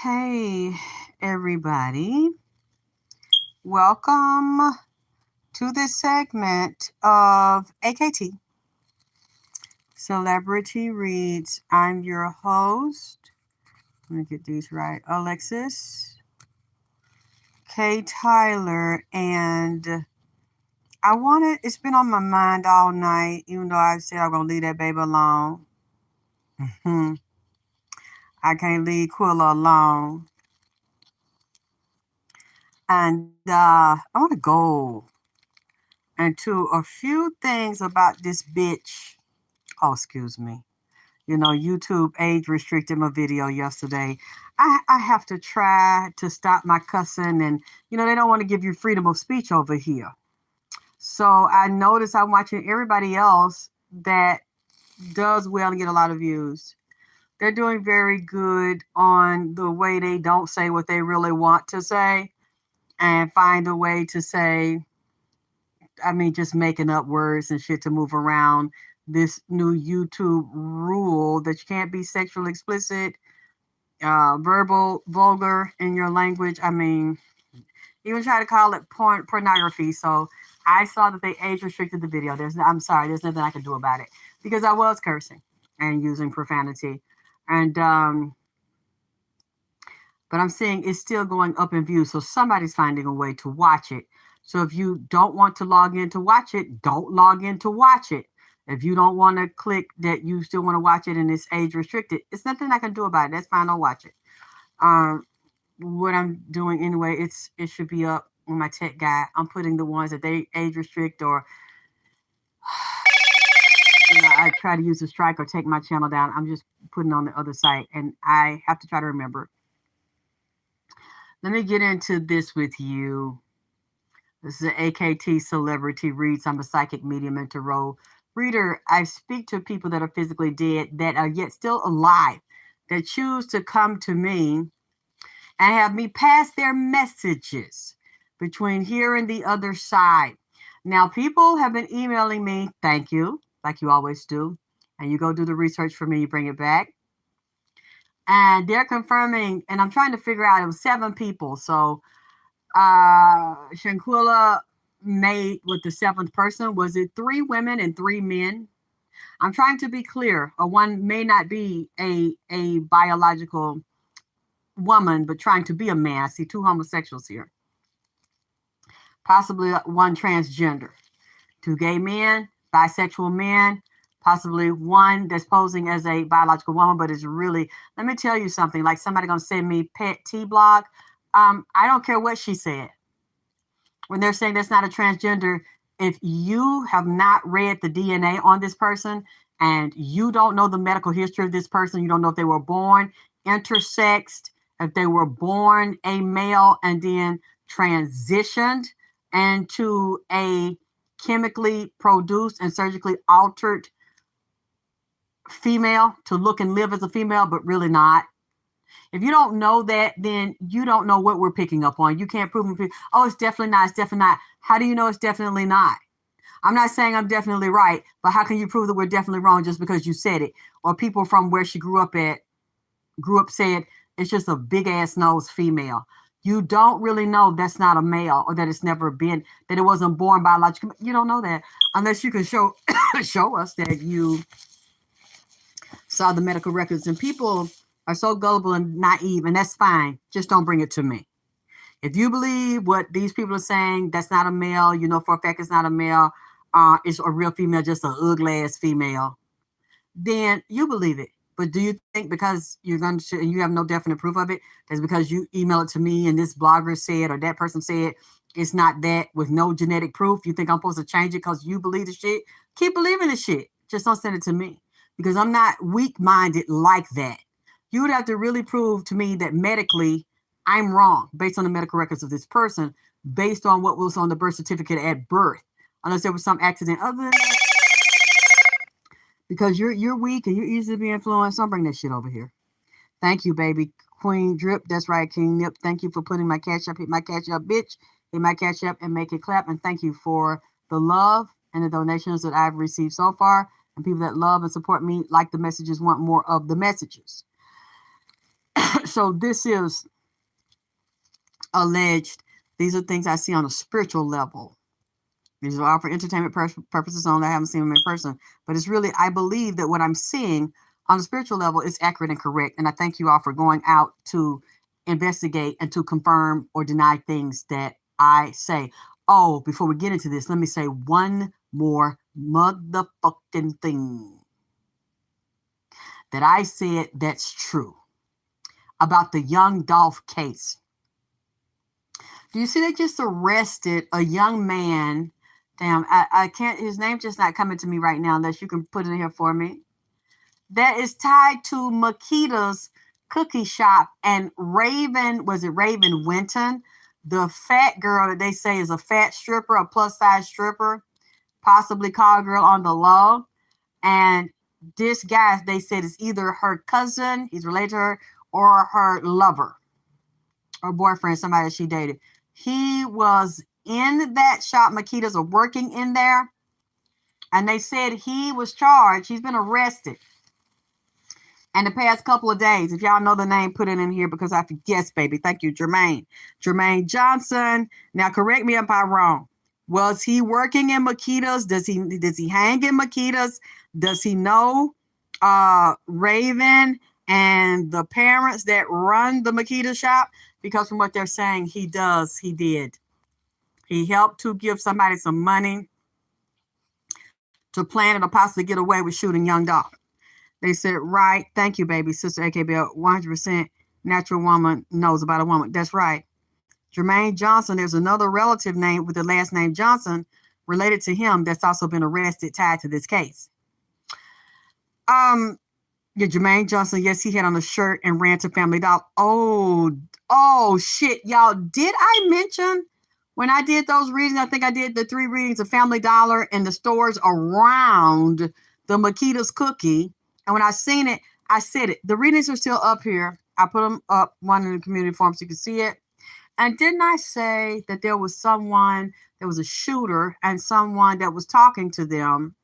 Hey, everybody. Welcome to this segment of AKT Celebrity Reads. I'm your host. Let me get these right. Alexis K. Tyler. And it's been on my mind all night, even though I said I'm going to leave that baby alone. I can't leave Quilla alone. And I want to go into a few things about this bitch. Oh, excuse me. YouTube age restricted my video yesterday. I have to try to stop my cussing, and they don't want to give you freedom of speech over here. So I notice I'm watching everybody else that does well and get a lot of views. They're doing very good on the way they don't say what they really want to say and find a way to say, just making up words and shit to move around this new YouTube rule that you can't be sexually explicit, verbal, vulgar in your language. Even try to call it pornography. So I saw that they age restricted the video. I'm sorry, there's nothing I can do about it because I was cursing and using profanity. And, but I'm saying it's still going up in views. So somebody's finding a way to watch it. So if you don't want to log in to watch it, don't log in to watch it. If you don't want to click that you still want to watch it and it's age restricted, it's nothing I can do about it. That's fine. I'll watch it. What I'm doing anyway, it should be up on my tech guy. I'm putting the ones that they age restrict or I try to use a strike or take my channel down. I'm just putting on the other site and I have to try to remember. Let me get into this with you. This is an AKT Celebrity Reads. I'm a psychic medium and tarot reader. I speak to people that are physically dead that are yet still alive, that choose to come to me and have me pass their messages between here and the other side. Now, people have been emailing me, thank you, like you always do. And you go do the research for me, you bring it back. And they're confirming, and I'm trying to figure out, it was 7 people. So Shanquella made with the 7th person. Was it 3 women and 3 men? I'm trying to be clear. Or one may not be a biological woman, but trying to be a man. I see 2 homosexuals here. Possibly 1 transgender. 2 gay men, bisexual men, possibly 1 that's posing as a biological woman, but is really, let me tell you something, like somebody gonna send me pet T-blog. I don't care what she said. When they're saying that's not a transgender, if you have not read the DNA on this person and you don't know the medical history of this person, you don't know if they were born intersexed, if they were born a male and then transitioned into a chemically produced and surgically altered female to look and live as a female, but really not. If you don't know that, then you don't know what we're picking up on. You can't prove it. Oh, it's definitely not. It's definitely not. How do you know it's definitely not? I'm not saying I'm definitely right, but how can you prove that we're definitely wrong just because you said it? Or people from where she grew up said it's just a big ass nose female. You don't really know that's not a male or that it's never been, that it wasn't born biologically. You don't know that unless you can show us that you saw the medical records. And people are so gullible and naive, and that's fine. Just don't bring it to me. If you believe what these people are saying, that's not a male, you know for a fact it's not a male, it's a real female, just an ugly ass female, then you believe it. But do you think because you're going to, and you have no definite proof of it, that's because you email it to me and this blogger said or that person said it's not that with no genetic proof, you think I'm supposed to change it because you believe the shit? Keep believing the shit. Just don't send it to me because I'm not weak-minded like that. You would have to really prove to me that medically I'm wrong based on the medical records of this person, based on what was on the birth certificate at birth, unless there was some accident other than that. Because you're weak and you're easy to be influenced. Don't bring that shit over here. Thank you, baby. Queen Drip. That's right, King Nip. Thank you for putting my cash up. Hit my cash up, bitch. Hit my cash up and make it clap. And thank you for the love and the donations that I've received so far. And people that love and support me, like the messages, want more of the messages. So this is alleged. These are things I see on a spiritual level. These are all for entertainment purposes only. I haven't seen them in person. But it's really, I believe that what I'm seeing on a spiritual level is accurate and correct. And I thank you all for going out to investigate and to confirm or deny things that I say. Oh, before we get into this, let me say one more motherfucking thing that I said that's true about the young Dolph case. Do you see they just arrested a young man? Damn, I can't, his name just not coming to me right now unless you can put it in here for me. That is tied to Makita's cookie shop and Raven, was it Raven Winton? The fat girl that they say is a fat stripper, a plus size stripper, possibly call girl on the low. And this guy, they said, is either her cousin, he's related to her, or her lover or boyfriend, somebody that she dated. He was in that shop, Makita's, or working in there. And they said he was charged. He's been arrested. And the past couple of days, if y'all know the name, put it in here because I forget, baby. Thank you, Jermaine. Jermaine Johnson. Now, correct me if I'm wrong. Was he working in Makita's? Does he hang in Makita's? Does he know Raven and the parents that run the Makita shop? Because from what they're saying, he did. He helped to give somebody some money to plan it or possibly get away with shooting young Dolph. They said, right. Thank you, baby. Sister AKB, 100% natural woman knows about a woman. That's right. Jermaine Johnson, there's another relative name with the last name Johnson related to him that's also been arrested tied to this case. Yeah, Jermaine Johnson, yes, he had on a shirt and ran to Family Dollar. Oh, shit, y'all. Did I mention when I did those readings, I think I did the 3 readings of Family Dollar and the stores around the Makita's cookie. And when I seen it, I said it. The readings are still up here. I put them up, one in the community forum so you can see it. And didn't I say that there was a shooter and someone that was talking to them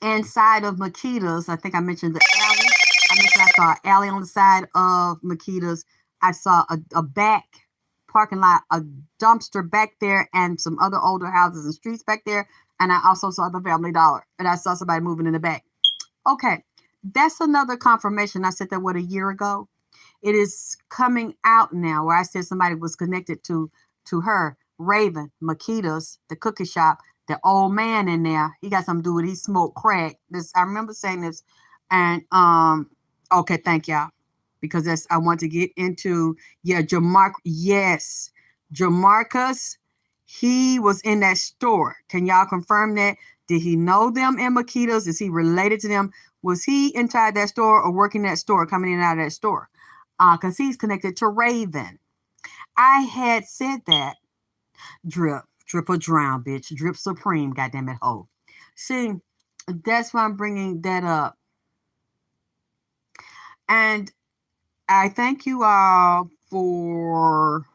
inside of Makita's? I think I mentioned the alley. I saw an alley on the side of Makita's. I saw a back parking lot, a dumpster back there, and some other older houses and streets back there. And I also saw the Family Dollar. And I saw somebody moving in the back. Okay, that's another confirmation. I said that, a year ago? It is coming out now where I said somebody was connected to her. Raven, Makita's, the cookie shop, the old man in there. He got something to do with, he smoked crack. I remember saying this. And okay, thank y'all. Because I want to get into, yes, Jamarcus, he was in that store. Can y'all confirm that? Did he know them in Makita's? Is he related to them? Was he inside that store or working that store, coming in and out of that store? Because he's connected to Raven. I had said that. Drip or drown, bitch. Drip supreme, goddamn it, ho. See, that's why I'm bringing that up. And I thank you all for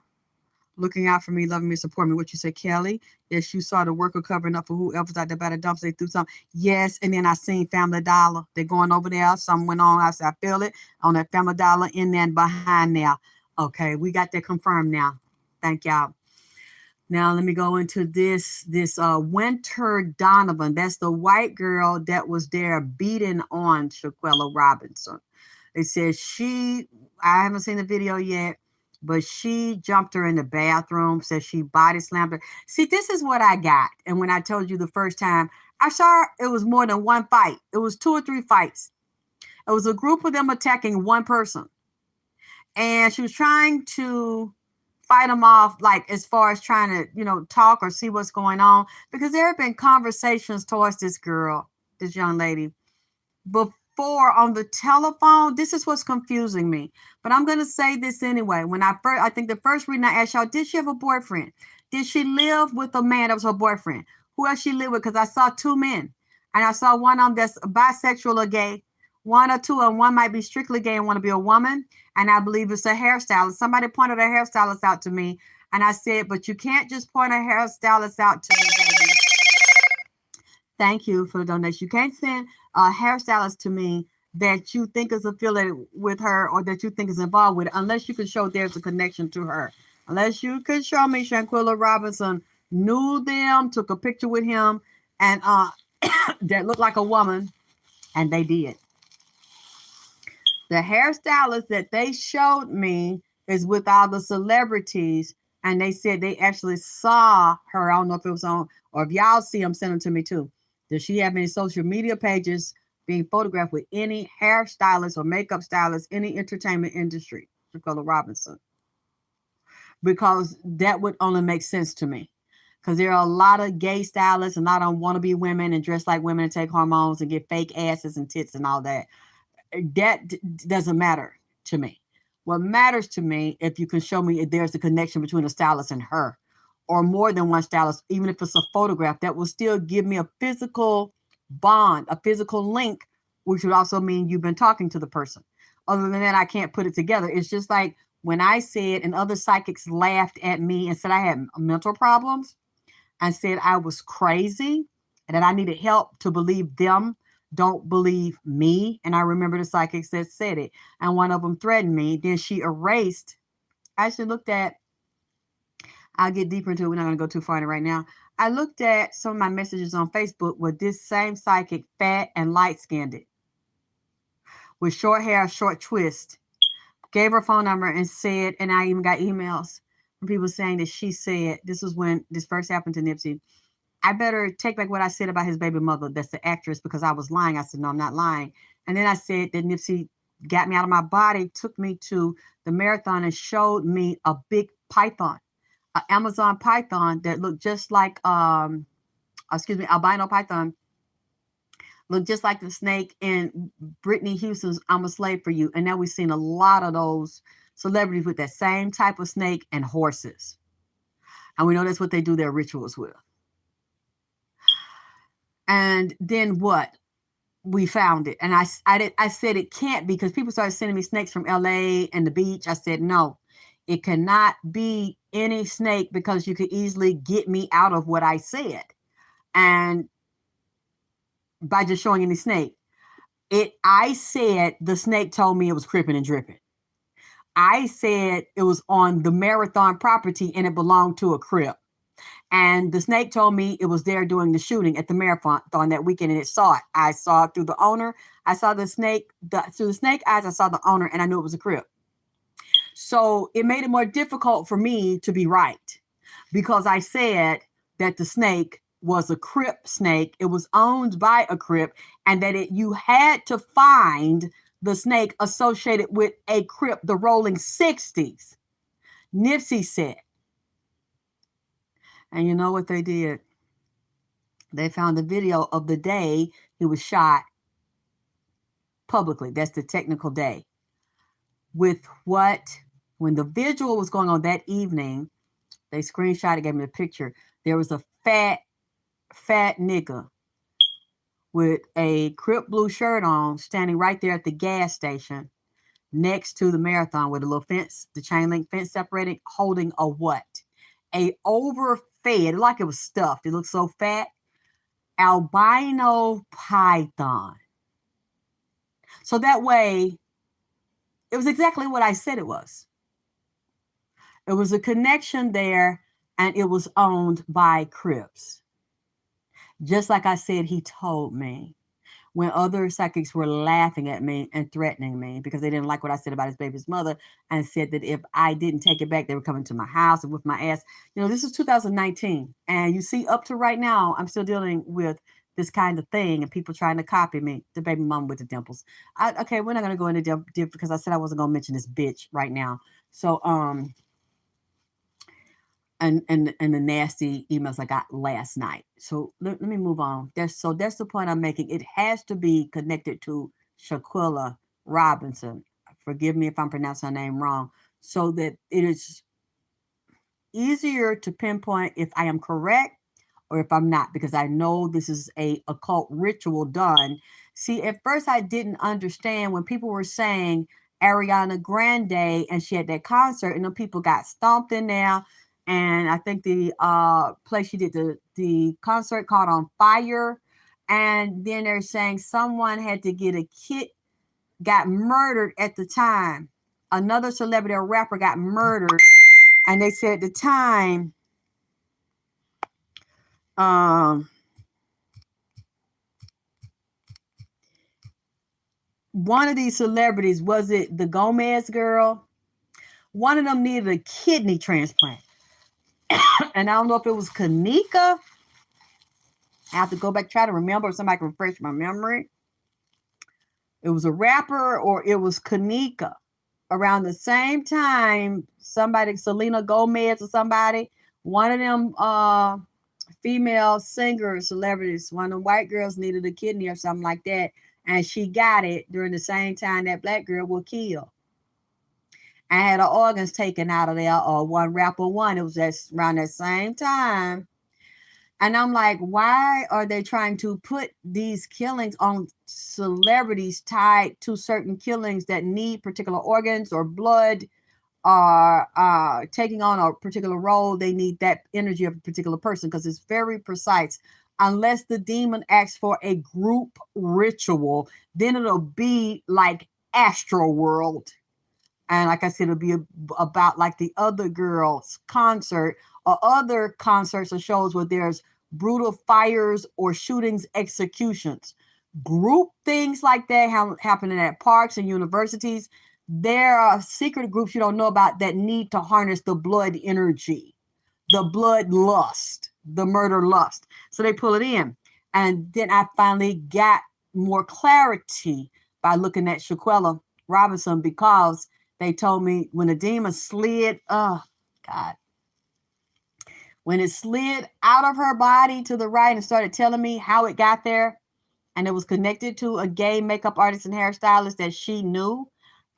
looking out for me, loving me, supporting me. What you say, Kelly? Yes, you saw the worker covering up for whoever's out there by the dumps. They threw something. Yes, and then I seen Family Dollar. They're going over there. Something went on. I said, I feel it on that Family Dollar in there and behind there. Okay, we got that confirmed now. Thank y'all. Now let me go into this Winter Donovan. That's the white girl that was there beating on Shanquella Robinson. They said I haven't seen the video yet, but she jumped her in the bathroom, said she body slammed her. See, this is what I got. And when I told you the first time, I saw it was more than one fight. It was 2 or 3 fights. It was a group of them attacking one person. And she was trying to fight them off, like as far as trying to, talk or see what's going on. Because there have been conversations towards this girl, this young lady, before on the telephone. This is what's confusing me. But I'm going to say this anyway. I think the first reading I asked y'all, did she have a boyfriend? Did she live with a man that was her boyfriend? Who else she lived with? Because I saw 2 men. And I saw one of them that's bisexual or gay. 1 or 2, and one might be strictly gay and want to be a woman. And I believe it's a hairstylist. Somebody pointed a hairstylist out to me. And I said, but you can't just point a hairstylist out to me, baby. Thank you for the donation. You can't send a hairstylist to me that you think is affiliated with her or that you think is involved with it, unless you can show there's a connection to her. Unless you can show me Shanquella Robinson knew them, took a picture with him, and that looked like a woman, and they did. The hairstylist that they showed me is with all the celebrities, and they said they actually saw her. I don't know if it was on, or if y'all see them, send them to me too. Does she have any social media pages being photographed with any hairstylist or makeup stylist, any entertainment industry? Shanquella Robinson. Because that would only make sense to me. Because there are a lot of gay stylists and a lot of wannabe women and dress like women and take hormones and get fake asses and tits and all that. That doesn't matter to me. What matters to me, if you can show me if there's a connection between a stylist and her, or more than one stylist, even if it's a photograph, that will still give me a physical bond, a physical link, which would also mean you've been talking to the person. Other than that, I can't put it together. It's just like when I said, and other psychics laughed at me and said I had mental problems and said I was crazy and that I needed help to believe them. Don't believe me. And I remember the psychics that said it. And one of them threatened me. Then she erased. I actually looked at, I'll get deeper into it. We're not going to go too far in it right now. I looked at some of my messages on Facebook with this same psychic, fat and light skinned, with short hair, short twist. Gave her phone number and said, and I even got emails from people saying that she said, this was when this first happened to Nipsey, I better take back what I said about his baby mother. That's the actress, because I was lying. I said, no, I'm not lying. And then I said that Nipsey got me out of my body, took me to the marathon and showed me a big python, an Amazon python that looked just like, albino python, looked just like the snake in Brittany Houston's I'm a Slave for You. And now we've seen a lot of those celebrities with that same type of snake and horses. And we know that's what they do their rituals with. And then what? We found it. And I said it can't be, because people started sending me snakes from LA and the beach. I said, no, it cannot be any snake, because you could easily get me out of what I said. And by just showing any snake, I said the snake told me it was cripping and dripping. I said it was on the marathon property and it belonged to a crip. And the snake told me it was there doing the shooting at the marathon that weekend, and it saw it. I saw it through the owner. I saw the snake, through the snake eyes, I saw the owner, and I knew it was a crip. So it made it more difficult for me to be right, because I said that the snake was a crip snake. It was owned by a crip, and that you had to find the snake associated with a crip, the Rolling 60s. Nipsey said. And you know what they did? They found the video of the day he was shot publicly. That's the technical day. With when the visual was going on that evening, they screenshot it, gave me a picture. There was a fat nigga with a Crip blue shirt on, standing right there at the gas station next to the marathon with a little fence, the chain link fence separating, holding a what? A overfed, like it was stuffed. It looked so fat. Albino python. So that way, it was exactly what I said it was. It was a connection there, and it was owned by Crips. Just like I said, he told me, when other psychics were laughing at me and threatening me because they didn't like what I said about his baby's mother, and said that if I didn't take it back, they were coming to my house and with my ass. You know, this is 2019. And you see, up to right now, I'm still dealing with this kind of thing and people trying to copy me, the baby mom with the dimples. Okay, we're not going to go into depth because I said I wasn't going to mention this bitch right now. So, and the nasty emails I got last night. So let me move on. That's the point I'm making. It has to be connected to Shanquella Robinson. Forgive me if I'm pronouncing her name wrong. So that it is easier to pinpoint if I am correct or if I'm not, because I know this is a occult ritual done. See, at first I didn't understand when people were saying Ariana Grande and she had that concert and the people got stomped in there. And I think the place she did the concert caught on fire. And then they're saying someone had to get a kit got murdered at the time. Another celebrity, a rapper, got murdered. And they said at the time, one of these celebrities, was it the Gomez girl? One of them needed a kidney transplant. And I don't know if it was Kanika. I have to go back, try to remember if somebody can refresh my memory. It was a rapper or it was Kanika. Around the same time, somebody, Selena Gomez or somebody, one of them female singers, celebrities, one of the white girls needed a kidney or something like that. And she got it during the same time that black girl was killed. And had her organs taken out of there, or one rapper won. It was just around that same time. And I'm like, why are they trying to put these killings on celebrities tied to certain killings that need particular organs or blood, or taking on a particular role? They need that energy of a particular person because it's very precise. Unless the demon asks for a group ritual, then it'll be like Astro World. And like I said, it'll be about like the other girls' concert or other concerts or shows where there's brutal fires or shootings, executions. Group things like that happening at parks and universities. There are secret groups you don't know about that need to harness the blood energy, the blood lust, the murder lust. So they pull it in. And then I finally got more clarity by looking at Shanquella Robinson, because they told me when the demon slid, oh God, when it slid out of her body to the right and started telling me how it got there, and it was connected to a gay makeup artist and hairstylist that she knew,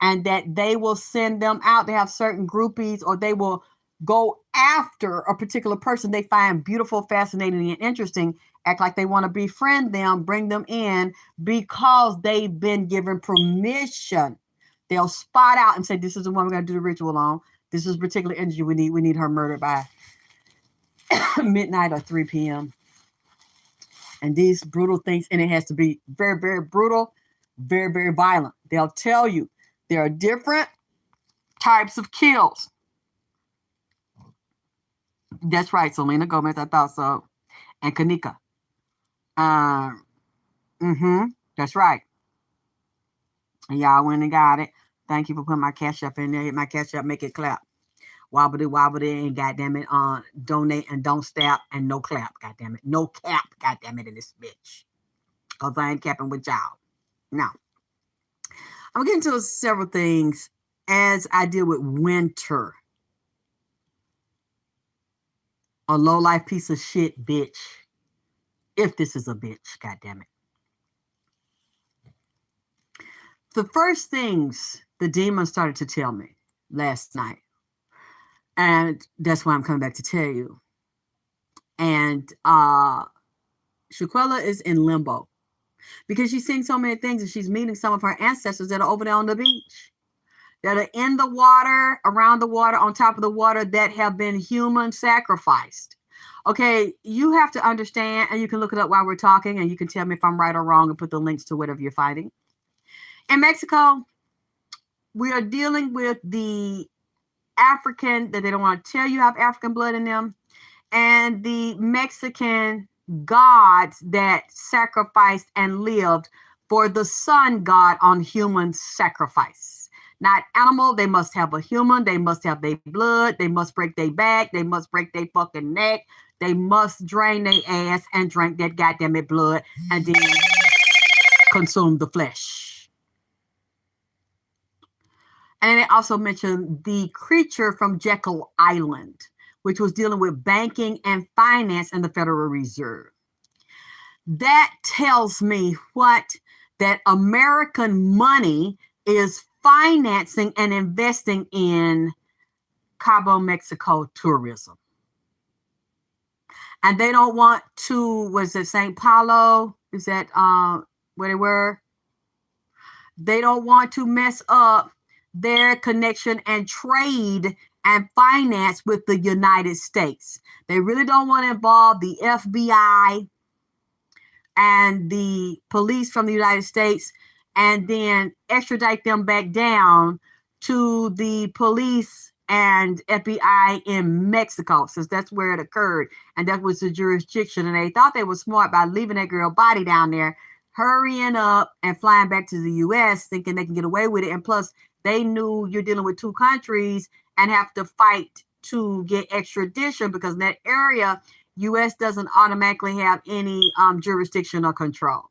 and that they will send them out to have certain groupies, or they will go after a particular person they find beautiful, fascinating, and interesting, act like they want to befriend them, bring them in because they've been given permission. They'll spot out and say, this is the one we're going to do the ritual on. This is particular energy we need. We need her murdered by midnight or 3 p.m. And these brutal things, and it has to be very, very brutal, very, very violent. They'll tell you there are different types of kills. That's right, Selena Gomez, I thought so. And Kanika. That's right. Y'all went and got it. Thank you for putting my cash up in there. Hit my cash up, make it clap. Wobbly, and goddamn it, donate and don't stop and no clap, goddamn it. No cap, goddamn it, in this bitch. Because I ain't capping with y'all. Now, I'm getting to several things as I deal with winter. A low-life piece of shit bitch. If this is a bitch, goddamn it. The first things the demon started to tell me last night, and that's why I'm coming back to tell you. And Shanquella is in limbo because she's seeing so many things, and she's meeting some of her ancestors that are over there on the beach, that are in the water, around the water, on top of the water, that have been human sacrificed. Okay, you have to understand, and you can look it up while we're talking, and you can tell me if I'm right or wrong and put the links to whatever you're finding. In Mexico, we are dealing with the African, that they don't want to tell you have African blood in them, and the Mexican gods that sacrificed and lived for the sun god on human sacrifice. Not animal, they must have a human, they must have their blood, they must break their back, they must break their fucking neck, they must drain their ass and drink that goddamn blood and then consume the flesh. And they also mentioned the creature from Jekyll Island, which was dealing with banking and finance and the Federal Reserve. That tells me what? That American money is financing and investing in Cabo, Mexico tourism. And they don't want to, was it St. Paulo? Is that where they were? They don't want to mess up their connection and trade and finance with the United States. They really don't want to involve the FBI and the police from the United States and then extradite them back down to the police and FBI in Mexico, since that's where it occurred and that was the jurisdiction. And they thought they were smart by leaving that girl body down there, hurrying up and flying back to the US, thinking they can get away with it. And plus, they knew you're dealing with two countries and have to fight to get extradition, because in that area, US doesn't automatically have any jurisdiction or control.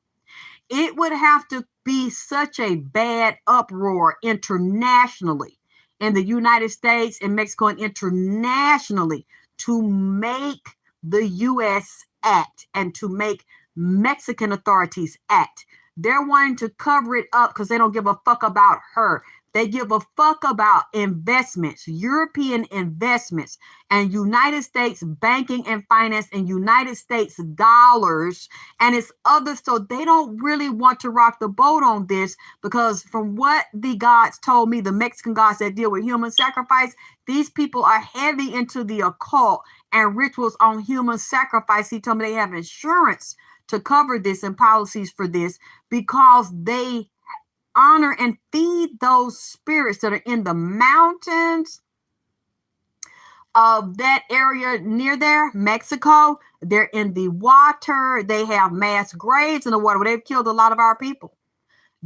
It would have to be such a bad uproar internationally, in the United States and Mexico and internationally, to make the US act and to make Mexican authorities act. They're wanting to cover it up because they don't give a fuck about her. They give a fuck about investments, European investments, and United States banking and finance, and United States dollars, and it's others. So they don't really want to rock the boat on this, because from what the gods told me, the Mexican gods that deal with human sacrifice, these people are heavy into the occult and rituals on human sacrifice. He told me they have insurance to cover this and policies for this, because they honor and feed those spirits that are in the mountains of that area near there, Mexico. They're in the water. They have mass graves in the water where they've killed a lot of our people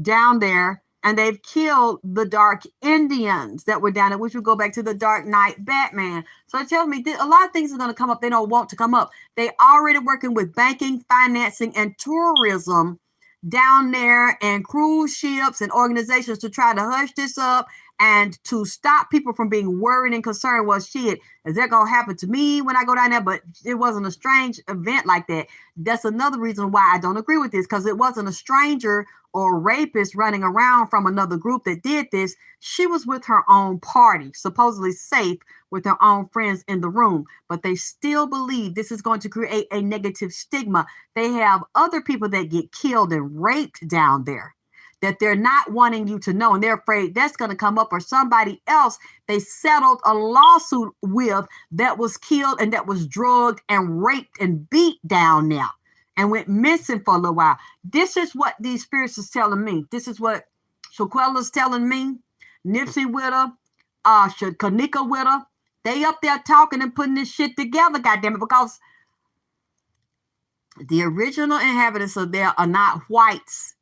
down there. And they've killed the dark Indians that were down there, which would go back to the Dark Knight Batman. So it tells me a lot of things are going to come up. They don't want to come up. They already working with banking, financing, and tourism down there, and cruise ships and organizations to try to hush this up and to stop people from being worried and concerned. Well, shit, is that going to happen to me when I go down there? But it wasn't a strange event like that. That's another reason why I don't agree with this, because it wasn't a stranger or rapist running around from another group that did this. She was with her own party, supposedly safe with her own friends in the room, but they still believe this is going to create a negative stigma. They have other people that get killed and raped down there that they're not wanting you to know, and they're afraid that's going to come up, or somebody else they settled a lawsuit with that was killed and that was drugged and raped and beat down there and went missing for a little while. This is what these spirits is telling me. This is what Shanquella's telling me. Nipsey with her, Kanika with her. They up there talking and putting this shit together, goddammit, because the original inhabitants of there are not whites.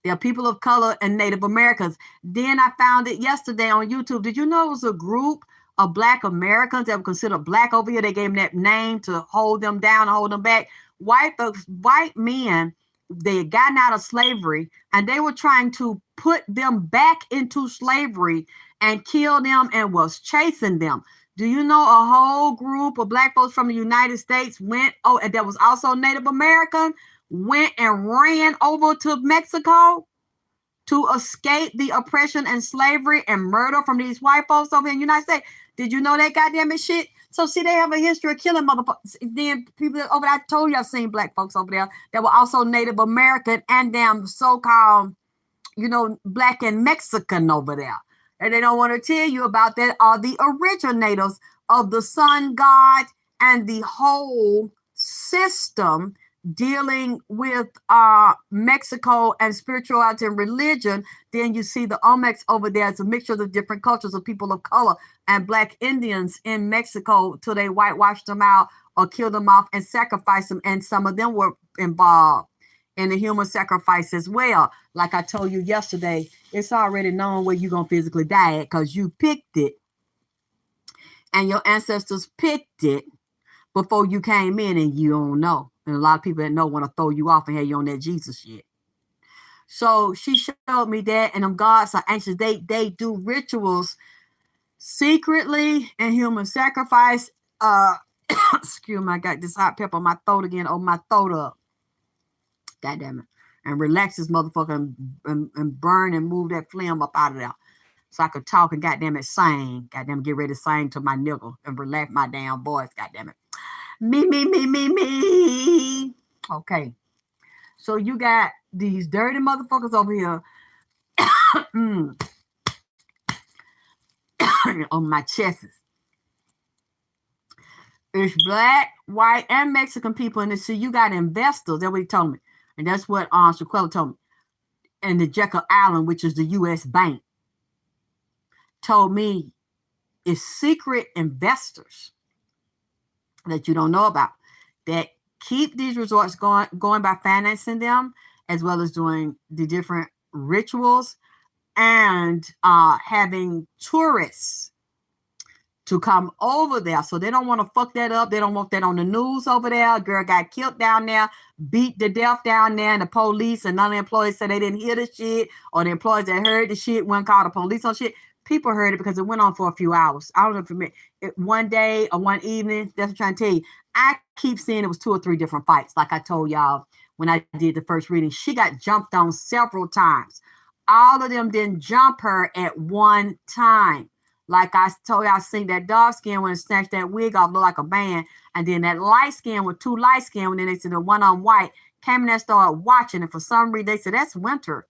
They're people of color and Native Americans. Then I found it yesterday on YouTube. Did you know it was a group of Black Americans that were considered Black over here? They gave them that name to hold them down, hold them back. White folks, white men, they had gotten out of slavery, and they were trying to put them back into slavery and kill them and was chasing them. Do you know a whole group of Black folks from the United States went, and that was also Native American, went and ran over to Mexico to escape the oppression and slavery and murder from these white folks over in the United States? Did you know that goddamn shit? So see, they have a history of killing motherfuckers. Then people over there, I told you I've seen Black folks over there that were also Native American and damn so-called, Black and Mexican over there. And they don't want to tell you about that are the originators of the sun god and the whole system dealing with Mexico and spirituality and religion. Then you see the Olmecs over there. It's a mixture of the different cultures of people of color and Black Indians in Mexico till they whitewashed them out or killed them off and sacrificed them. And some of them were involved in the human sacrifice as well. Like I told you yesterday, it's already known where you're going to physically die at, because you picked it and your ancestors picked it before you came in, and you don't know. And a lot of people that know want to throw you off and have you on that Jesus shit. So she showed me that, and them gods are anxious. They do rituals secretly and human sacrifice. Excuse me, I got this hot pepper on my throat again. Oh, my throat up. God damn it. And relax this motherfucker and burn and move that phlegm up out of there. So I could talk and goddamn it sing. Goddamn it, get ready to sing to my niggle and relax my damn voice. Goddamn it. Me. Okay. So you got these dirty motherfuckers over here on my chest. It's Black, white, and Mexican people in this. So you got investors. That's what he told me. And that's what Shanquella told me. and the Jekyll Island, which is the U.S. bank, told me it's secret investors that you don't know about that keep these resorts going by financing them, as well as doing the different rituals and having tourists to come over there. So they don't want to fuck that up. They don't want that on the news over there. A girl got killed down there, beat to death down there, and the police and none of the employees said they didn't hear the shit, or the employees that heard the shit went call the police on shit. People heard it because it went on for a few hours. I don't know if it one day or one evening. That's what I'm trying to tell you. I keep seeing it was 2 or 3 different fights. Like I told y'all when I did the first reading, she got jumped on several times. All of them didn't jump her at one time. Like I told you, I seen that dark skin when it snatched that wig off, looked like a man. And then that light skin with 2 light skin, and then they said the one on white came in there and started watching. And for some reason, they said, that's Winter.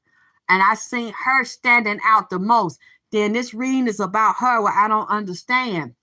And I seen her standing out the most. Then this reading is about her, where I don't understand.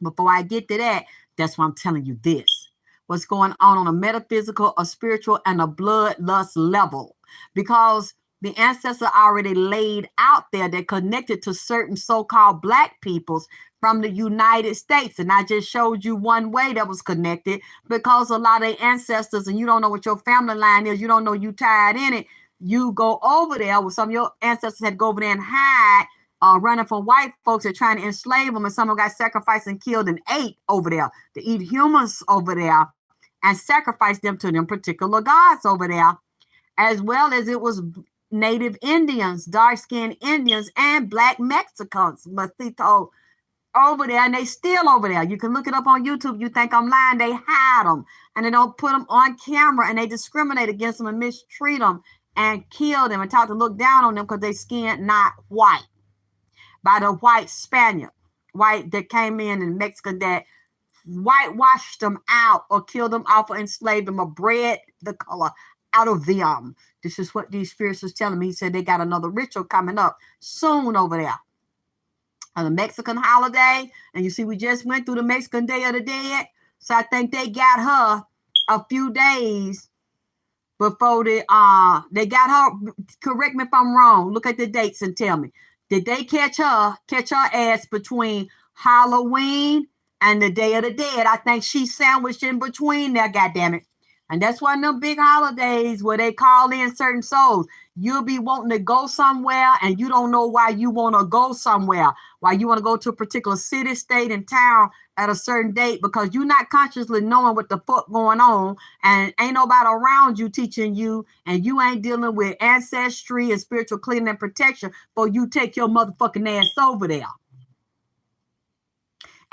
Before I get to that, that's why I'm telling you this. What's going on a metaphysical, a spiritual, and a bloodlust level. Because the ancestor already laid out there that connected to certain so-called black peoples from the United States. And I just showed you one way that was connected, because a lot of ancestors, and you don't know what your family line is, you don't know you tied in it, you go over there with some of your ancestors had to go over there and hide, running from white folks that trying to enslave them, and some of them got sacrificed and killed and ate over there to eat humans over there and sacrifice them to them particular gods over there, as well as it was Native Indians, dark-skinned Indians, and black Mexicans, mestizo, over there, and they still over there. You can look it up on YouTube. You think I'm lying? They hide them, and they don't put them on camera, and they discriminate against them and mistreat them and kill them and talk to look down on them because they skin not white by the white Spaniard, white that came in Mexico that whitewashed them out or killed them off or enslaved them or bred the color out of them. This is what these spirits was telling me. He said they got another ritual coming up soon over there on the Mexican holiday. And you see, we just went through the Mexican Day of the Dead. So I think they got her a few days before they got her. Correct me if I'm wrong. Look at the dates and tell me. Did they catch her ass between Halloween and the Day of the Dead? I think she's sandwiched in between there, goddammit. And that's one of them big holidays where they call in certain souls. You'll be wanting to go somewhere and you don't know why you want to go somewhere, why you want to go to a particular city, state, and town at a certain date, because you're not consciously knowing what the fuck going on, and ain't nobody around you teaching you, and you ain't dealing with ancestry and spiritual cleaning and protection, but you take your motherfucking ass over there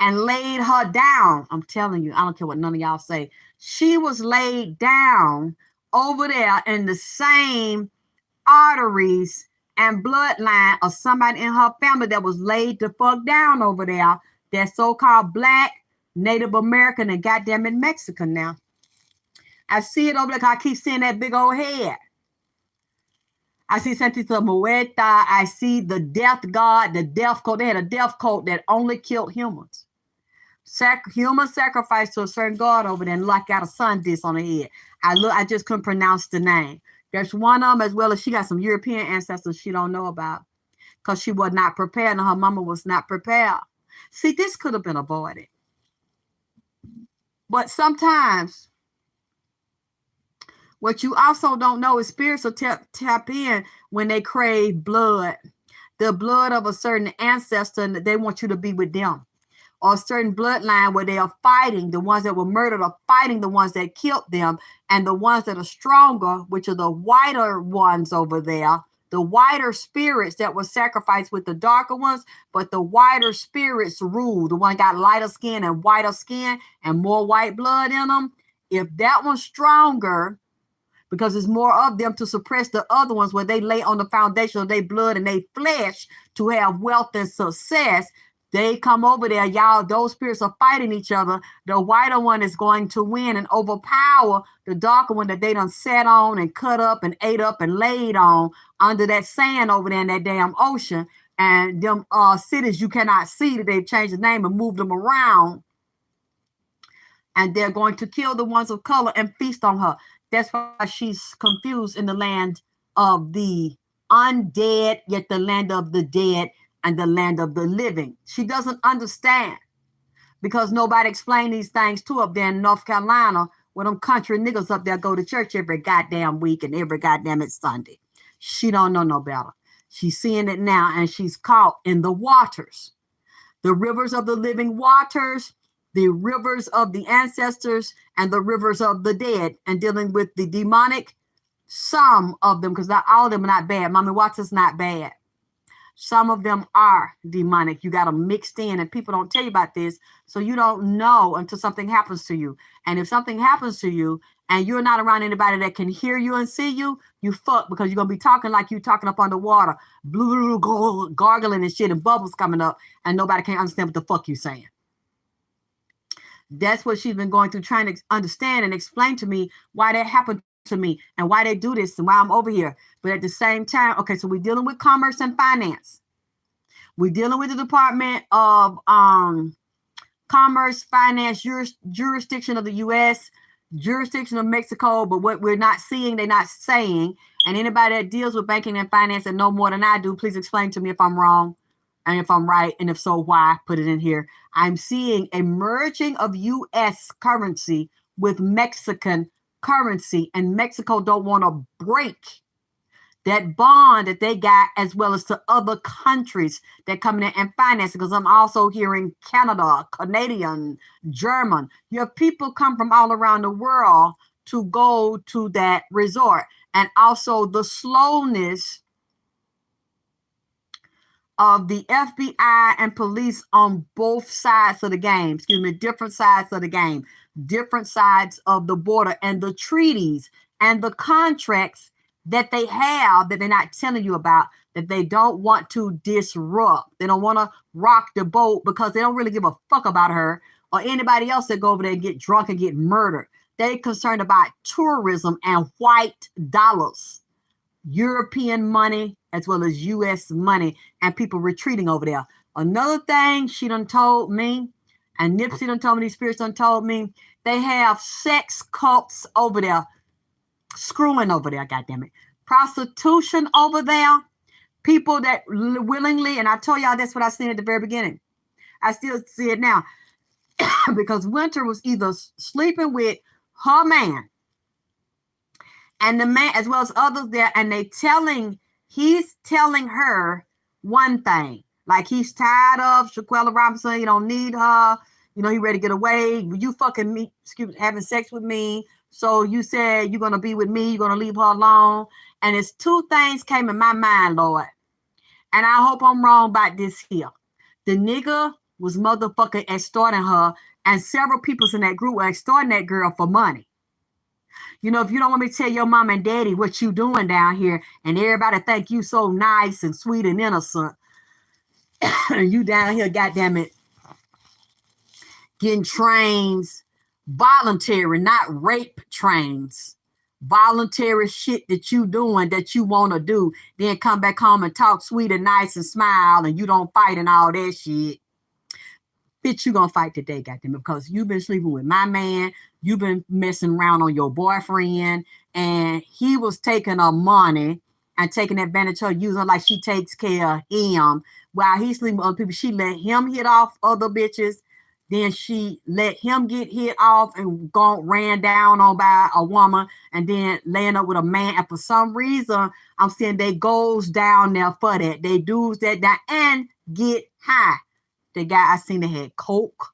and laid her down. I'm telling you, I don't care what none of y'all say. She was laid down over there in the same arteries and bloodline of somebody in her family that was laid the fuck down over there. That so-called black, Native American, and goddamn it, Mexican now. I see it over there because I keep seeing that big old head. I see Santita Muerta. I see the death god, the death cult. They had a death cult that only killed humans. Human sacrifice to a certain god over there, and like got a sun disc on the head. I just couldn't pronounce the name. There's one of them, as well as she got some European ancestors she don't know about because she was not prepared and her mama was not prepared. See, this could have been avoided. But sometimes what you also don't know is spirits will tap in when they crave blood, the blood of a certain ancestor, and they want you to be with them. Or a certain bloodline where they are fighting, the ones that were murdered are fighting the ones that killed them, and the ones that are stronger, which are the whiter ones over there, the whiter spirits that were sacrificed with the darker ones, but the whiter spirits rule. The one got lighter skin and whiter skin and more white blood in them. If that one's stronger, because there's more of them to suppress the other ones where they lay on the foundation of their blood and their flesh to have wealth and success, they come over there, y'all. Those spirits are fighting each other. The whiter one is going to win and overpower the darker one that they done sat on and cut up and ate up and laid on under that sand over there in that damn ocean. And them cities you cannot see that they've changed the name and moved them around. And they're going to kill the ones of color and feast on her. That's why she's confused in the land of the undead, yet the land of the dead and the land of the living. She doesn't understand because nobody explained these things to her up there in North Carolina, where them country niggas up there go to church every goddamn week and every goddamn it's Sunday. She don't know no better. She's seeing it now, and she's caught in the waters, the rivers of the living waters, the rivers of the ancestors, and the rivers of the dead, and dealing with the demonic. Some of them, because not all of them are not bad. Mommy Watson's not bad. Some of them are demonic. You got them mixed in, and people don't tell you about this, so you don't know until something happens to you. And if something happens to you and you're not around anybody that can hear you and see you, you fuck, because you're going to be talking like you talking up underwater, gargling and shit, and bubbles coming up, and nobody can understand what the fuck you're saying. That's what she's been going through, trying to understand and explain to me why that happened to me and why they do this and why I'm over here. But at the same time, okay, so we're dealing with commerce and finance. We're dealing with the Department of Commerce, Finance, jurisdiction of the U.S., jurisdiction of Mexico. But what we're not seeing, they're not saying. And anybody that deals with banking and finance and know more than I do, please explain to me if I'm wrong and if I'm right. And if so, why? Put it in here. I'm seeing a merging of U.S. currency with Mexican currency, and Mexico don't want to break that bond that they got, as well as to other countries that come in and finance it. Because I'm also hearing Canada, Canadian, German. You have people come from all around the world to go to that resort. And also the slowness of the FBI and police on both sides of the game, different sides of the game, different sides of the border, and the treaties and the contracts that they have that they're not telling you about, that they don't want to disrupt. They don't want to rock the boat because they don't really give a fuck about her or anybody else that go over there and get drunk and get murdered. They're concerned about tourism and white dollars, European money, as well as U.S. money, and people retreating over there. Another thing she done told me, and Nipsey done told me, these spirits done told me, they have sex cults over there, screwing over there, goddammit. Prostitution over there, people that willingly, and I told y'all that's what I seen at the very beginning. I still see it now. Because Winter was either sleeping with her man and the man, as well as others there, and he's telling her one thing, like he's tired of Shanquella Robinson, he don't need her, he ready to get away, you fucking me, having sex with me, so you said you're going to be with me, you're going to leave her alone. And it's two things came in my mind, Lord, and I hope I'm wrong about this here. The nigga was motherfucking extorting her, and several people in that group were extorting that girl for money. If you don't want me to tell your mom and daddy what you doing down here, and everybody think you so nice and sweet and innocent, and you down here, goddammit, getting trains, voluntary, not rape trains, voluntary shit that you doing that you want to do, then come back home and talk sweet and nice and smile, and you don't fight and all that shit. Bitch, you gonna fight today, goddamn it, because you've been sleeping with my man, you've been messing around on your boyfriend, and he was taking her money and taking advantage of her, using her like she takes care of him while he's sleeping with other people. She let him hit off other bitches, then she let him get hit off and ran down on by a woman, and then laying up with a man. And for some reason, I'm saying they goes down there for that. They do that down and get high. The guy I seen, they had coke,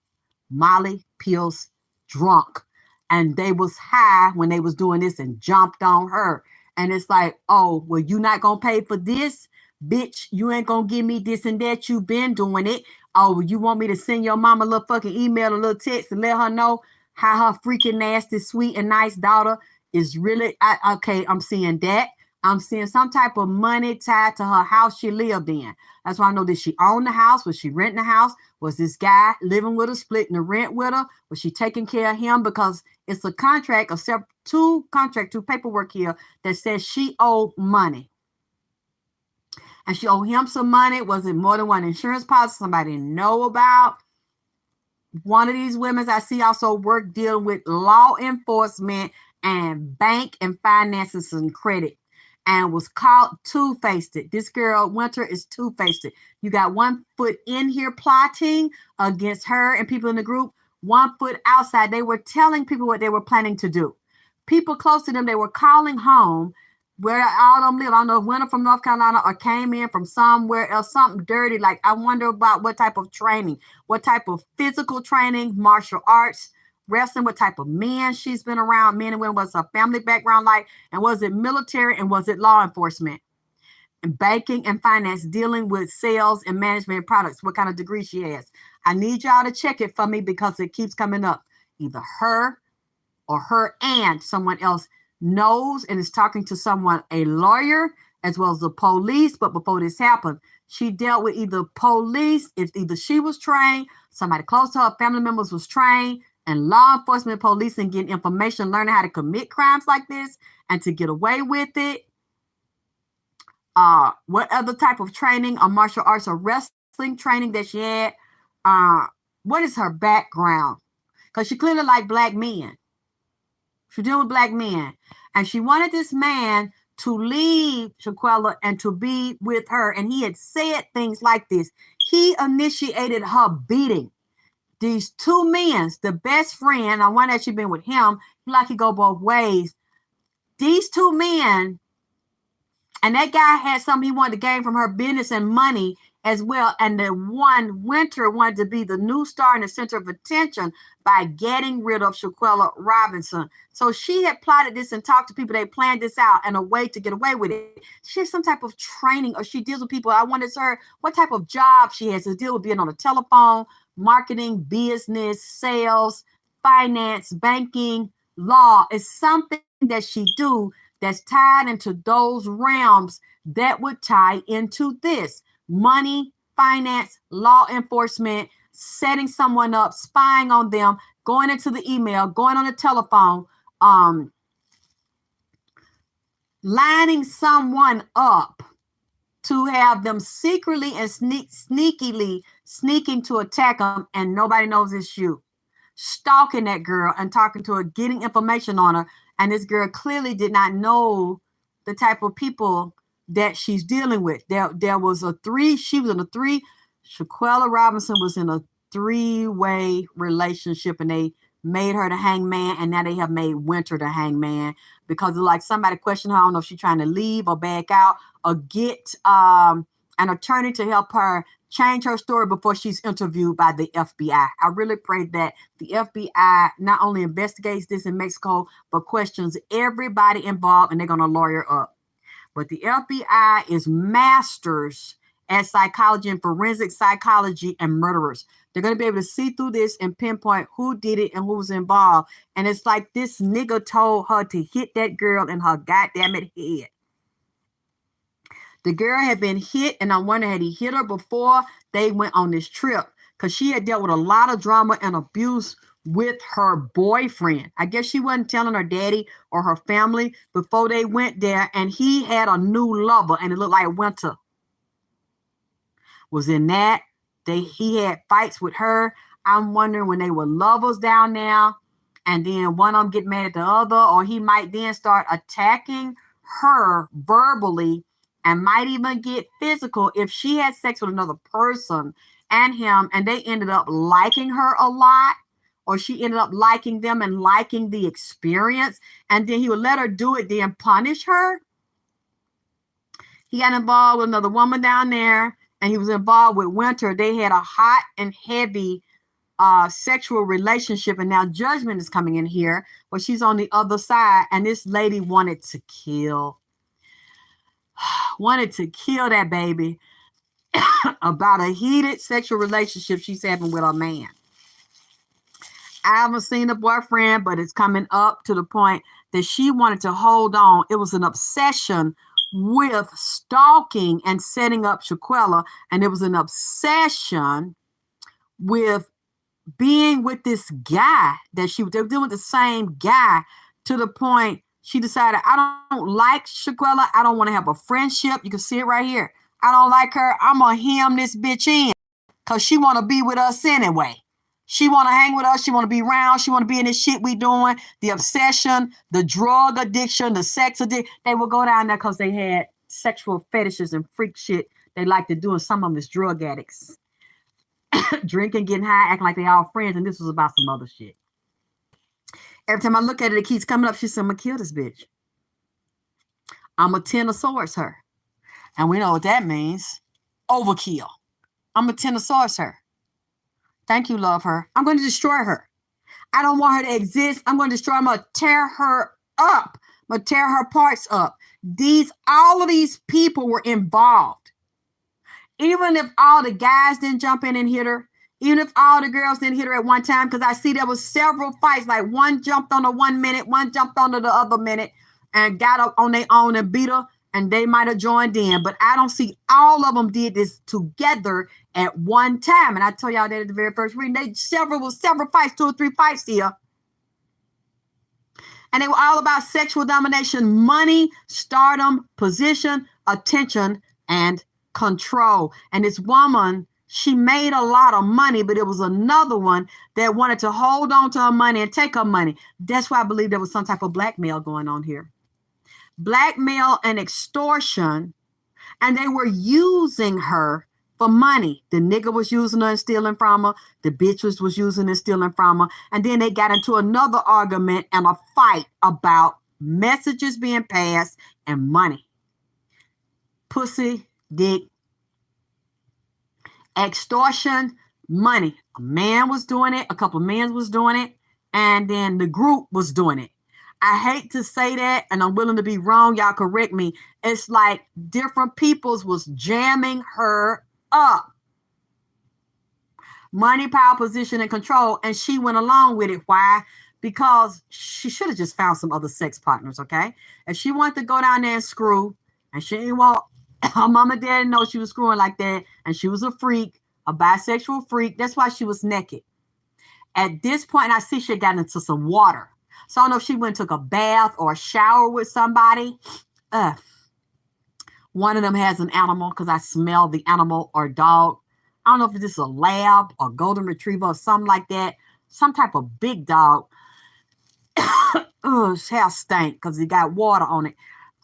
Molly, pills, drunk, and they was high when they was doing this and jumped on her. And it's like, oh, well, you not gonna pay for this, bitch? You ain't gonna give me this and that. You been doing it. Oh, you want me to send your mama a little fucking email, a little text, and let her know how her freaking nasty, sweet, and nice daughter is really okay? I'm seeing that. I'm seeing some type of money tied to her house she lived in. That's why I know that she owned the house. Was she renting the house? Was this guy living with her, splitting the rent with her? Was she taking care of him? Because it's a contract, two paperwork here that says she owed money. And she owed him some money. Was it more than one insurance policy somebody didn't know about? One of these women I see also work dealing with law enforcement and bank and finances and credit. and was called two-faced. This girl, Winter, is two-faced. You got one foot in here plotting against her and people in the group, one foot outside. They were telling people what they were planning to do. People close to them, they were calling home where all of them live. I don't know if Winter from North Carolina or came in from somewhere else, something dirty. Like, I wonder about what type of training, what type of physical training, martial arts, wrestling, what type of men she's been around, men and women, what's her family background like, and was it military and was it law enforcement? And banking and finance, dealing with sales and management products, what kind of degree she has. I need y'all to check it for me because it keeps coming up. Either her or her and someone else knows and is talking to someone, a lawyer, as well as the police. But before this happened, she dealt with either police, if either she was trained, somebody close to her, family members was trained, and law enforcement, police, and getting information, learning how to commit crimes like this and to get away with it. What other type of training or martial arts or wrestling training that she had? What is her background? Because she clearly liked black men. She dealt with black men. And she wanted this man to leave Shanquella and to be with her. And he had said things like this. He initiated her beating. These two men, the best friend, I wonder if she'd been with him, like he go both ways. These two men, and that guy had something he wanted to gain from her, business and money as well. And the one, Winter, wanted to be the new star in the center of attention by getting rid of Shanquella Robinson. So she had plotted this and talked to people. They planned this out and a way to get away with it. She has some type of training, or she deals with people. I wanted her what type of job she has to deal with, being on the telephone, marketing, business, sales, finance, banking, law. Is something that she do that's tied into those realms that would tie into this. Money, finance, law enforcement, setting someone up, spying on them, going into the email, going on the telephone, lining someone up to have them secretly and sneakily sneaking to attack them, and nobody knows it's you. Stalking that girl and talking to her, getting information on her. And this girl clearly did not know the type of people that she's dealing with. There was a three. She was in a three. Shanquella Robinson was in a three-way relationship, and they made her the hangman, and now they have made Winter the hangman because like somebody questioned her. I don't know if she's trying to leave or back out or get an attorney to help her change her story before she's interviewed by the FBI. I really pray that the FBI not only investigates this in Mexico, but questions everybody involved, and they're going to lawyer up. But the FBI is masters at psychology and forensic psychology and murderers. They're going to be able to see through this and pinpoint who did it and who was involved. And it's like this nigga told her to hit that girl in her goddamn head. The girl had been hit, and I wonder, had he hit her before they went on this trip? Because she had dealt with a lot of drama and abuse with her boyfriend. I guess she wasn't telling her daddy or her family before they went there, and he had a new lover, and it looked like Winter was in that. He had fights with her. I'm wondering when they were lovers down there, and then one of them get mad at the other, or he might then start attacking her verbally and might even get physical if she had sex with another person and him, and they ended up liking her a lot, or she ended up liking them and liking the experience, and then he would let her do it, then punish her. He got involved with another woman down there, and he was involved with Winter. They had a hot and heavy sexual relationship, and now judgment is coming in here, but she's on the other side, and this lady wanted to kill that baby about a heated sexual relationship she's having with a man. I haven't seen a boyfriend, but it's coming up to the point that she wanted to hold on. It was an obsession with stalking and setting up Shanquella, and it was an obsession with being with this guy that they were dealing with the same guy, to the point she decided, I don't like Shanquella. I don't want to have a friendship. You can see it right here. I don't like her. I'm going to hem this bitch in because she want to be with us anyway. She want to hang with us. She want to be around. She want to be in this shit we doing. The obsession, the drug addiction, the sex addiction. They will go down there because they had sexual fetishes and freak shit they like to do. And some of them is drug addicts. Drinking, getting high, acting like they all friends. And this was about some other shit. Every time I look at it, it keeps coming up. She said, I'm going to kill this bitch. I'm going to Tyrannosaurus her. And we know what that means. Overkill. I'm going to Tyrannosaurus her. Thank you, love her. I'm going to destroy her. I don't want her to exist. I'm going to destroy her. I'm going to tear her up. I'm going to tear her parts up. All of these people were involved. Even if all the guys didn't jump in and hit her, even if all the girls didn't hit her at one time, because I see there was several fights, like one jumped on her 1 minute, one jumped on her the other minute and got up on their own and beat her, and they might have joined in. But I don't see all of them did this together at one time. And I told y'all that at the very first reading, several fights, 2 or 3 fights here. And they were all about sexual domination, money, stardom, position, attention, and control. And this woman, she made a lot of money, but it was another one that wanted to hold on to her money and take her money. That's why I believe there was some type of blackmail going on here. Blackmail and extortion. And they were using her for money. The nigga was using her and stealing from her. The bitch was using and stealing from her. And then they got into another argument and a fight about messages being passed and money. Pussy, dick, extortion, money. A man was doing it. A couple of men was doing it. And then the group was doing it. I hate to say that, and I'm willing to be wrong. Y'all correct me. It's like different peoples was jamming her up. Money, power, position, and control. And she went along with it. Why? Because she should have just found some other sex partners, okay? If she wanted to go down there and screw, and she didn't want her mama and daddy know she was screwing like that, and she was a freak, a bisexual freak. That's why she was naked. At this point, I see she had gotten into some water. So I don't know if she went and took a bath or a shower with somebody. One of them has an animal because I smell the animal or dog. I don't know if this is a lab or golden retriever or something like that. Some type of big dog. His hair stank because he got water on it.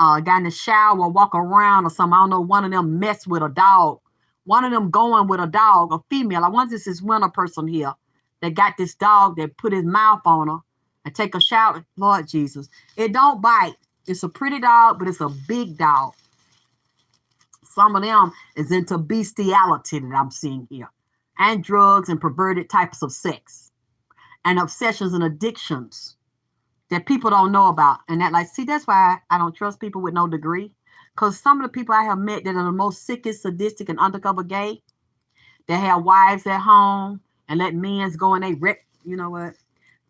Got in the shower, walk around or something. I don't know. One of them messed with a dog. One of them going with a dog, a female. I wonder if this is winter person here that got this dog that put his mouth on her and take a shower. Lord Jesus. It don't bite. It's a pretty dog, but it's a big dog. Some of them is into bestiality that I'm seeing here. And drugs and perverted types of sex. And obsessions and addictions that people don't know about. And that, like, see, that's why I don't trust people with no degree. Because some of the people I have met that are the most sickest, sadistic, and undercover gay, that have wives at home and let men's go in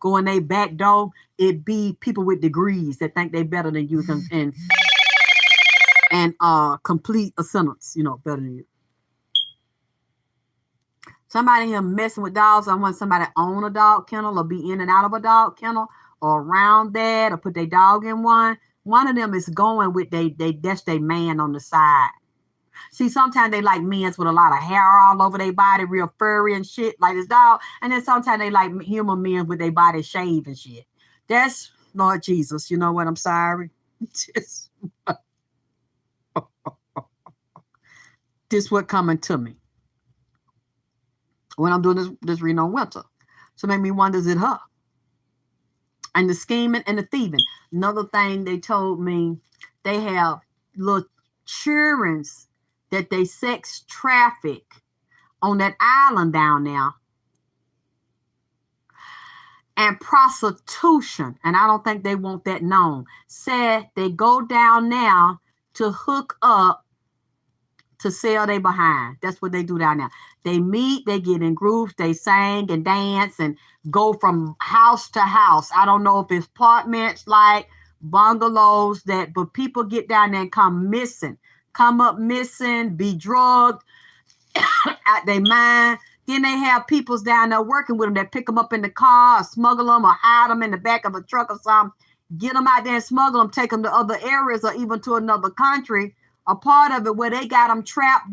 go in their back door, it be people with degrees that think they better than you and complete a sentence, better than you. Somebody here messing with dogs. I want somebody to own a dog kennel or be in and out of a dog kennel or around that or put their dog in one. One of them is going with that's their man on the side. See, sometimes they like men with a lot of hair all over their body, real furry and shit, like this dog. And then sometimes they like human men with their body shaved and shit. That's, Lord Jesus, you know what? I'm sorry. This what coming to me when I'm doing this reading on winter. So make me wonder, is it her? And the scheming and the thieving. Another thing they told me, they have little children that they sex traffic on that island down there. And prostitution, and I don't think they want that known. Said they go down now to hook up to sell they behind. That's what they do down there. They meet, they get in groups, they sing and dance and go from house to house. I don't know if it's apartments like bungalows but people get down there and come up missing, be drugged out their mind. Then they have peoples down there working with them that pick them up in the car, or smuggle them, or hide them in the back of a truck or something. Get them out there and smuggle them, take them to other areas or even to another country. A part of it where they got them trapped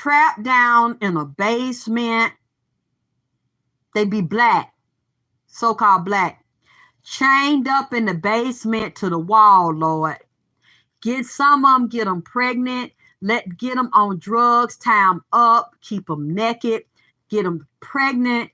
trapped down in a basement. They be black, so-called black, chained up in the basement to the wall, Lord. Get some of them, get them pregnant, get them on drugs, tie them up, keep them naked, get them pregnant,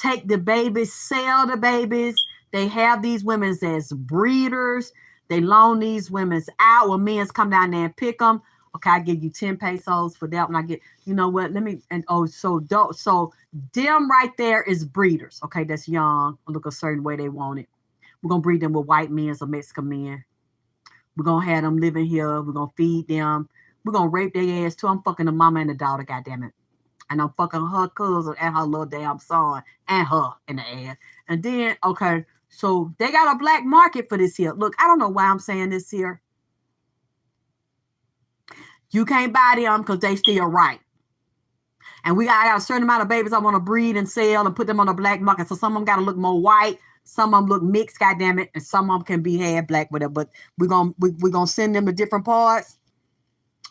take the babies, sell the babies. They have these women as breeders. They loan these women out when men's come down there and pick them. Okay, I give you 10 pesos for that one. I get, you know what? Let me, and so them right there is breeders. Okay, that's young. Look a certain way they want it. We're gonna breed them with white men or Mexican men. We're gonna have them living here. We're gonna feed them. We're gonna rape their ass too. I'm fucking the mama and the daughter, goddammit. And I'm fucking her cousin and her little damn son and her in the ass. And then, okay, so they got a black market for this here. Look, I don't know why I'm saying this here. You can't buy them because they still right. And I got a certain amount of babies I want to breed and sell and put them on the black market. So some of them got to look more white. Some of them look mixed, goddammit. And some of them can be half black, whatever. But we're gonna send them to different parts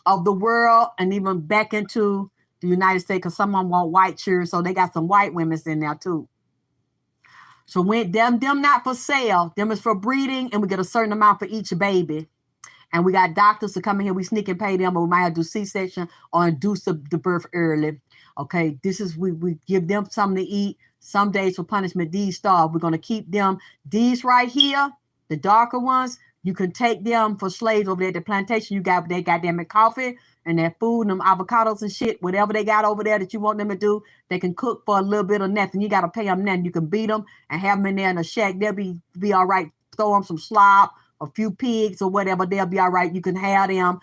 of the world and even back into the United States because some of them want white children. So they got some white women in there too. So when them not for sale, them is for breeding, and we get a certain amount for each baby. And we got doctors to come in here. We sneak and pay them, but we might have to do C-section or induce the birth early. Okay, this is we give them something to eat. Some days for punishment, these starve. We're gonna keep them. These right here, the darker ones, you can take them for slaves over there at the plantation. They got them in coffee and their food and them avocados and shit, whatever they got over there that you want them to do. They can cook for a little bit of nothing. You got to pay them nothing. You can beat them and have them in there in a shack. They'll be all right. Throw them some slop, a few pigs or whatever. They'll be all right. You can have them,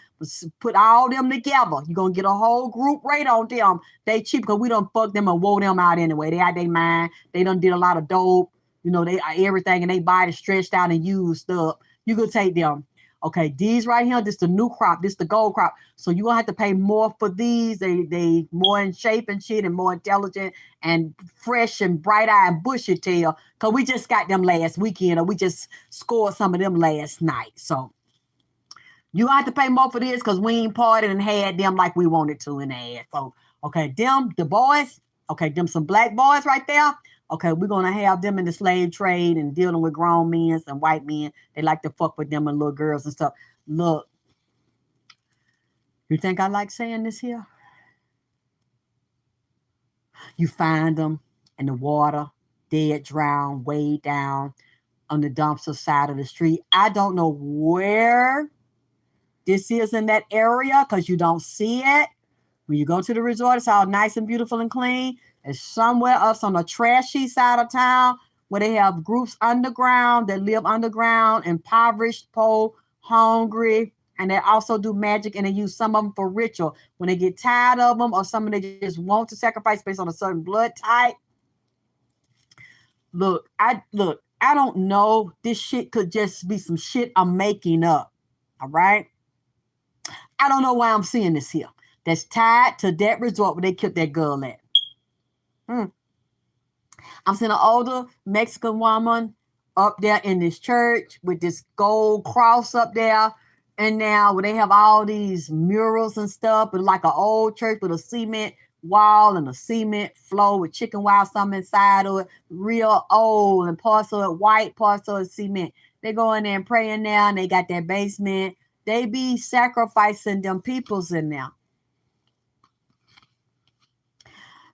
put all them together. You're going to get a whole group rate on them. They cheap because we don't fuck them and wore them out anyway. They out their mind. They done did a lot of dope. You know, they are everything and they body stretched out and used up. You could take them. Okay, these right here, this the new crop, this the gold crop. So you're gonna have to pay more for these. They more in shape and shit and more intelligent and fresh and bright eye and bushy tail. Cause we just got them last weekend or we just scored some of them last night. So you have to pay more for this because we ain't partied and had them like we wanted to in the ass. So okay, the boys, okay, them some black boys right there. Okay, we're going to have them in the slave trade and dealing with grown men and white men. They like to fuck with them and little girls and stuff. Look, you think I like saying this here? You find them in the water, dead, drowned, way down on the dumpster side of the street. I don't know where this is in that area because you don't see it. When you go to the resort, it's all nice and beautiful and clean. It's somewhere else on the trashy side of town where they have groups underground that live underground, impoverished, poor, hungry, and they also do magic and they use some of them for ritual. When they get tired of them or some they just want to sacrifice based on a certain blood type. Look, I don't know. This shit could just be some shit I'm making up. All right? I don't know why I'm seeing this here. That's tied to that resort where they killed that girl at. I'm seeing an older Mexican woman up there in this church with this gold cross up there. And now where they have all these murals and stuff, but like an old church with a cement wall and a cement floor with chicken wire something inside of it, real old, and parts of it white, parts of it cement. They go in there and pray in there and they got that basement. They be sacrificing them peoples in there.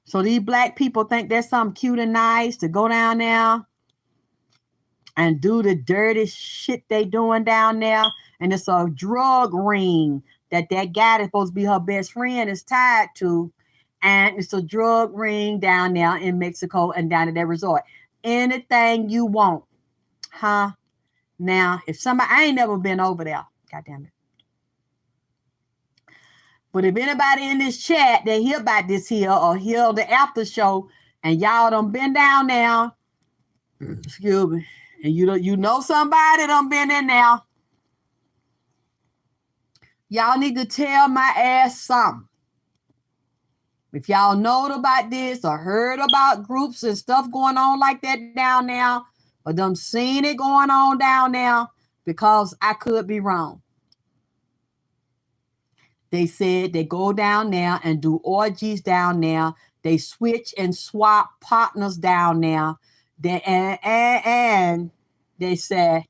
So these black people think there's something cute and nice to go down there and do the dirty shit they doing down there. And it's a drug ring that guy that's supposed to be her best friend is tied to. And it's a drug ring down there in Mexico and down at that resort. Anything you want. Huh? Now, I ain't never been over there. God damn it. But if anybody in this chat that hear about this here or hear the after show and y'all done been down there, excuse me, and you know somebody done been in there, y'all need to tell my ass something. If y'all know about this or heard about groups and stuff going on like that down there, or done seen it going on down there, because I could be wrong. They said they go down there and do orgies down there. They switch and swap partners down there. And they said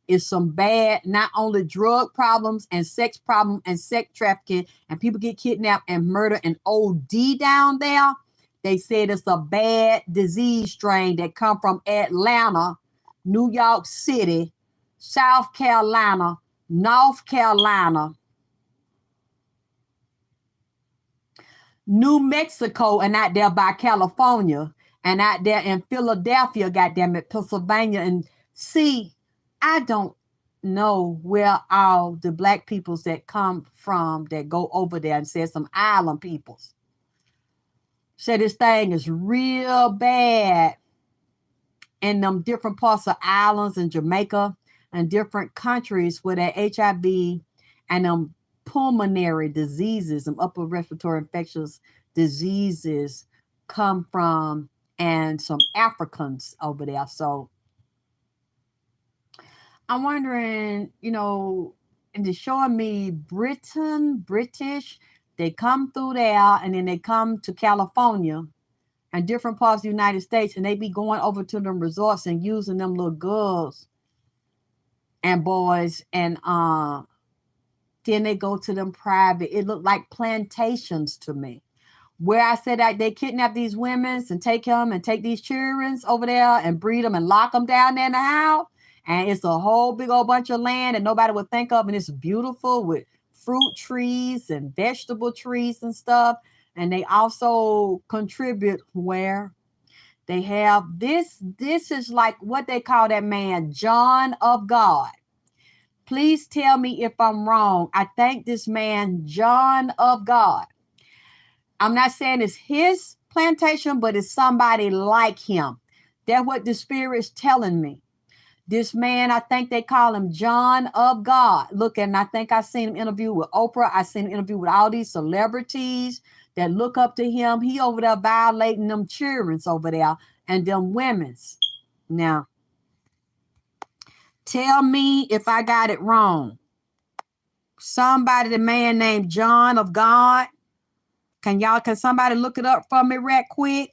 it's some bad, not only drug problems and sex problems and sex trafficking, and people get kidnapped and murdered and OD down there. They said it's a bad disease strain that come from Atlanta, New York City, South Carolina, North Carolina, New Mexico, and out there by California, and out there in Philadelphia, goddamn it, Pennsylvania. And see, I don't know where all the black peoples that come from that go over there and say some island peoples. Say this thing is real bad in them different parts of islands in Jamaica and different countries where that HIV and them pulmonary diseases, some upper respiratory infectious diseases come from, and some Africans over there. So I'm wondering, and they're showing me British, they come through there and then they come to California and different parts of the United States, and they be going over to them resorts and using them little girls and boys, and then they go to them private. It looked like plantations to me, where I said that they kidnap these women and take them and take these children over there and breed them and lock them down there in the house. And it's a whole big old bunch of land that nobody would think of. And it's beautiful with fruit trees and vegetable trees and stuff. And they also contribute where they have this. This is like what they call that man, John of God. Please tell me if I'm wrong. I think this man, John of God, I'm not saying it's his plantation, but it's somebody like him. That's what the Spirit's telling me. This man, I think they call him John of God. Look, and I think I seen him interview with Oprah. I seen him interview with all these celebrities that look up to him. He over there violating them children's over there and them women's. Now, tell me if I got it wrong. Somebody, the man named John of God. Can somebody look it up for me right quick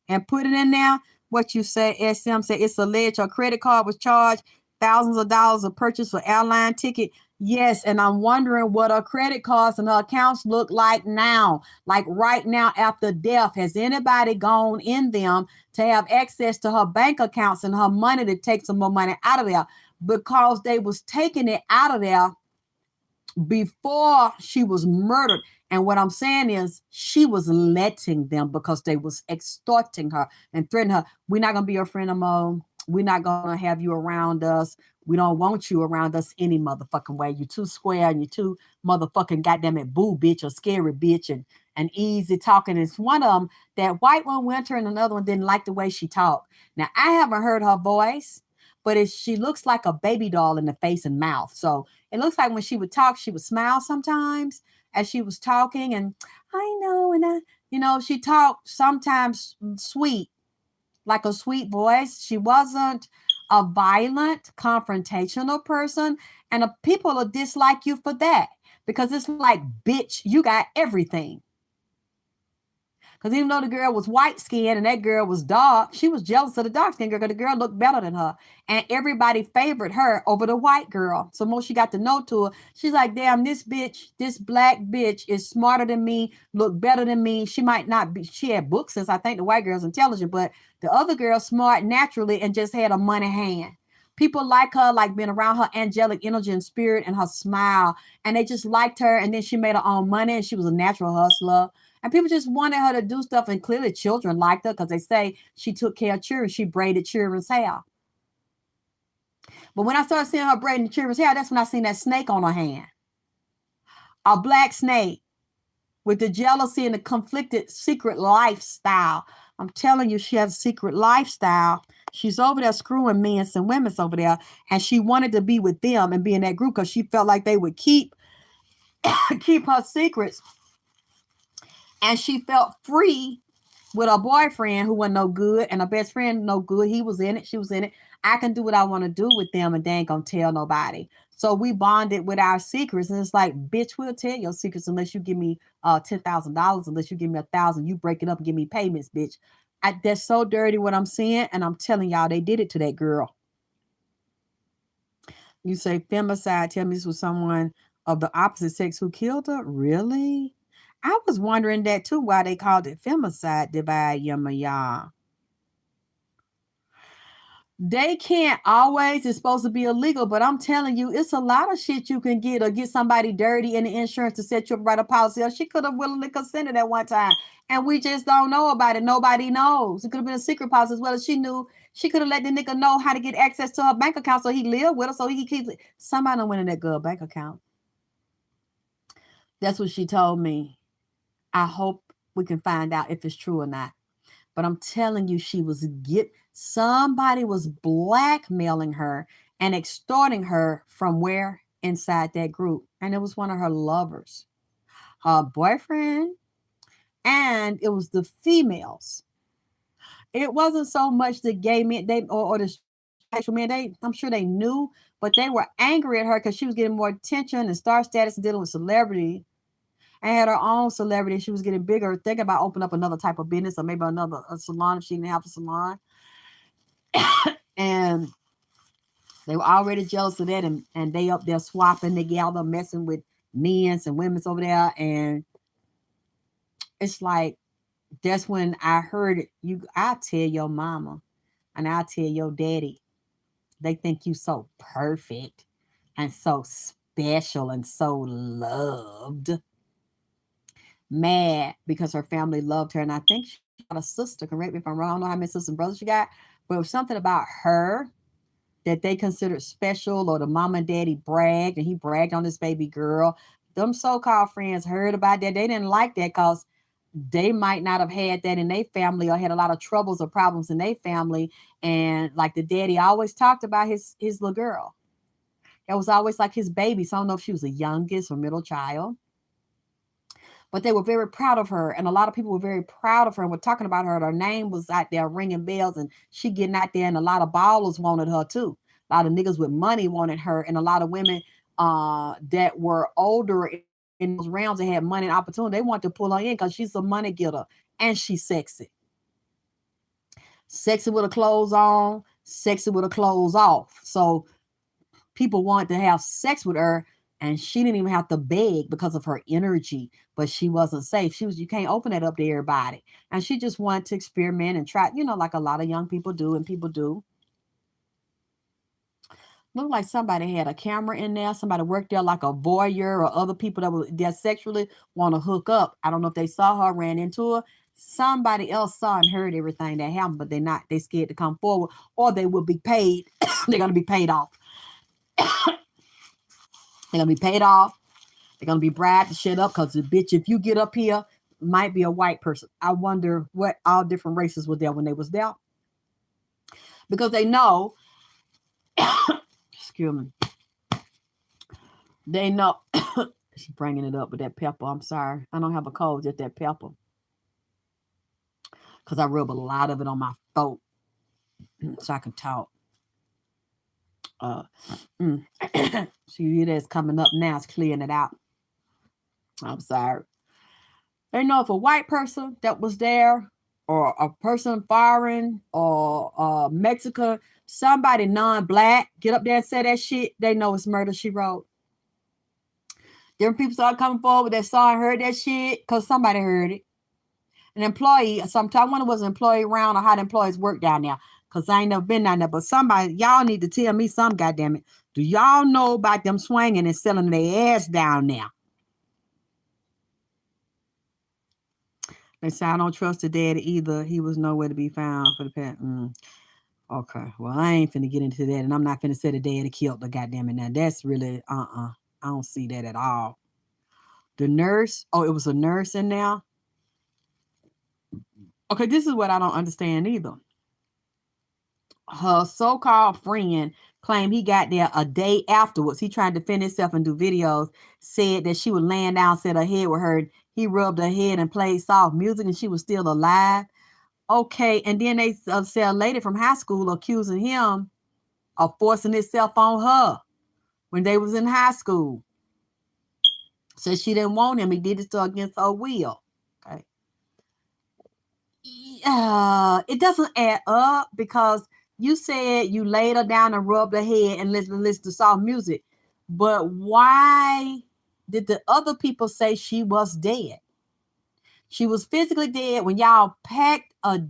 and put it in there? What you say, SM said, it's alleged her credit card was charged thousands of dollars of purchase for airline ticket. Yes, and I'm wondering what her credit cards and her accounts look like now. Like right now after death, has anybody gone in them to have access to her bank accounts and her money to take some more money out of there? Because they was taking it out of there before she was murdered. And what I'm saying is she was letting them because they was extorting her and threatening her. We're not going to be your friend no more. We're not going to have you around us. We don't want you around us any motherfucking way. You're too square and you're too motherfucking goddamn it boo bitch or scary bitch and easy talking. It's one of them, that white one went her and another one didn't like the way she talked. Now, I haven't heard her voice, but she looks like a baby doll in the face and mouth. So it looks like when she would talk, she would smile sometimes as she was talking, and I know, and she talked sometimes sweet, like a sweet voice. She wasn't a violent, confrontational person, and people will dislike you for that because it's like, bitch, you got everything. Because even though the girl was white skinned and that girl was dark, she was jealous of the dark skinned girl because the girl looked better than her. And everybody favored her over the white girl. So most she got to know to her, she's like, damn, this bitch, this black bitch is smarter than me, look better than me. She might not be, she had books since I think the white girl's intelligent, but the other girl smart naturally and just had a money hand. People like her, like being around her angelic energy and spirit and her smile. And they just liked her. And then she made her own money and she was a natural hustler. And people just wanted her to do stuff. And clearly children liked her because they say she took care of children. She braided children's hair. But when I started seeing her braiding children's hair, that's when I seen that snake on her hand. A black snake with the jealousy and the conflicted secret lifestyle. I'm telling you, she has a secret lifestyle. She's over there screwing men and women over there. And she wanted to be with them and be in that group because she felt like they would keep her secrets. And she felt free with her boyfriend who wasn't no good and her best friend no good. He was in it. She was in it. I can do what I want to do with them and they ain't going to tell nobody. So we bonded with our secrets. And it's like, bitch, we'll tell your secrets unless you give me $10,000, unless you give me 1,000, you break it up and give me payments, bitch. That's so dirty what I'm seeing. And I'm telling y'all, they did it to that girl. You say femicide, tell me this was someone of the opposite sex who killed her? Really? I was wondering that too, why they called it femicide, divide yama y'all. They can't always, it's supposed to be illegal, but I'm telling you, it's a lot of shit you can get, or get somebody dirty in the insurance to set you up, write a policy. Or she could have willingly consented at one time, and we just don't know about it. Nobody knows. It could have been a secret policy as well as she knew. She could have let the nigga know how to get access to her bank account so he lived with her, so he keeps it. Somebody went in that girl bank account. That's what she told me. I hope we can find out if it's true or not. But I'm telling you, somebody was blackmailing her and extorting her from where? Inside that group. And it was one of her lovers, her boyfriend, and it was the females. It wasn't so much the gay men or the sexual men. I'm sure they knew, but they were angry at her because she was getting more attention and star status and dealing with celebrity. And had her own celebrity. She was getting bigger, thinking about opening up another type of business or maybe another salon if she didn't have a salon. And they were already jealous of that. And they up there swapping together, messing with men's and women's over there. And it's like, that's when I heard it. I'll tell your mama and I'll tell your daddy. They think you so perfect and so special and so loved. Mad because her family loved her. And I think she got a sister. Correct me if I'm wrong. I don't know how many sisters and brothers she got, but it was something about her that they considered special, or the mama and daddy bragged, and he bragged on this baby girl. Them so-called friends heard about that. They didn't like that because they might not have had that in their family, or had a lot of troubles or problems in their family. And like the daddy always talked about his little girl. It was always like his baby. So I don't know if she was the youngest or middle child. But they were very proud of her, and a lot of people were very proud of her and were talking about her. Her name was out there ringing bells, and she getting out there, and a lot of ballers wanted her too. A lot of niggas with money wanted her, and a lot of women that were older in those realms that had money and opportunity, they wanted to pull her in because she's a money getter and she's sexy. Sexy with her clothes on, sexy with her clothes off. So people wanted to have sex with her. And she didn't even have to beg because of her energy, but she wasn't safe. You can't open it up to everybody. And she just wanted to experiment and try, like a lot of young people do and people do. Looked like somebody had a camera in there. Somebody worked there like a voyeur, or other people that were there sexually want to hook up. I don't know if they saw her, ran into her. Somebody else saw and heard everything that happened, but they scared to come forward, or they will be paid. They're going to be paid off. They're going to be paid off. They're going to be bribed to shut up because, bitch, if you get up here, might be a white person. I wonder what all different races were there when they was there. Because they know, excuse me, they know, she's bringing it up with that pepper. I'm sorry. I don't have a cold, just that pepper. Because I rub a lot of it on my throat so I can talk. See, that's coming up now. It's clearing it out. I'm sorry. They know if a white person that was there, or a person foreign, or Mexican, somebody non-black, get up there and say that shit, they know it's murder, she wrote. Different people started coming forward that saw and heard that shit because somebody heard it. An employee, sometime one was an employee around, or how the employees work down there, because I ain't never been down there, but somebody, y'all need to tell me something, goddammit. Do y'all know about them swinging and selling their ass down there? They say I don't trust the daddy either. He was nowhere to be found for the past. Okay, well, I ain't finna get into that, and I'm not finna say the daddy killed the goddamn it. Now that's really I don't see that at all. The nurse, it was a nurse in there. Okay, this is what I don't understand either. Her so-called friend claimed he got there a day afterwards. He tried to defend himself and do videos. Said that she was laying down, said her head was hurt. He rubbed her head and played soft music, and she was still alive. Okay, and then they say a lady from high school accusing him of forcing himself on her. when they was in high school. Said she didn't want him. He did it against her will. Okay. It doesn't add up because you said you laid her down and rubbed her head and listen to soft music. But why did the other people say she was dead? She was physically dead when y'all packed a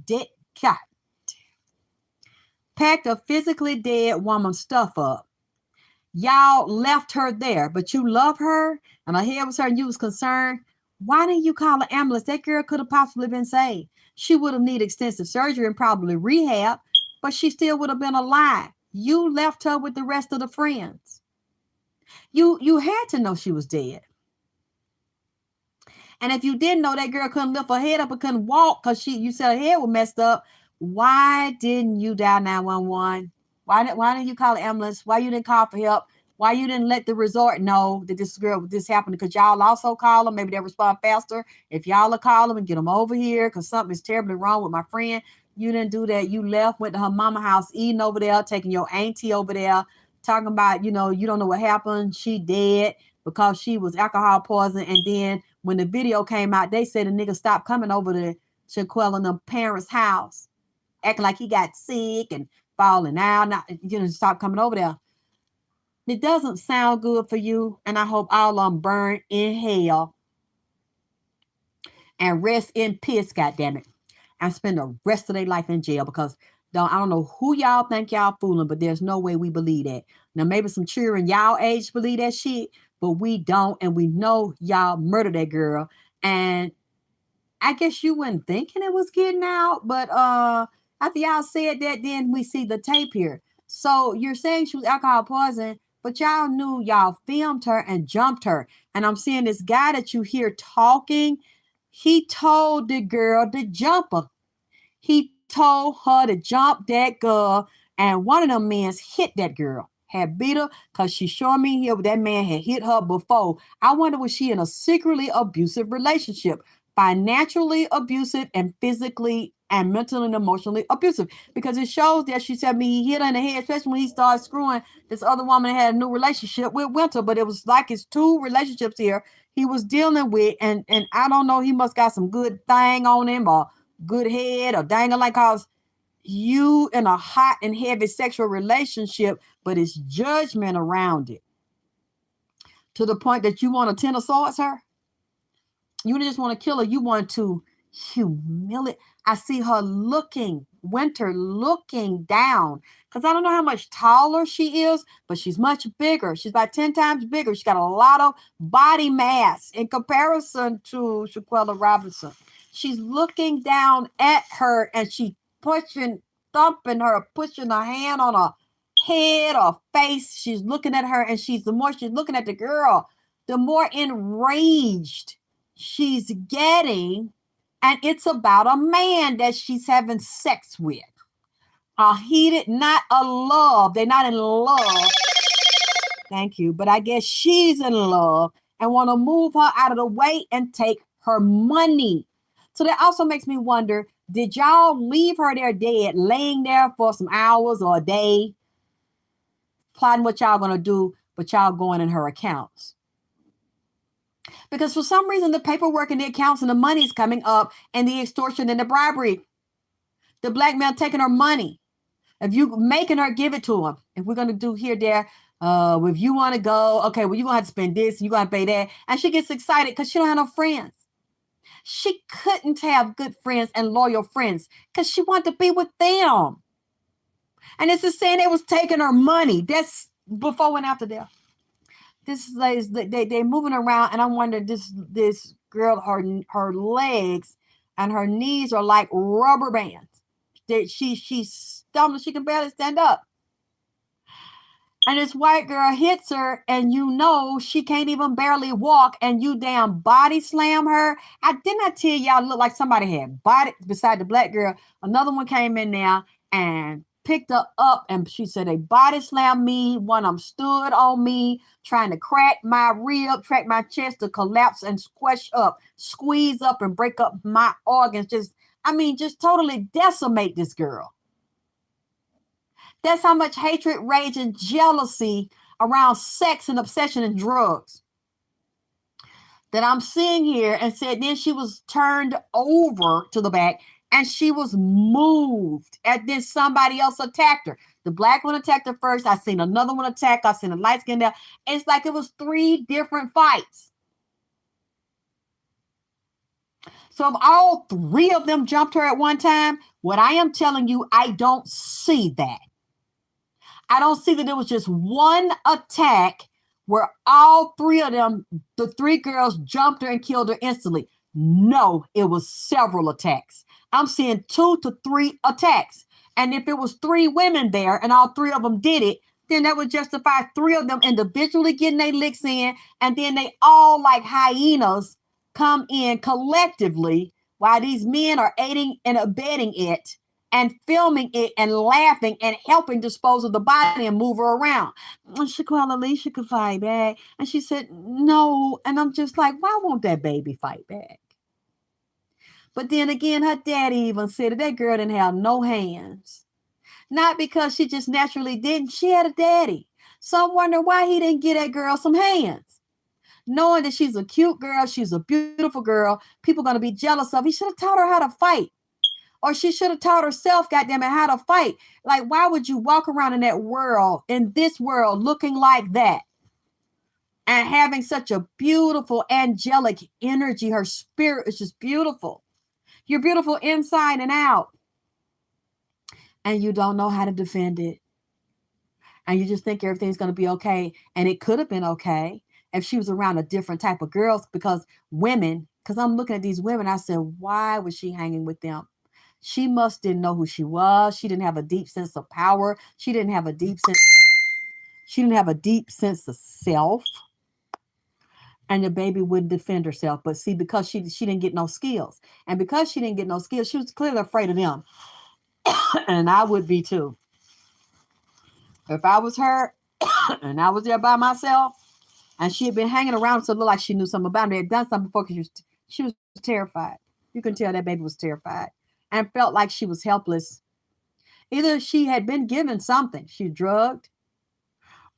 physically dead woman's stuff up. Y'all left her there, but you love her and her head was hurt and you was concerned. Why didn't you call an ambulance? That girl could have possibly been saved. She would have needed extensive surgery and probably rehab, but she still would have been alive. You left her with the rest of the friends. You had to know she was dead. And if you didn't know that girl couldn't lift her head up and couldn't walk because you said her head was messed up, why didn't you dial 911? Why didn't you call the ambulance? Why you didn't call for help? Why you didn't let the resort know that this happened? Because y'all also call them. Maybe they'll respond faster. If y'all will call them and get them over here because something is terribly wrong with my friend. You didn't do that. You left, went to her mama house, eating over there, taking your auntie over there, talking about, you don't know what happened. She dead because she was alcohol poisoned. And then when the video came out, they said the nigga stopped coming over to Shanquella and them parents' house, acting like he got sick and falling out. Stop coming over there. It doesn't sound good for you, and I hope all of them burn in hell and rest in piss, goddammit, and spend the rest of their life in jail because I don't know who y'all think y'all fooling, but there's no way we believe that. Now, maybe some children y'all age believe that shit, but we don't, and we know y'all murdered that girl. And I guess you weren't thinking it was getting out, but after y'all said that, then we see the tape here. So you're saying she was alcohol poisoned, but y'all knew y'all filmed her and jumped her. And I'm seeing this guy that you hear talking. He told the girl to jump her. He told her to jump that girl, and one of them men hit that girl. Had beat her because she showed me here that man had hit her before. I wonder, was she in a secretly abusive relationship? Financially abusive and physically and mentally and emotionally abusive, because it shows that she said me he hit her in the head, especially when he started screwing this other woman that had a new relationship with Winter. But it was like it's two relationships here he was dealing with, and I don't know, he must got some good thing on him or good head or dang like, cause you in a hot and heavy sexual relationship, but it's judgment around it to the point that you want to ten of swords her. You just want to kill her. You want to humiliate. I see her Winter looking down, because I don't know how much taller she is, but she's much bigger. She's about 10 times bigger. She's got a lot of body mass in comparison to Shanquella Robinson. She's looking down at her, and she thumping her, pushing her hand on her head or face. She's looking at her, and the more she's looking at the girl, the more enraged she's getting. And it's about a man that she's having sex with. Not a love. They're not in love. Thank you. But I guess she's in love and want to move her out of the way and take her money. So that also makes me wonder, did y'all leave her there dead, laying there for some hours or a day, plotting what y'all going to do, but y'all going in her accounts? Because for some reason, the paperwork and the accounts and the money is coming up, and the extortion and the bribery, the blackmail, taking her money. If you making her give it to him, if we're going to do here, there, if you want to go, okay, well, you're going to have to spend this, you're going to pay that. And she gets excited because she don't have no friends. She couldn't have good friends and loyal friends because she wanted to be with them. And it's just saying they was taking her money. That's before and after death. This is they moving around, and I wonder, this girl, her legs and her knees are like rubber bands. She's stumbling, she can barely stand up. And this white girl hits her, and she can't even barely walk, and you damn body slam her. I didn't tell y'all look like somebody had body beside the black girl. Another one came in there and picked her up, and she said they body slammed me. One of them stood on me, trying to crack my rib, crack my chest to collapse and squeeze up and break up my organs. Just totally decimate this girl. That's how much hatred, rage, and jealousy around sex and obsession and drugs that I'm seeing here, and said then she was turned over to the back and she was moved, and then somebody else attacked her. The black one attacked her first. I seen another one attack. I seen a light skin down. It's like it was 3 different fights. So if all 3 of them jumped her at one time, what I am telling you, I don't see that. I don't see that it was just one attack where all 3 of them, the 3 girls, jumped her and killed her instantly. No, it was several attacks. I'm seeing 2 to 3 attacks. And if it was 3 women there and all 3 of them did it, then that would justify 3 of them individually getting their licks in, and then they all, like hyenas, come in collectively while these men are aiding and abetting it and filming it and laughing and helping dispose of the body and move her around. Shanquella, Alicia could fight back. And she said, no. And I'm just like, why won't that baby fight back? But then again, her daddy even said that girl didn't have no hands. Not because she just naturally didn't. She had a daddy. So I'm wondering why he didn't get that girl some hands. Knowing that she's a cute girl, she's a beautiful girl, people are going to be jealous of. He should have taught her how to fight. Or she should have taught herself, goddamn it, how to fight. Like, why would you walk around in that world, in this world, looking like that? And having such a beautiful, angelic energy. Her spirit is just beautiful. You're beautiful inside and out. And you don't know how to defend it. And you just think everything's going to be okay. And it could have been okay if she was around a different type of girls, because I'm looking at these women, I said, why was she hanging with them? She must didn't know who she was. She didn't have a deep sense of power. She didn't have a deep sense of self. And the baby wouldn't defend herself. But see, because she didn't get no skills. And because she didn't get no skills, she was clearly afraid of them. And I would be too. If I was her and I was there by myself, and she had been hanging around, so it looked like she knew something about me. They had done something before, because she was terrified. You can tell that baby was terrified and felt like she was helpless. Either she had been given something, she drugged,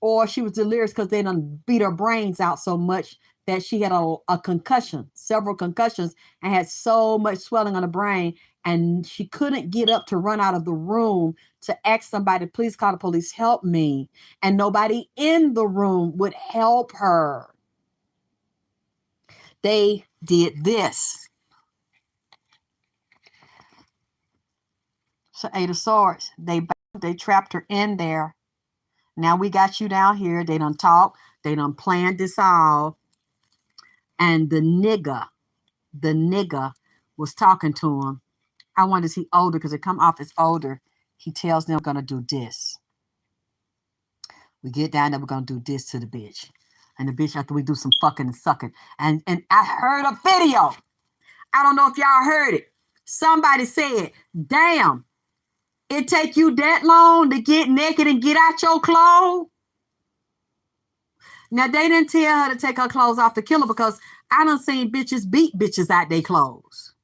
or she was delirious because they done beat her brains out so much that she had a concussion, several concussions, and had so much swelling on the brain. And she couldn't get up to run out of the room to ask somebody, please call the police, help me. And nobody in the room would help her. They did this. So 8 of Swords, they trapped her in there. Now we got you down here. They done talk. They done planned this all. And the nigga was talking to him. I wonder, is he older? Because it come off as older. He tells them, we're going to do this. We get down there, we're going to do this to the bitch. And the bitch, after we do some fucking and sucking. And I heard a video. I don't know if y'all heard it. Somebody said, damn, it take you that long to get naked and get out your clothes? Now, they didn't tell her to take her clothes off to kill her, because I done seen bitches beat bitches out their clothes.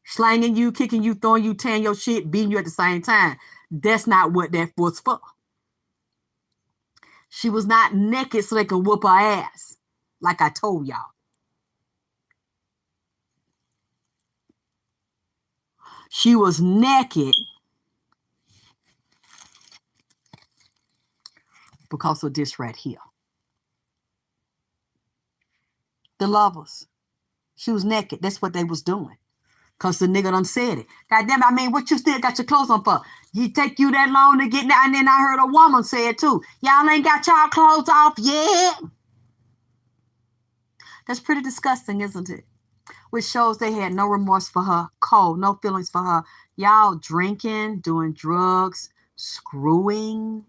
Slanging you, kicking you, throwing you, tearing your shit, beating you at the same time. That's not what that was for. She was not naked so they could whoop her ass, like I told y'all. She was naked because of this right here. The lovers. She was naked. That's what they was doing. Because the nigga done said it. God damn it, I mean, what you still got your clothes on for? You take you that long to get that? And then I heard a woman say it too. Y'all ain't got y'all clothes off yet? That's pretty disgusting, isn't it? Which shows they had no remorse for her, cold, no feelings for her. Y'all drinking, doing drugs, screwing.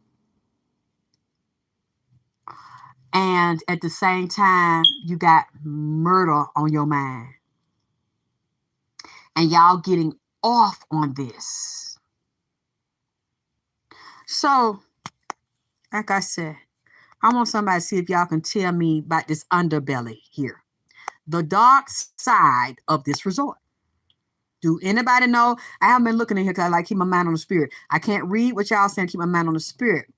And at the same time, you got murder on your mind. And y'all getting off on this. So, like I said, I want somebody to see if y'all can tell me about this underbelly here. The dark side of this resort. Do anybody know? I haven't been looking in here because I like keep my mind on the spirit. I can't read what y'all saying, keep my mind on the spirit.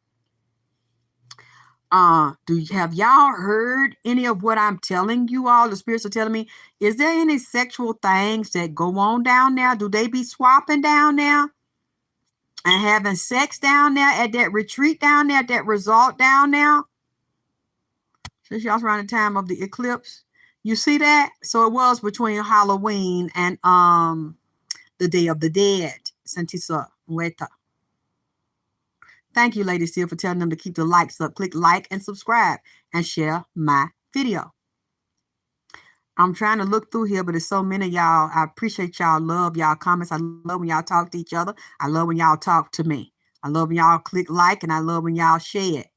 Have y'all heard any of what I'm telling you all? The spirits are telling me. Is there any sexual things that go on down there? Do they be swapping down there and having sex down there at that retreat down there, at that resort down there? Since y'all's around the time of the eclipse, you see that? So it was between Halloween and the Day of the Dead. Santisa Weta. Thank you, Lady Steel, for telling them to keep the likes up. Click like and subscribe and share my video. I'm trying to look through here, but there's so many of y'all. I appreciate y'all love, y'all comments. I love when y'all talk to each other. I love when y'all talk to me. I love when y'all click like, and I love when y'all share it.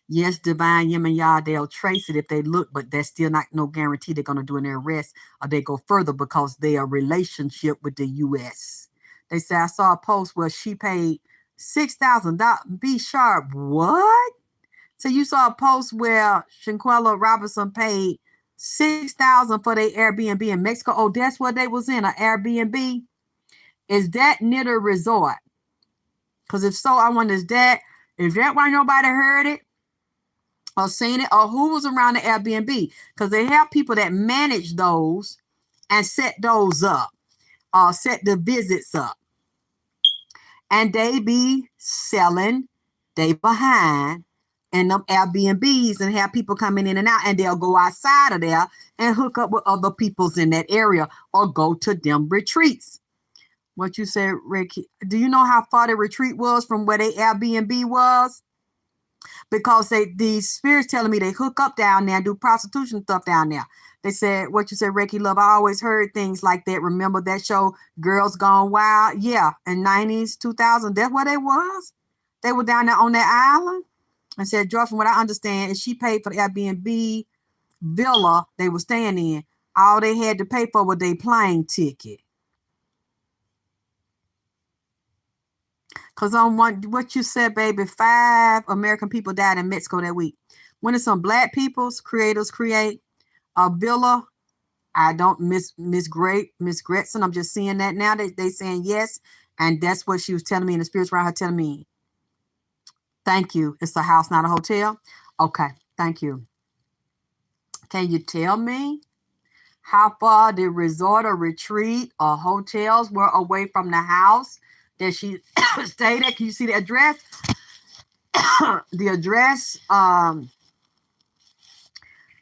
Yes, Divine Yim and y'all, they'll trace it if they look, but that's still not no guarantee they're going to do an arrest or they go further because they are relationship with the U.S. They say, I saw a post where she paid $6,000. Be sharp. What? So you saw a post where Shanquella Robinson paid $6,000 for their Airbnb in Mexico. Oh, that's what they was in, an Airbnb? Is that near the resort? Because if so, I wonder, is that why nobody heard it or seen it, or who was around the Airbnb? Because they have people that manage those and set those up, or set the visits up. And they be selling, they behind in them Airbnbs and have people coming in and out, and they'll go outside of there and hook up with other peoples in that area or go to them retreats. What you said, Ricky? Do you know how far the retreat was from where they Airbnb was? Because these spirits telling me they hook up down there and do prostitution stuff down there. They said, what you said, Ricky Love, I always heard things like that. Remember that show, Girls Gone Wild? Yeah, in 90s, 2000, that's where they was. They were down there on that island. And said, Joy, from what I understand, is she paid for the Airbnb villa they were staying in. All they had to pay for was their plane ticket. Because on what you said, baby, 5 American people died in Mexico that week. When it's some black people's creators create a villa, I don't Miss Gretson. I'm just seeing that now. They saying yes. And that's what she was telling me, and the spirits around her telling me. Thank you. It's a house, not a hotel. Okay. Thank you. Can you tell me how far the resort or retreat or hotels were away from the house that she stayed at? Can you see the address? The address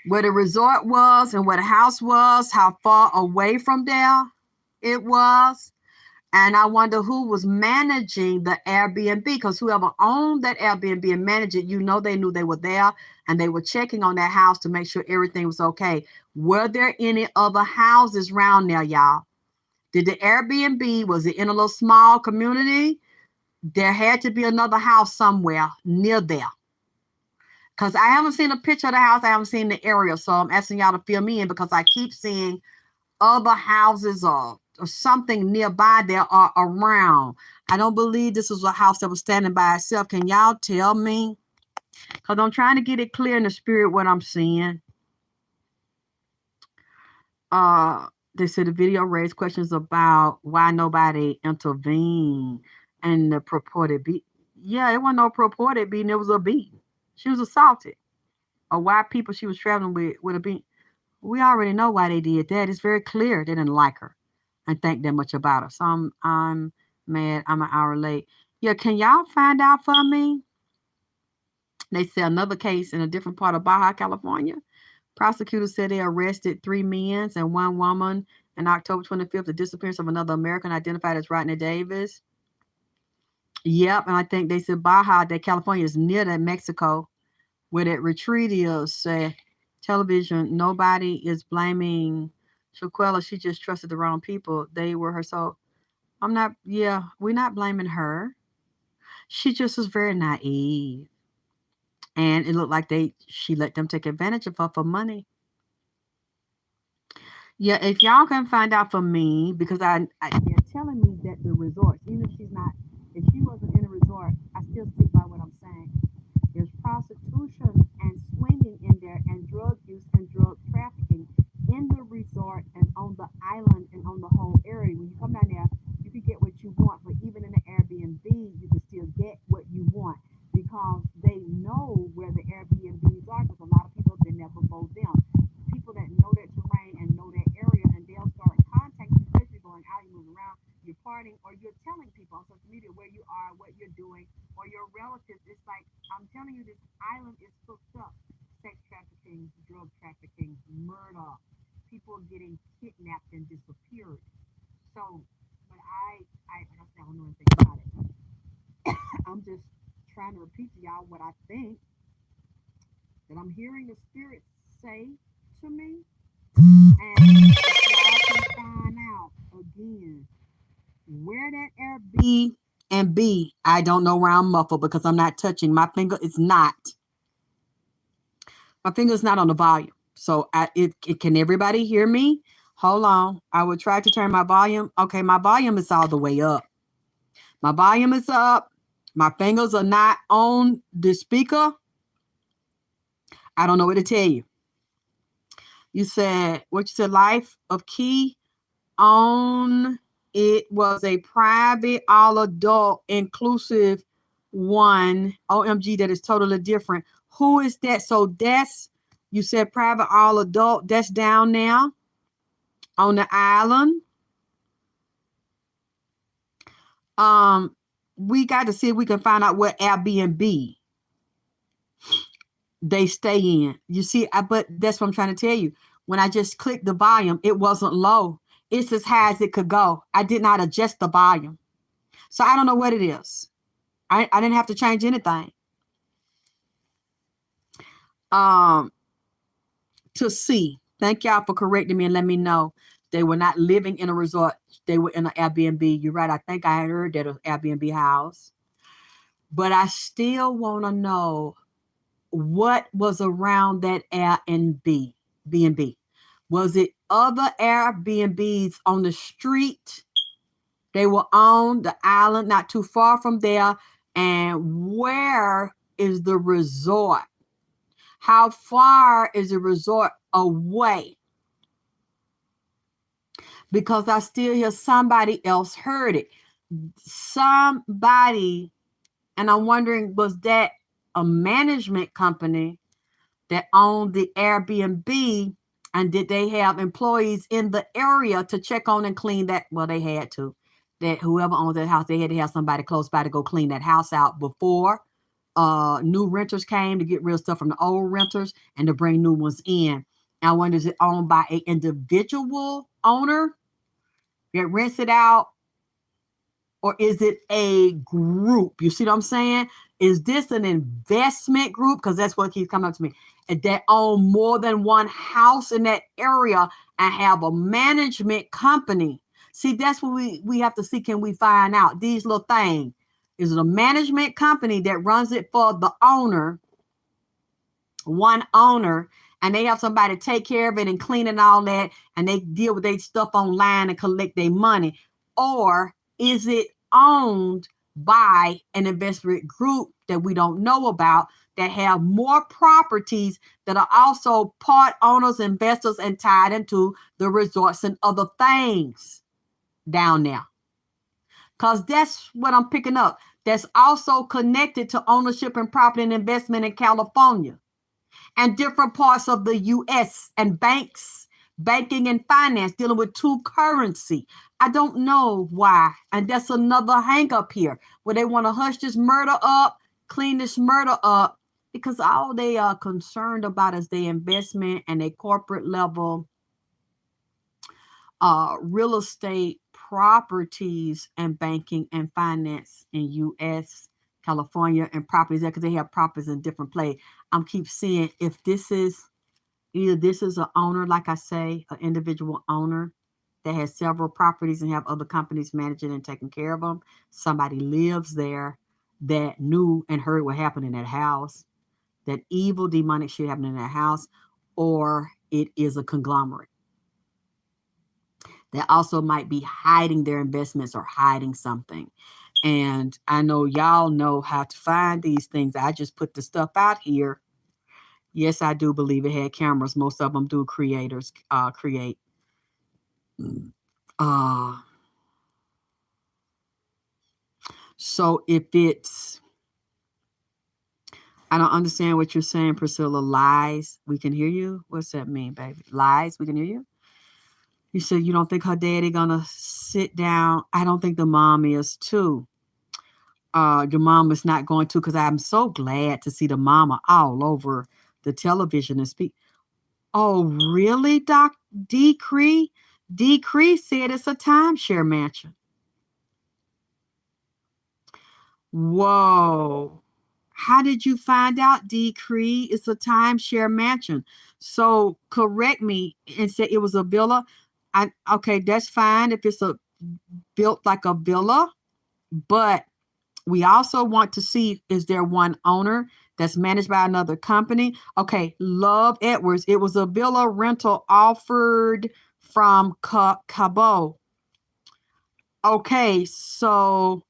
where the resort was and where the house was, how far away from there it was. And I wonder who was managing the Airbnb, because whoever owned that Airbnb and managed it, they knew they were there and they were checking on that house to make sure everything was okay. Were there any other houses around there, y'all? Did the Airbnb, was it in a little small community? There had to be another house somewhere near there. Because I haven't seen a picture of the house. I haven't seen the area. So I'm asking y'all to fill me in, because I keep seeing other houses or something nearby there or around. I don't believe this was a house that was standing by itself. Can y'all tell me? Because I'm trying to get it clear in the spirit what I'm seeing. They said the video raised questions about why nobody intervened and the purported beat. Yeah, it wasn't no purported beating. It was a beat. She was assaulted. Or why people she was traveling with would have been. We already know why they did that. It's very clear they didn't like her and think that much about her. So I'm mad. I'm an hour late. Yeah, can y'all find out for me? They say another case in a different part of Baja, California. Prosecutors said they arrested 3 men and 1 woman on October 25th. The disappearance of another American identified as Rodney Davis. Yep, and I think they said Baja, that California is near that Mexico, where that retreat is. Television, nobody is blaming Shanquella. She just trusted the wrong people. They were her. So we're not blaming her. She just was very naive. And it looked like she let them take advantage of her for money. Yeah, if y'all can find out for me, because they're telling me that the resort, even if she wasn't in a resort, I still stick by what I'm saying. There's prostitution and swinging in there, and drug use and drug trafficking in the resort and on the island and on the whole area. When you come down there, you can get what you want, but even in the Airbnb, you can still get what you want, starting, or you're telling people on social media where you are, what you're doing, or your relatives. It's like, I'm telling you, this island is hooked up. Sex trafficking, drug trafficking, murder, people getting kidnapped and disappeared. So, but like I said, I don't know anything about it. I'm just trying to repeat to y'all what I think that I'm hearing the spirit say to me. And if y'all can find out again where that Airbnb and B, I don't know where I'm muffled because I'm not touching. My finger is not. My finger is not on the volume. So can everybody hear me? Hold on. I will try to turn my volume. Okay, my volume is all the way up. My volume is up. My fingers are not on the speaker. I don't know what to tell you. You said, what you said, Life of Key on it was a private, all adult, inclusive one. OMG, that is totally different. Who is that? So that's, you said private, all adult. That's down now on the island. We got to see if we can find out what Airbnb they stay in. You see, but that's what I'm trying to tell you. When I just clicked the volume, it wasn't low. It's as high as it could go. I did not adjust the volume. So I don't know what it is. I didn't have to change anything. To see. Thank y'all for correcting me and let me know. They were not living in a resort. They were in an Airbnb. You're right. I think I heard that an Airbnb house. But I still want to know what was around that Airbnb. B&B. Was it other Airbnbs on the street? They were on the island, not too far from there. And where is the resort? How far is the resort away? Because I still hear somebody else heard it. Somebody, and I'm wondering, was that a management company that owned the Airbnb? And did they have employees in the area to check on and clean that? Well, they had to. That whoever owns that house, they had to have somebody close by to go clean that house out before new renters came to get real stuff from the old renters and to bring new ones in. I wonder, is it owned by an individual owner that rents it out, or is it a group? You see what I'm saying? Is this an investment group? Because that's what keeps coming up to me. That own more than one house in that area and have a management company. See, that's what we have to see. Can we find out these little things? Is it a management company that runs it for the owner, one owner, and they have somebody take care of it and clean and all that, and they deal with their stuff online and collect their money? Or is it owned by an investment group that we don't know about, that have more properties, that are also part owners, investors, and tied into the resorts and other things down there? Because that's what I'm picking up. That's also connected to ownership and property and investment in California and different parts of the U.S. and banks, banking and finance, dealing with two currency. I don't know why. And that's another hang up here where they want to hush this murder up, clean this murder up, because all they are concerned about is their investment and their corporate level real estate properties and banking and finance in U.S., California, and properties there because they have properties in different places. I'm keep seeing if this is either this is an owner, like I say, an individual owner that has several properties and have other companies managing and taking care of them. Somebody lives there that knew and heard what happened in that house, that evil demonic shit happened in that house, or it is a conglomerate that also might be hiding their investments or hiding something. And I know y'all know how to find these things. I just put the stuff out here. Yes, I do believe it had cameras. Most of them do create. So if it's, I don't understand what you're saying, Priscilla. Lies, we can hear you. What's that mean, baby? Lies, we can hear you. You said you don't think her daddy gonna sit down. I don't think the mom is too. Your mom is not going to, because I'm so glad to see the mama all over the television and speak. Oh, really, Doc Decree? Decree said it's a timeshare mansion. Whoa. How did you find out, Decree? It's a timeshare mansion. So correct me and say it was a villa. Okay, that's fine if it's a built like a villa, but we also want to see, is there one owner that's managed by another company? Okay, Love Edwards. It was a villa rental offered from Cabo. Okay, so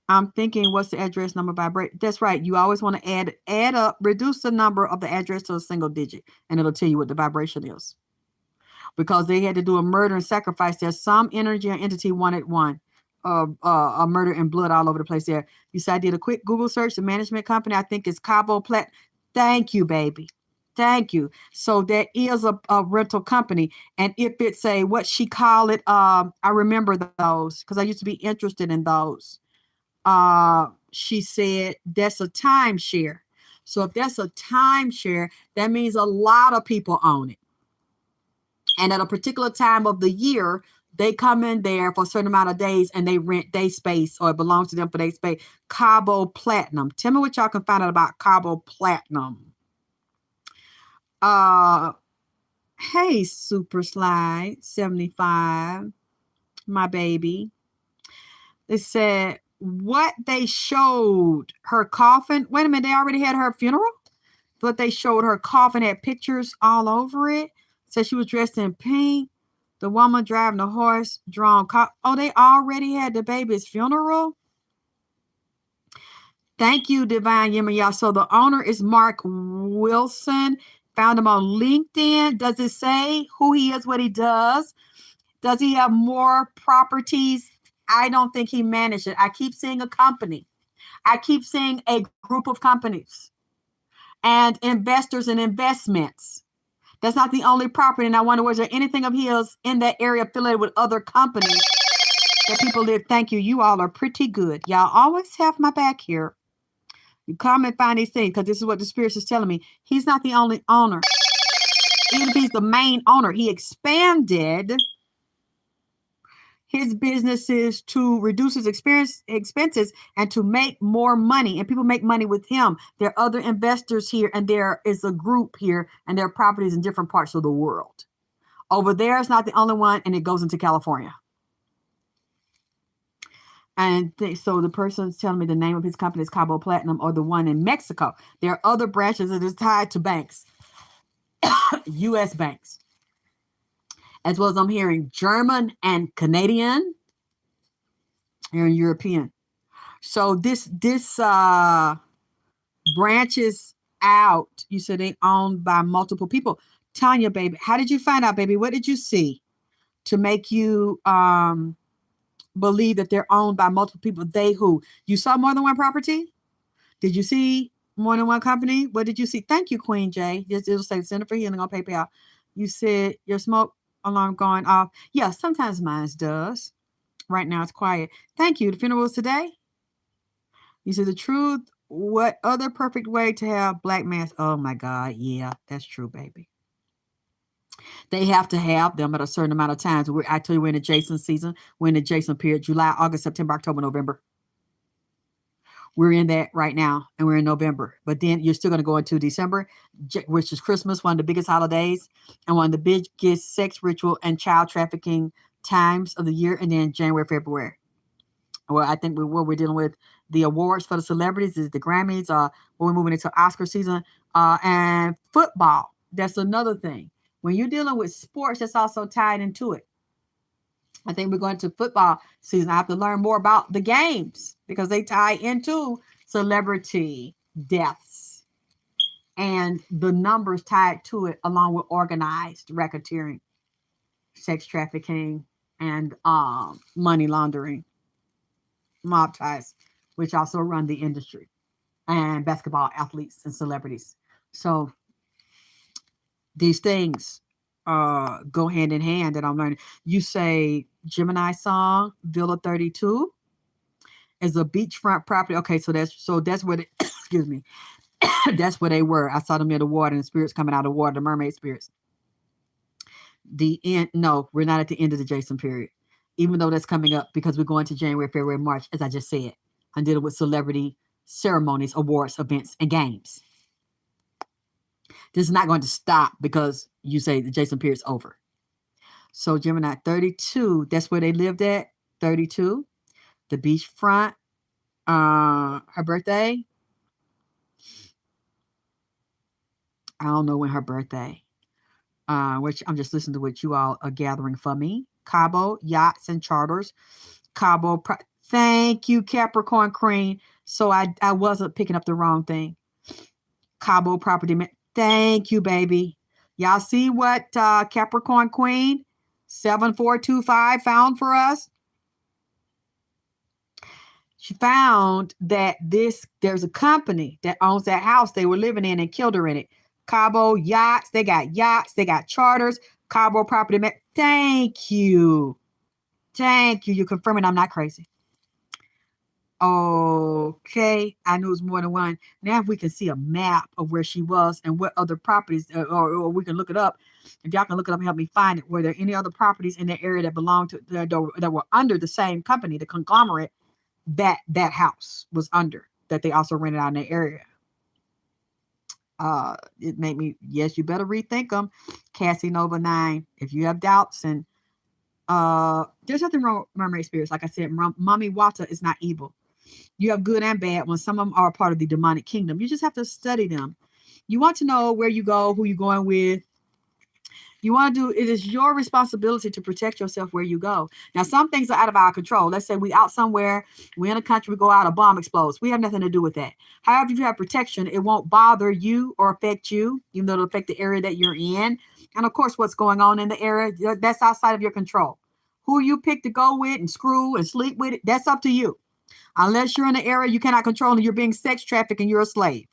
I'm thinking, what's the address number vibrate? That's right. You always want to add up, reduce the number of the address to a single digit, and it'll tell you what the vibration is. Because they had to do a murder and sacrifice. There's some energy or entity wanted one. A murder and blood all over the place there. You said I did a quick Google search. The management company, I think, is Cabo Plat. Thank you, baby. Thank you. So there is a rental company. And if it's a, what she call it, I remember those because I used to be interested in those. She said that's a timeshare. So if that's a timeshare, that means a lot of people own it. And at a particular time of the year, they come in there for a certain amount of days and they rent their space, or it belongs to them for their space. Cabo Platinum. Tell me what y'all can find out about Cabo Platinum. Hey, Super Slide 75, my baby. They said what they showed her coffin. Wait a minute, they already had her funeral? But they showed her coffin, had pictures all over it. Said she was dressed in pink. The woman driving the horse-drawn car. Oh, they already had the baby's funeral? Thank you, Divine Yemen, y'all. So the owner is Mark Wilson. Found him on LinkedIn. Does it say who he is, what he does? Does he have more properties? I don't think he managed it. I keep seeing a company. I keep seeing a group of companies and investors and investments. That's not the only property. And I wonder, was there anything of his in that area affiliated with other companies that people live? Thank you. You all are pretty good. Y'all always have my back here. You come and find these things because this is what the Spirit is telling me. He's not the only owner. Even if he's the main owner, he expanded his businesses to reduce his expenses and to make more money. And people make money with him. There are other investors here, and there is a group here, and there are properties in different parts of the world. Over there is not the only one, and it goes into California. And so the person's telling me the name of his company is Cabo Platinum, or the one in Mexico. There are other branches that is tied to banks, U.S. banks, as well as I'm hearing German and Canadian, and European. So this branches out. You said they owned by multiple people. Tanya, baby, how did you find out, baby? What did you see to make you believe that they're owned by multiple people? They who? You saw more than one property? Did you see more than one company? What did you see? Thank you, Queen J. It'll say Center for Healing on PayPal. You said your smoke alarm going off. Yeah, sometimes mine does. Right now it's quiet. Thank you. The funeral was today? You said the truth. What other perfect way to have black mass? Oh my God. Yeah, that's true, baby. They have to have them at a certain amount of times. I tell you, we're in the Jason season. We're in the Jason period. July, August, September, October, November. We're in that right now, and we're in November. But then you're still going to go into December, which is Christmas, one of the biggest holidays, and one of the biggest sex ritual and child trafficking times of the year. And then January, February. Well, I think what we're dealing with, the awards for the celebrities is the Grammys. We're moving into Oscar season, and football. That's another thing. When you're dealing with sports, that's also tied into it. I think we're going to football season. I have to learn more about the games because they tie into celebrity deaths and the numbers tied to it, along with organized racketeering, sex trafficking, and money laundering, mob ties, which also run the industry, and basketball athletes and celebrities. So these things go hand in hand that I'm learning. You say Gemini song, Villa 32 is a beachfront property. Okay, so that's where they, excuse me. That's where they were. I saw them in the water and the spirits coming out of the water, the mermaid spirits. The end, no, we're not at the end of the Jason period. Even though that's coming up because we're going to January, February, March, as I just said. I'm dealing with celebrity ceremonies, awards, events, and games. This is not going to stop because you say the Jason period's over. So Gemini 32, that's where they lived at. 32, the beachfront. Her birthday. I don't know when her birthday. Which I'm just listening to what you all are gathering for me. Cabo, yachts and charters. Cabo, thank you, Capricorn Queen. So I wasn't picking up the wrong thing. Cabo property. Thank you, baby. Y'all see what Capricorn Queen 7425 found for us? She found that there's a company that owns that house they were living in and killed her in it. Cabo yachts, they got charters, Cabo property. Thank you. You're confirming I'm not crazy. Okay, I knew it was more than one. Now if we can see a map of where she was and what other properties, or we can look it up. If y'all can look it up and help me find it, were there any other properties in the area that belonged to that were under the same company, the conglomerate that house was under, that they also rented out in the area? It made me, yes, you better rethink them. Cassie Nova 9. If you have doubts, and there's nothing wrong with mermaid spirits. Like I said, Mommy Wata is not evil. You have good and bad ones. Some of them are a part of the demonic kingdom. You just have to study them. You want to know where you go, who you're going with. You want to do, it is your responsibility to protect yourself where you go. Now, some things are out of our control. Let's say we out somewhere, we're in a country, we go out, a bomb explodes. We have nothing to do with that. However, if you have protection, it won't bother you or affect you, even though it'll affect the area that you're in. And of course, what's going on in the area, that's outside of your control. Who you pick to go with and screw and sleep with, it, that's up to you. Unless you're in an area you cannot control and you're being sex trafficked and you're a slave.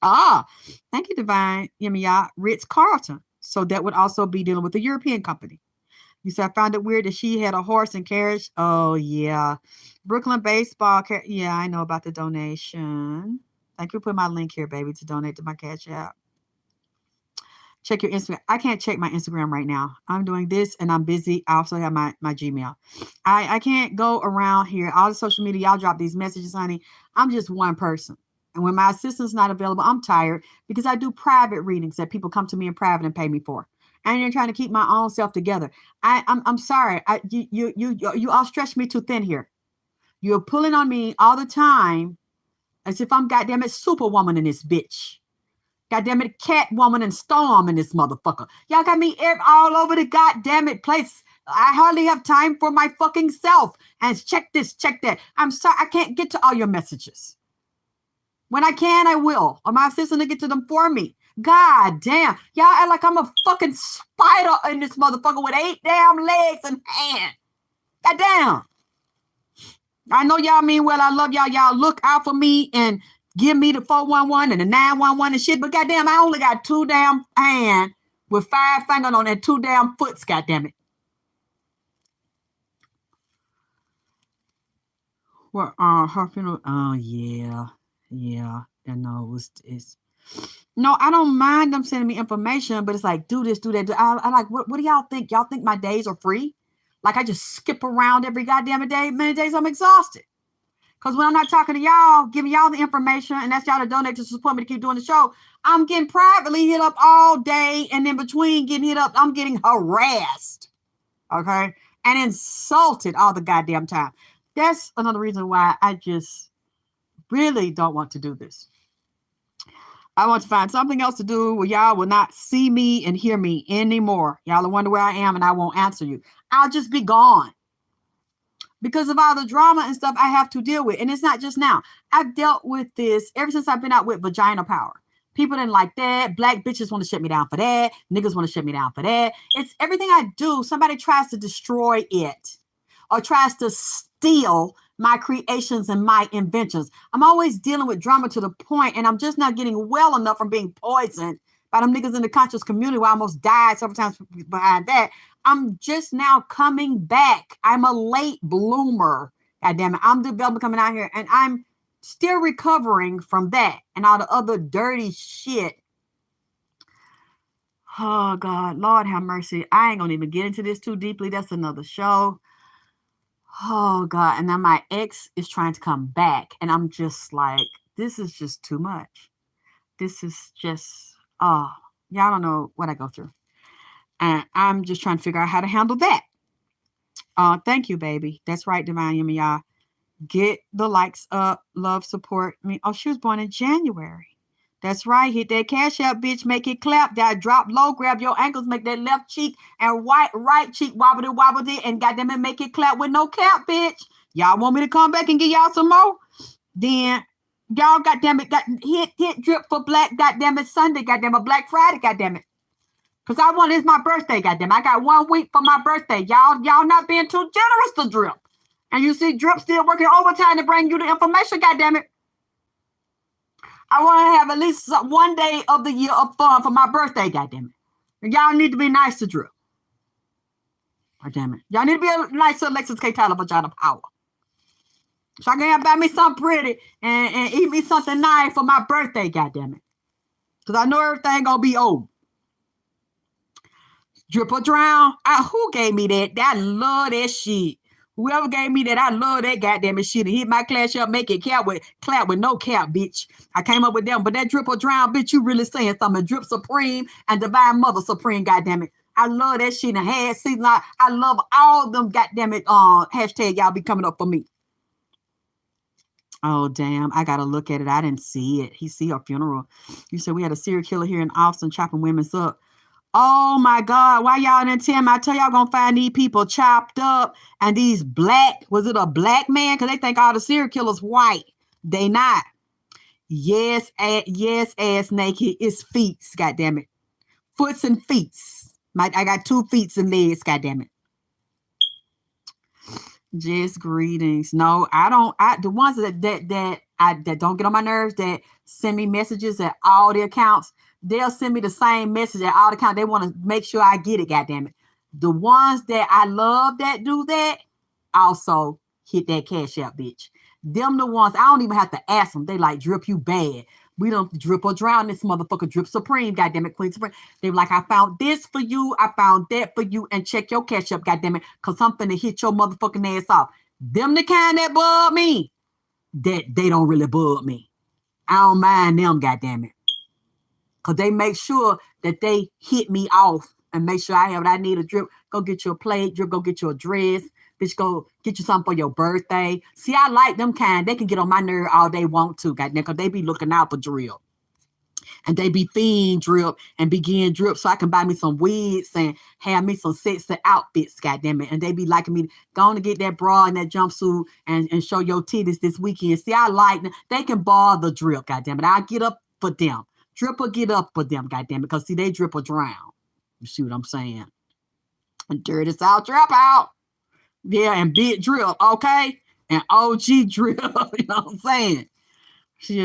Thank you, Divine Yemiya Ritz-Carlton. So that would also be dealing with a European company. You said, I found it weird that she had a horse and carriage. Oh, yeah. Brooklyn baseball. Yeah, I know about the donation. Thank you for putting my link here, baby, to donate to my Cash App. Check your Instagram. I can't check my Instagram right now. I'm doing this and I'm busy. I also have my Gmail. I can't go around here. All the social media, y'all drop these messages, honey. I'm just one person. And when my assistant's not available, I'm tired because I do private readings that people come to me in private and pay me for. And you're trying to keep my own self together. I'm sorry. You all stretch me too thin here. You're pulling on me all the time as if I'm goddamn it Superwoman in this bitch. Goddamn it, Catwoman and Storm in this motherfucker. Y'all got me all over the goddamn it place. I hardly have time for my fucking self. And check this, check that. I'm sorry, I can't get to all your messages. When I can, I will. Or my assistant will get to them for me. God damn. Y'all act like I'm a fucking spider in this motherfucker with 8 damn legs and hands. God damn. I know y'all mean well. I love y'all. Y'all look out for me and give me the 411 and the 911 and shit. But goddamn, I only got 2 damn hands with 5 fingers on and 2 damn foots. Goddamn it. Well, her funeral. Oh yeah. Yeah, and no, it's no, I don't mind them sending me information, but it's like, do this, do that. I like, what do y'all think? Y'all think my days are free? Like I just skip around every goddamn day. Many days I'm exhausted. Because when I'm not talking to y'all, giving y'all the information, and that's y'all to donate to support me to keep doing the show, I'm getting privately hit up all day, and in between getting hit up, I'm getting harassed, okay, and insulted all the goddamn time. That's another reason why I just really don't want to do this. I want to find something else to do where y'all will not see me and hear me anymore. Y'all will wonder where I am and I won't answer you. I'll just be gone because of all the drama and stuff I have to deal with. And it's not just now. I've dealt with this ever since I've been out with vagina power. People didn't like that. Black bitches want to shut me down for that. Niggas want to shut me down for that. It's everything I do. Somebody tries to destroy it or tries to steal my creations and my inventions. I'm always dealing with drama to the point, and I'm just not getting well enough from being poisoned by them niggas in the conscious community where I almost died several times behind that. I'm just now coming back. I'm a late bloomer. God damn it. I'm developing coming out here, and I'm still recovering from that and all the other dirty shit. Oh, God. Lord have mercy. I ain't gonna even get into this too deeply. That's another show. Oh, God. And now my ex is trying to come back, and I'm just like, this is just too much. This is just, oh, y'all don't know what I go through. And I'm just trying to figure out how to handle that. Thank you, baby. That's right, Divine Yummy, y'all. Get the likes up, love, support me. Oh, she was born in January. That's right. Hit that cash out, bitch. Make it clap. That drop low, grab your ankles, make that left cheek and right cheek wobble it, and goddamn it, make it clap with no cap, bitch. Y'all want me to come back and give y'all some more? Then y'all goddamn it, hit drip for Black goddamn it Sunday, goddamn it, Black Friday, goddamn it. Cause I want it's my birthday, goddamn. I got 1 week for my birthday. Y'all not being too generous to drip. And you see drip still working overtime to bring you the information, goddamn it. I want to have at least 1 day of the year of fun for my birthday, goddamn it. Y'all need to be nice to drip. Goddamn it. Y'all need to be nice to Alexis K. Tyler Vagina Power. So I can buy me something pretty and eat me something nice for my birthday, goddamn it. Cause I know everything gonna be old. Drip or drown. Who gave me that? I love that shit. Whoever gave me that, I love that goddamn it shit. And hit my class up, make it clap with no cap, bitch. I came up with them, but that drip or drown, bitch, you really saying something. Drip Supreme and Divine Mother Supreme, goddamn it. I love that shit. And had season, I love all them goddamn it. Hashtag y'all be coming up for me. Oh, damn. I got to look at it. I didn't see it. He see her funeral. You said we had a serial killer here in Austin chopping women's up. Oh, my God. Why y'all didn't tell me? I tell y'all going to find these people chopped up and these black. Was it a black man? Because they think all the serial killers white. They not. Yes, ass naked. It's feet. God damn it. Foots and feet. I got 2 feet and legs. God damn it. Just greetings. No, I don't. The ones that don't get on my nerves, that send me messages at all the accounts, they'll send me the same message at all the accounts. They want to make sure I get it. Goddamn it. The ones that I love that do that also hit that cash out, bitch. Them the ones I don't even have to ask them. They like drip you bad. We don't drip or drown this motherfucker. Drip Supreme, goddamn it, Queen Supreme. They were like, I found this for you. I found that for you. And check your cash up, goddamn it, because I'm finna hit your motherfucking ass off. Them the kind that bug me. That they don't really bug me. I don't mind them, goddamn it. Because they make sure that they hit me off and make sure I have what I need. A drip. Go get you a plate. Drip, go get you a dress. Bitch, go get you something for your birthday. See, I like them kind. They can get on my nerve all they want to, goddamn, because they be looking out for drip. And they be feeding drip and begin drip so I can buy me some wigs and have me some sexy outfits, goddamn it. And they be liking me, going to get that bra and that jumpsuit and show your titties this weekend. See, I like them. They can borrow the drip, goddamn it. I get up for them. Drip or get up for them, goddamn it. Because see, they drip or drown. You see what I'm saying? And dirty South drop out. Yeah, and big drip, okay? And OG drip, you know what I'm saying? She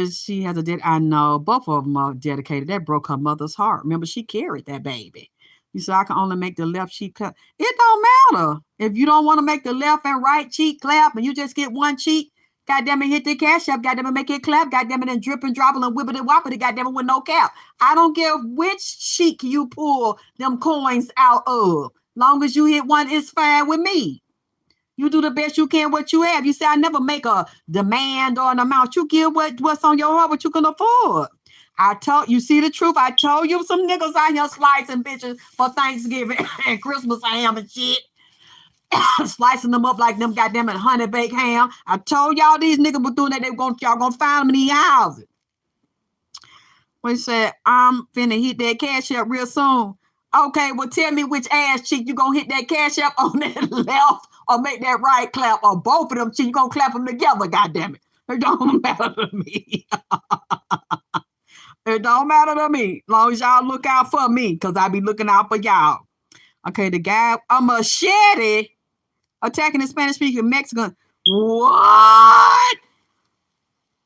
has a I know both of them are dedicated. That broke her mother's heart. Remember, she carried that baby. You said I can only make the left cheek clap. It don't matter. If you don't want to make the left and right cheek clap and you just get one cheek, goddamn it, hit the cash up, goddamn it, make it clap, goddamn it, and drip and drop and whippity woppity, goddamn it, with no cap. I don't care which cheek you pull them coins out of. Long as you hit one, it's fine with me. You do the best you can what you have. You say, I never make a demand or an amount. You give what's on your heart, what you can afford. You see the truth. I told you some niggas out here slicing bitches for Thanksgiving and Christmas ham and shit. Slicing them up like them goddamn it honey baked ham. I told y'all these niggas were doing that. Y'all gonna find them in these houses. We said, I'm finna hit that cash up real soon. Okay, well, tell me which ass cheek you gonna hit that cash up on that left or make that right clap, or both of them cheeks, you gonna clap them together, goddammit. It don't matter to me. It don't matter to me. As long as y'all look out for me, because I be looking out for y'all. Okay, the guy, a machete attacking the Spanish-speaking Mexican. What?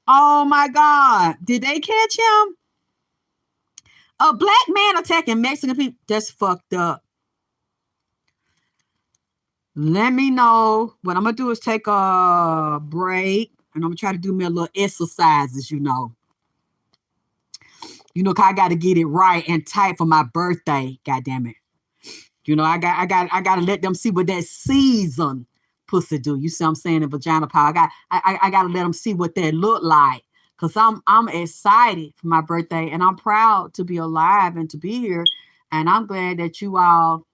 Oh, my God. Did they catch him? A black man attacking Mexican people. That's fucked up. Let me know. What I'm going to do is take a break. And I'm going to try to do me a little exercises, you know. You know, 'cause I got to get it right and tight for my birthday. God damn it. You know, I got to let them see what that season pussy do. You see what I'm saying? In vagina power. I got to let them see what that look like. Cause I'm excited for my birthday and I'm proud to be alive and to be here. And I'm glad that you all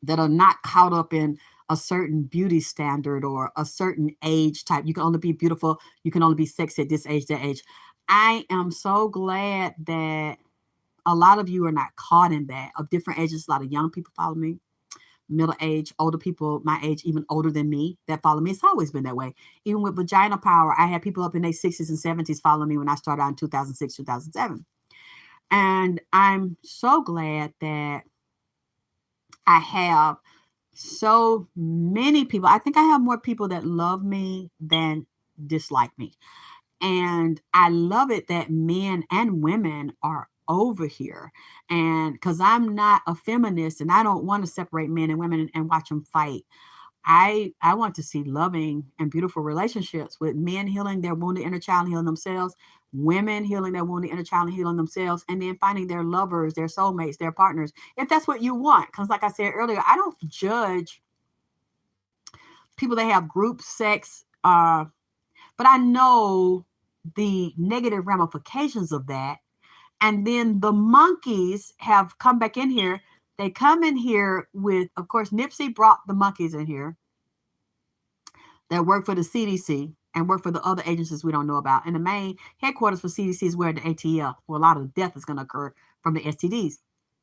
that are not caught up in a certain beauty standard or a certain age type. You can only be beautiful. You can only be sexy at this age, that age. I am so glad that a lot of you are not caught in that. Of different ages, a lot of young people follow me, middle age, older people, my age, even older than me that follow me. It's always been that way. Even with vagina power, I had people up in their 60s and 70s follow me when I started out in 2006, 2007. And I'm so glad that I have so many people. I think I have more people that love me than dislike me. And I love it that men and women are over here. And because I'm not a feminist and I don't want to separate men and women and watch them fight. I want to see loving and beautiful relationships with men healing their wounded inner child and healing themselves, women healing their wounded inner child and healing themselves, and then finding their lovers, their soulmates, their partners, if that's what you want. Because like I said earlier, I don't judge people that have group sex, but I know the negative ramifications of that. And then the monkeys have come back in here. They come in here with, of course, Nipsey brought the monkeys in here that work for the CDC and work for the other agencies we don't know about. And the main headquarters for CDC is where the ATL, where a lot of death is going to occur from the STDs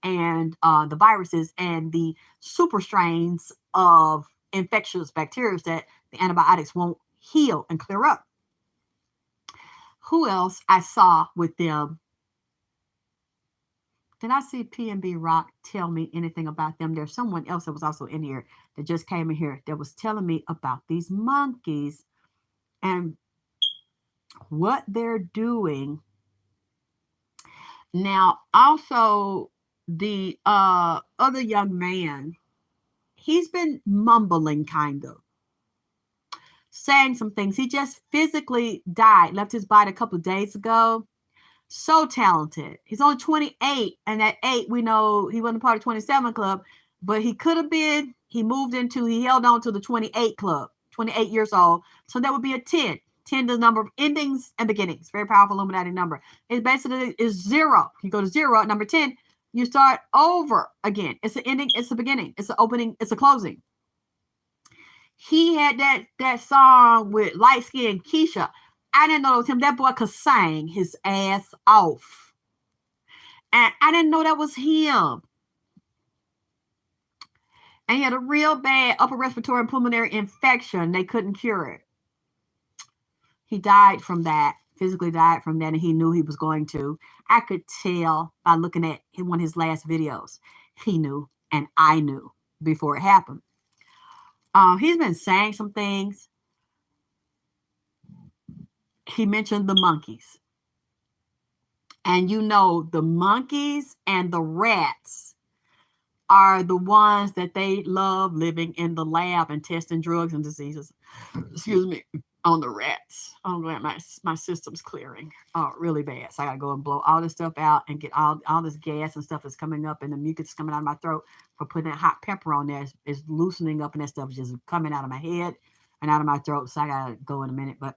and the viruses and the super strains of infectious bacteria that the antibiotics won't heal and clear up. Who else I saw with them? Did I see PNB Rock tell me anything about them? There's someone else that was also in here that just came in here that was telling me about these monkeys and what they're doing. Now, also the other young man, he's been mumbling kind of, saying some things. He just physically died, left his body a couple of days ago. So talented. He's only 28, and at 8, we know he wasn't part of 27 club, but he could have been. He held on to the 28 club, 28 years old. So that would be a 10. 10 is the number of endings and beginnings. Very powerful Illuminati number. It basically is 0. You go to 0 at number 10, you start over again. It's an ending, it's a beginning, it's an opening, it's a closing. He had that song with light skin Keisha. I didn't know it was him. That boy could sing his ass off. And I didn't know that was him. And he had a real bad upper respiratory and pulmonary infection. They couldn't cure it. He died from that, physically died from that, and he knew he was going to. I could tell by looking at one of his last videos. He knew, and I knew before it happened. He's been saying some things. He mentioned the monkeys. And you know, the monkeys and the rats are the ones that they love living in the lab and testing drugs and diseases. Excuse me, on the rats. I'm glad my system's clearing really bad. So I gotta go and blow all this stuff out and get all this gas and stuff that's coming up and the mucus coming out of my throat for putting that hot pepper on there is loosening up and that stuff is just coming out of my head and out of my throat. So I gotta go in a minute. But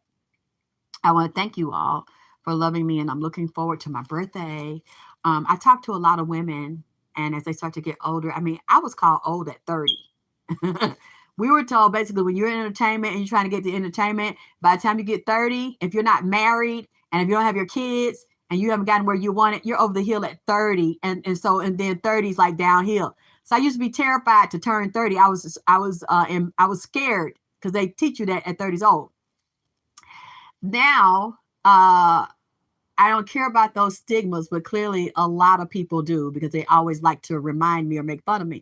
I want to thank you all for loving me, and I'm looking forward to my birthday. I talk to a lot of women, and as they start to get older, I mean, I was called old at 30. We were told basically when you're in entertainment and you're trying to get to entertainment, by the time you get 30, if you're not married and if you don't have your kids and you haven't gotten where you want it, you're over the hill at 30. And then 30 is like downhill. So I used to be terrified to turn 30. I was scared because they teach you that at 30 years old. Now, I don't care about those stigmas, but clearly a lot of people do because they always like to remind me or make fun of me.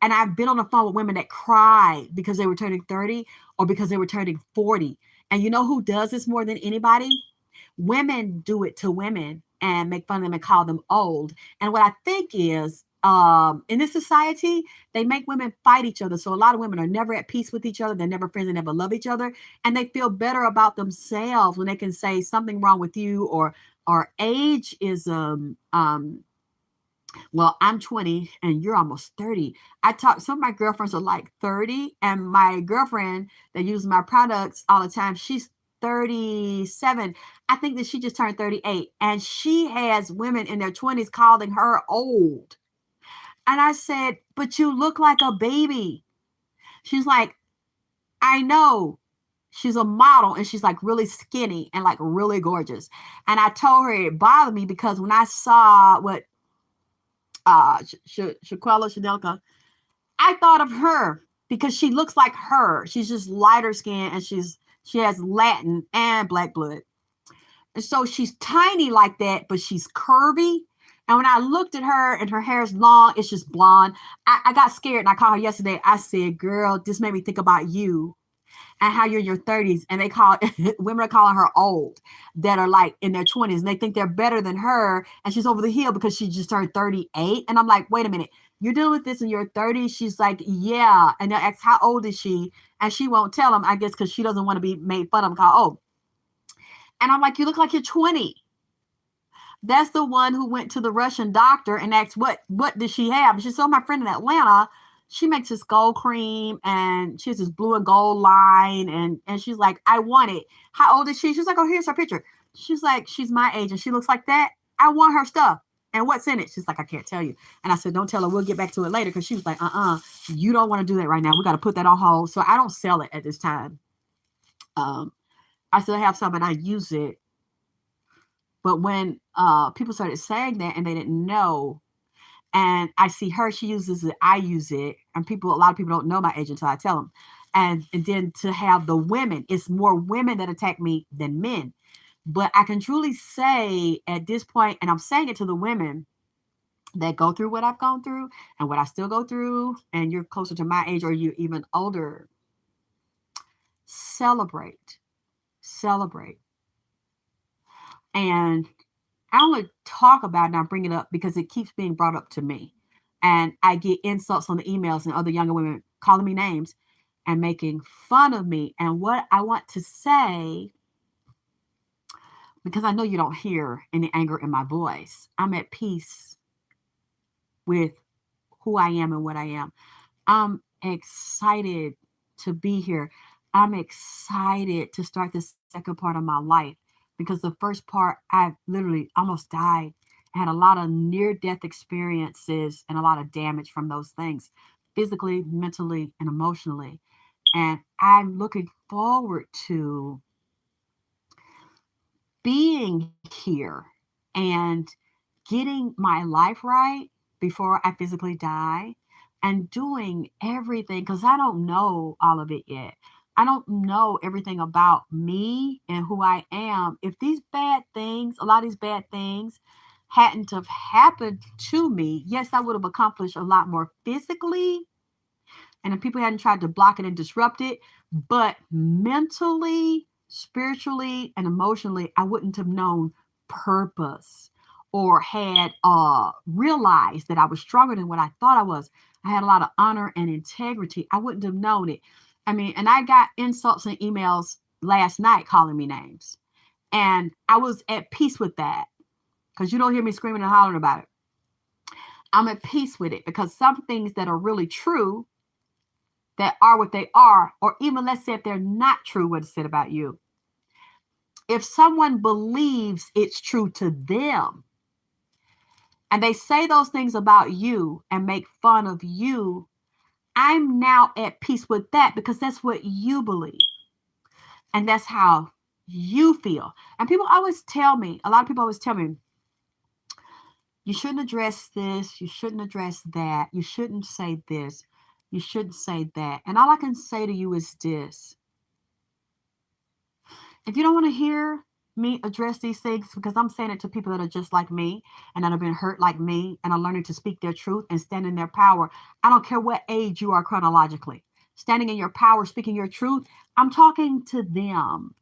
And I've been on the phone with women that cried because they were turning 30 or because they were turning 40. And you know who does this more than anybody? Women do it to women and make fun of them and call them old. And what I think is, in this society, they make women fight each other. So a lot of women are never at peace with each other. They're never friends. They never love each other, and they feel better about themselves when they can say something wrong with you, or age is well, I'm 20 and you're almost 30. I talk, some of my girlfriends are like 30, and my girlfriend that uses my products all the time, she's 37. I think that she just turned 38, and she has women in their 20s calling her old. And I said, but you look like a baby. She's like, I know. She's a model, and she's like really skinny and like really gorgeous. And I told her it bothered me because when I saw what Shaquella Shadelka, I thought of her because she looks like her. She's just lighter skin, and she has Latin and black blood. And so she's tiny like that, but she's curvy. And when I looked at her and her hair's long, it's just blonde. I got scared, and I called her yesterday. I said, girl, this made me think about you and how you're in your 30s, and they call women are calling her old that are like in their 20s, and they think they're better than her, and she's over the hill because she just turned 38. And I'm like, wait a minute, you're dealing with this in your 30s? She's like, yeah. And they'll ask, how old is she? And she won't tell them, I guess, because she doesn't want to be made fun of, called old. And I'm like, you look like you're 20. That's the one who went to the Russian doctor and asked, what does she have? And she said, my friend in Atlanta, she makes this gold cream, and she has this blue and gold line. And she's like, I want it. How old is she? She's like, oh, here's her picture. She's like, she's my age and she looks like that. I want her stuff. And what's in it? She's like, I can't tell you. And I said, don't tell her. We'll get back to it later. Because she was like, you don't want to do that right now. We got to put that on hold. So I don't sell it at this time. I still have some and I use it. But when people started saying that and they didn't know, and I see her, she uses it, I use it, and a lot of people don't know my age until I tell them. And then to have the women, it's more women that attack me than men. But I can truly say at this point, and I'm saying it to the women that go through what I've gone through and what I still go through, and you're closer to my age or you're even older, celebrate. And I only talk about it and I bring it up because it keeps being brought up to me. And I get insults on the emails and other younger women calling me names and making fun of me. And what I want to say, because I know you don't hear any anger in my voice, I'm at peace with who I am and what I am. I'm excited to be here. I'm excited to start the second part of my life, because the first part, I literally almost died. I had a lot of near-death experiences and a lot of damage from those things, physically, mentally, and emotionally. And I'm looking forward to being here and getting my life right before I physically die, and doing everything, because I don't know all of it yet. I don't know everything about me and who I am. If these bad things, a lot of these bad things hadn't have happened to me, yes, I would have accomplished a lot more physically, and if people hadn't tried to block it and disrupt it, but mentally, spiritually, and emotionally, I wouldn't have known purpose or had realized that I was stronger than what I thought I was. I had a lot of honor and integrity. I wouldn't have known it. I mean, and I got insults and emails last night calling me names. And I was at peace with that, because you don't hear me screaming and hollering about it. I'm at peace with it, because some things that are really true, that are what they are, or even let's say if they're not true, what is said about you, if someone believes it's true to them and they say those things about you and make fun of you, I'm now at peace with that, because that's what you believe and that's how you feel. And people always tell me, a lot of people always tell me, you shouldn't address this, you shouldn't address that, you shouldn't say this, you shouldn't say that. And all I can say to you is this: if you don't want to hear me address these things, because I'm saying it to people that are just like me and that have been hurt like me and are learning to speak their truth and stand in their power. I don't care what age you are chronologically. Standing in your power, speaking your truth, I'm talking to them.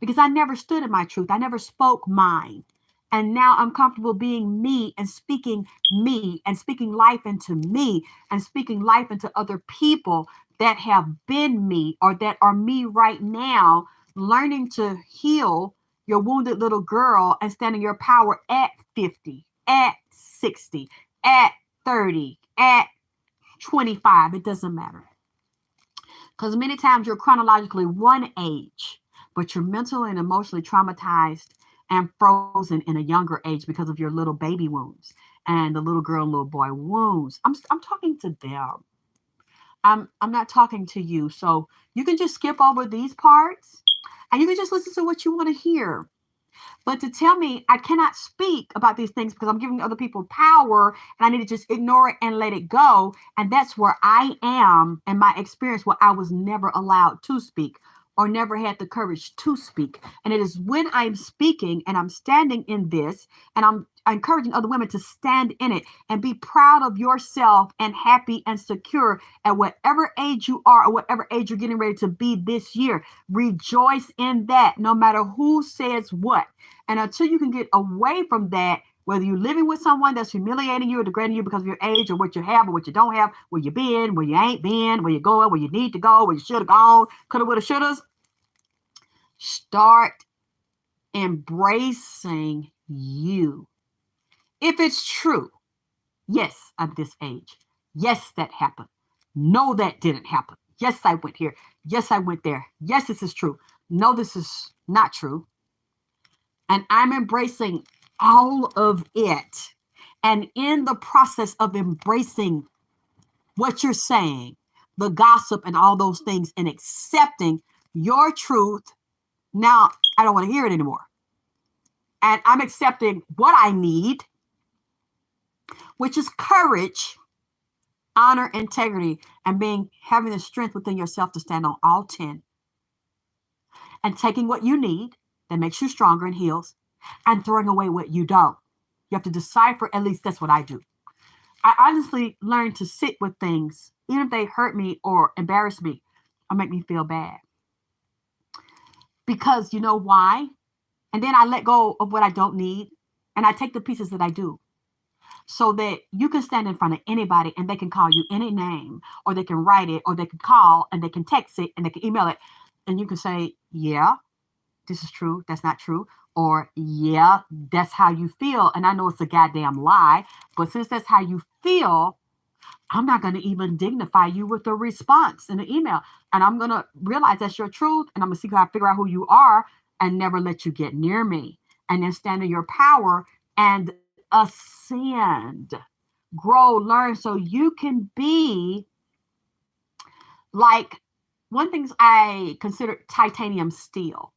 because I never stood in my truth. I never spoke mine. And now I'm comfortable being me and speaking life into me and speaking life into other people that have been me or that are me right now, learning to heal your wounded little girl and stand in your power at 50, at 60, at 30, at 25. It doesn't matter. Because many times you're chronologically one age, but you're mentally and emotionally traumatized and frozen in a younger age because of your little baby wounds and the little girl and little boy wounds. I'm talking to them. I'm not talking to you. So you can just skip over these parts and you can just listen to what you want to hear. But to tell me I cannot speak about these things because I'm giving other people power and I need to just ignore it and let it go. And that's where I am in my experience where I was never allowed to speak or never had the courage to speak. And it is when I'm speaking and I'm standing in this and I'm encouraging other women to stand in it and be proud of yourself and happy and secure at whatever age you are or whatever age you're getting ready to be this year. Rejoice in that no matter who says what. And until you can get away from that, whether you're living with someone that's humiliating you or degrading you because of your age or what you have or what you don't have, where you been, where you ain't been, where you're going, where you need to go, where you should have gone, coulda, woulda, shouldas, start embracing you. If it's true, yes, I'm this age. Yes, that happened. No, that didn't happen. Yes, I went here. Yes, I went there. Yes, this is true. No, this is not true. And I'm embracing all of it. And in the process of embracing what you're saying, the gossip and all those things, and accepting your truth, now I don't want to hear it anymore. And I'm accepting what I need, which is courage, honor, integrity, and having the strength within yourself to stand on all 10 and taking what you need that makes you stronger and heals and throwing away what you don't. You have to decipher, at least that's what I do. I honestly learned to sit with things, even if they hurt me or embarrass me or make me feel bad. Because you know why? And then I let go of what I don't need and I take the pieces that I do. So that you can stand in front of anybody and they can call you any name, or they can write it, or they can call and they can text it and they can email it. And you can say, yeah, this is true. That's not true. Or, yeah, that's how you feel. And I know it's a goddamn lie. But since that's how you feel, I'm not going to even dignify you with a response in the email. And I'm going to realize that's your truth. And I'm going to see how I figure out who you are and never let you get near me. And then stand in your power and ascend, grow, learn, so you can be like one thing I consider titanium steel.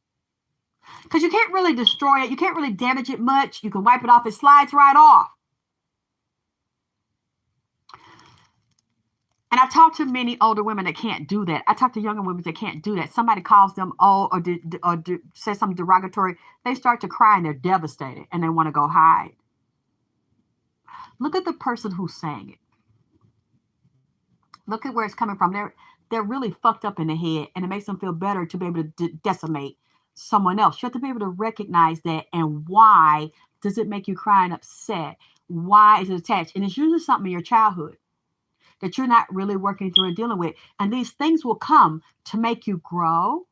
Because you can't really destroy it. You can't really damage it much. You can wipe it off. It slides right off. And I've talked to many older women that can't do that. I talk to younger women that can't do that. Somebody calls them old or says something derogatory. They start to cry and they're devastated and they want to go hide. Look at the person who's saying it. Look at where it's coming from. They're really fucked up in the head, and it makes them feel better to be able to decimate someone else. You have to be able to recognize that, and why does it make you cry and upset? Why is it attached? And it's usually something in your childhood that you're not really working through and dealing with. And these things will come to make you grow,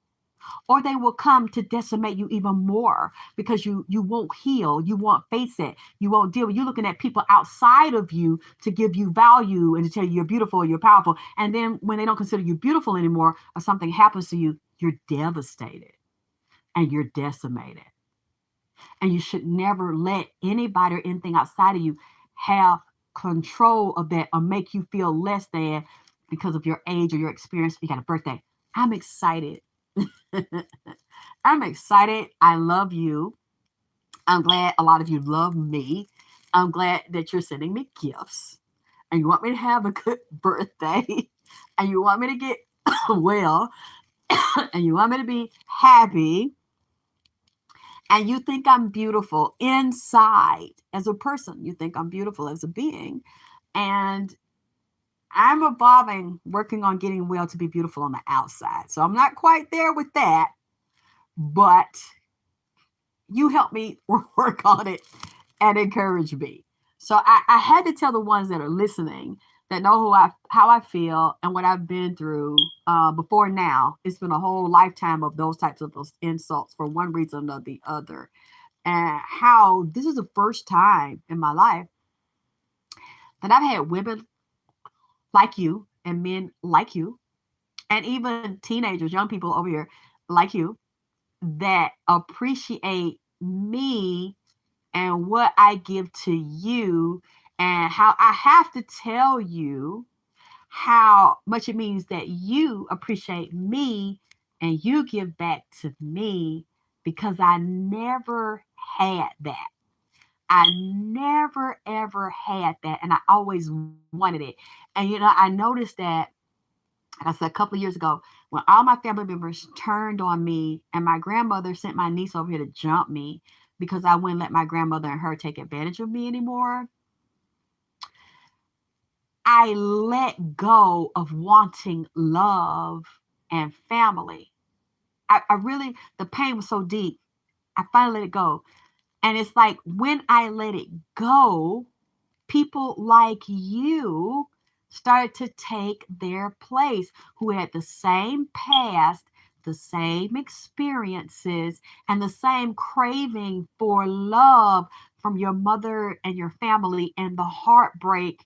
or they will come to decimate you even more because you won't heal, you won't face it, you won't deal with. You're looking at people outside of you to give you value and to tell you you're beautiful, you're powerful. And then when they don't consider you beautiful anymore, or something happens to you, you're devastated and you're decimated. And you should never let anybody or anything outside of you have control of that or make you feel less than because of your age or your experience. You got a birthday. I'm excited. I'm excited. I love you. I'm glad a lot of you love me. I'm glad that you're sending me gifts and you want me to have a good birthday and you want me to get well and you want me to be happy and you think I'm beautiful inside as a person. You think I'm beautiful as a being. And I'm evolving, working on getting well to be beautiful on the outside. So I'm not quite there with that. but you help me work on it and encourage me. So I had to tell the ones that are listening, that know how I feel and what I've been through before now. It's been a whole lifetime of those types of those insults for one reason or the other. And how this is the first time in my life that I've had women like you and men like you, and even teenagers, young people over here like you, that appreciate me and what I give to you, and how I have to tell you how much it means that you appreciate me and you give back to me, because I never had that. I never ever had that, and I always wanted it. And I noticed that, like I said, a couple of years ago, when all my family members turned on me, and my grandmother sent my niece over here to jump me because I wouldn't let my grandmother and her take advantage of me anymore. I let go of wanting love and family. I really, the pain was so deep. I finally let it go. And it's like when I let it go, people like you started to take their place, who had the same past, the same experiences, and the same craving for love from your mother and your family, and the heartbreak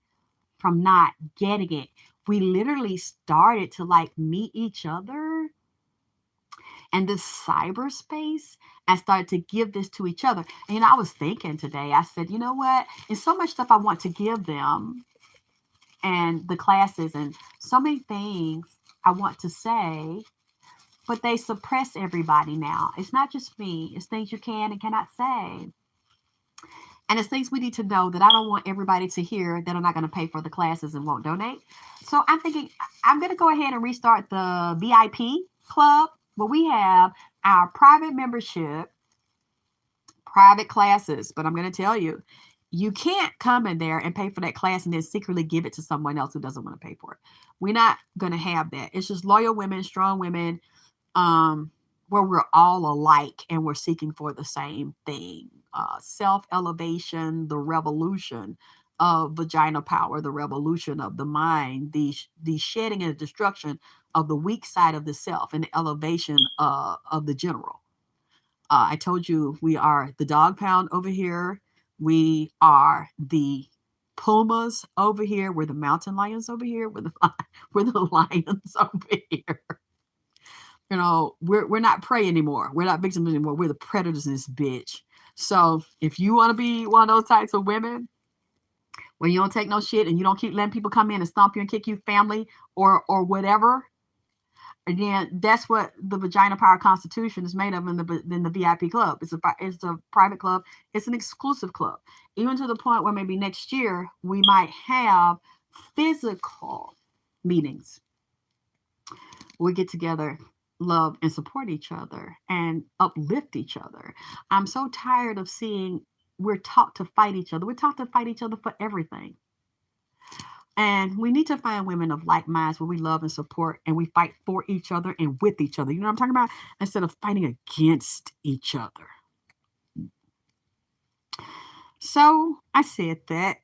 from not getting it. We literally started to like meet each other and this cyberspace, and started to give this to each other. And I was thinking today, I said, you know what? There's so much stuff I want to give them, and the classes, and so many things I want to say, but they suppress everybody now. It's not just me, it's things you can and cannot say. And it's things we need to know that I don't want everybody to hear that are not going to pay for the classes and won't donate. So I'm thinking I'm going to go ahead and restart the VIP club, where we have our private membership, private classes. But I'm going to tell you, you can't come in there and pay for that class and then secretly give it to someone else who doesn't want to pay for it. We're not going to have that. It's just loyal women, strong women, where we're all alike and we're seeking for the same thing, self-elevation, the revolution of vagina power, the revolution of the mind, the shedding and destruction of the weak side of the self, and the elevation of the general. I told you we are the dog pound over here. We are the pumas over here. We're the mountain lions over here. We're the lions over here. We're not prey anymore. We're not victims anymore. We're the predators in this bitch. So if you want to be one of those types of women where you don't take no shit and you don't keep letting people come in and stomp you and kick you, family or whatever, again, that's what the Vagina Power Constitution is made of in the VIP club. It's a private club. It's an exclusive club. Even to the point where maybe next year we might have physical meetings. We get together, love and support each other, and uplift each other. I'm so tired of seeing we're taught to fight each other. We're taught to fight each other for everything. And we need to find women of like minds where we love and support, and we fight for each other and with each other. You know what I'm talking about? Instead of fighting against each other. So I said that.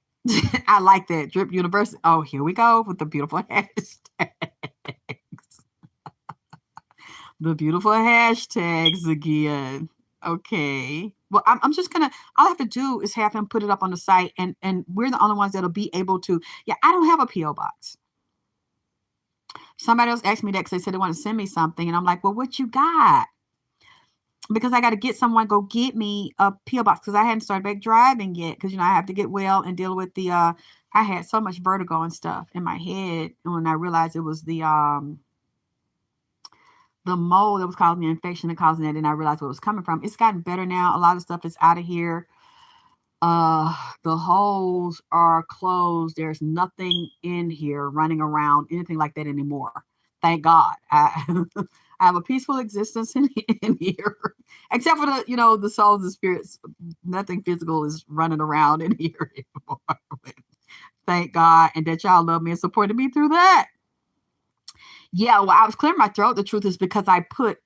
I like that. Drip University. Oh, here we go with the beautiful hashtags. The beautiful hashtags again. Okay. Well, I'm just gonna. All I have to do is have him put it up on the site, and we're the only ones that'll be able to. Yeah, I don't have a PO box. Somebody else asked me that because they said they want to send me something, and I'm like, well, what you got? Because I got to get someone go get me a PO box, because I hadn't started back driving yet, because I have to get well and deal with the. I had so much vertigo and stuff in my head, and when I realized it was the mold that was causing the infection and causing it, and I realized where it was coming from. It's gotten better now. A lot of stuff is out of here. The holes are closed. There's nothing in here running around, anything like that anymore. Thank God. I I have a peaceful existence in here, except for the souls and spirits. Nothing physical is running around in here anymore. Thank God, and that y'all love me and supported me through that. Yeah, well, I was clearing my throat. The truth is because I put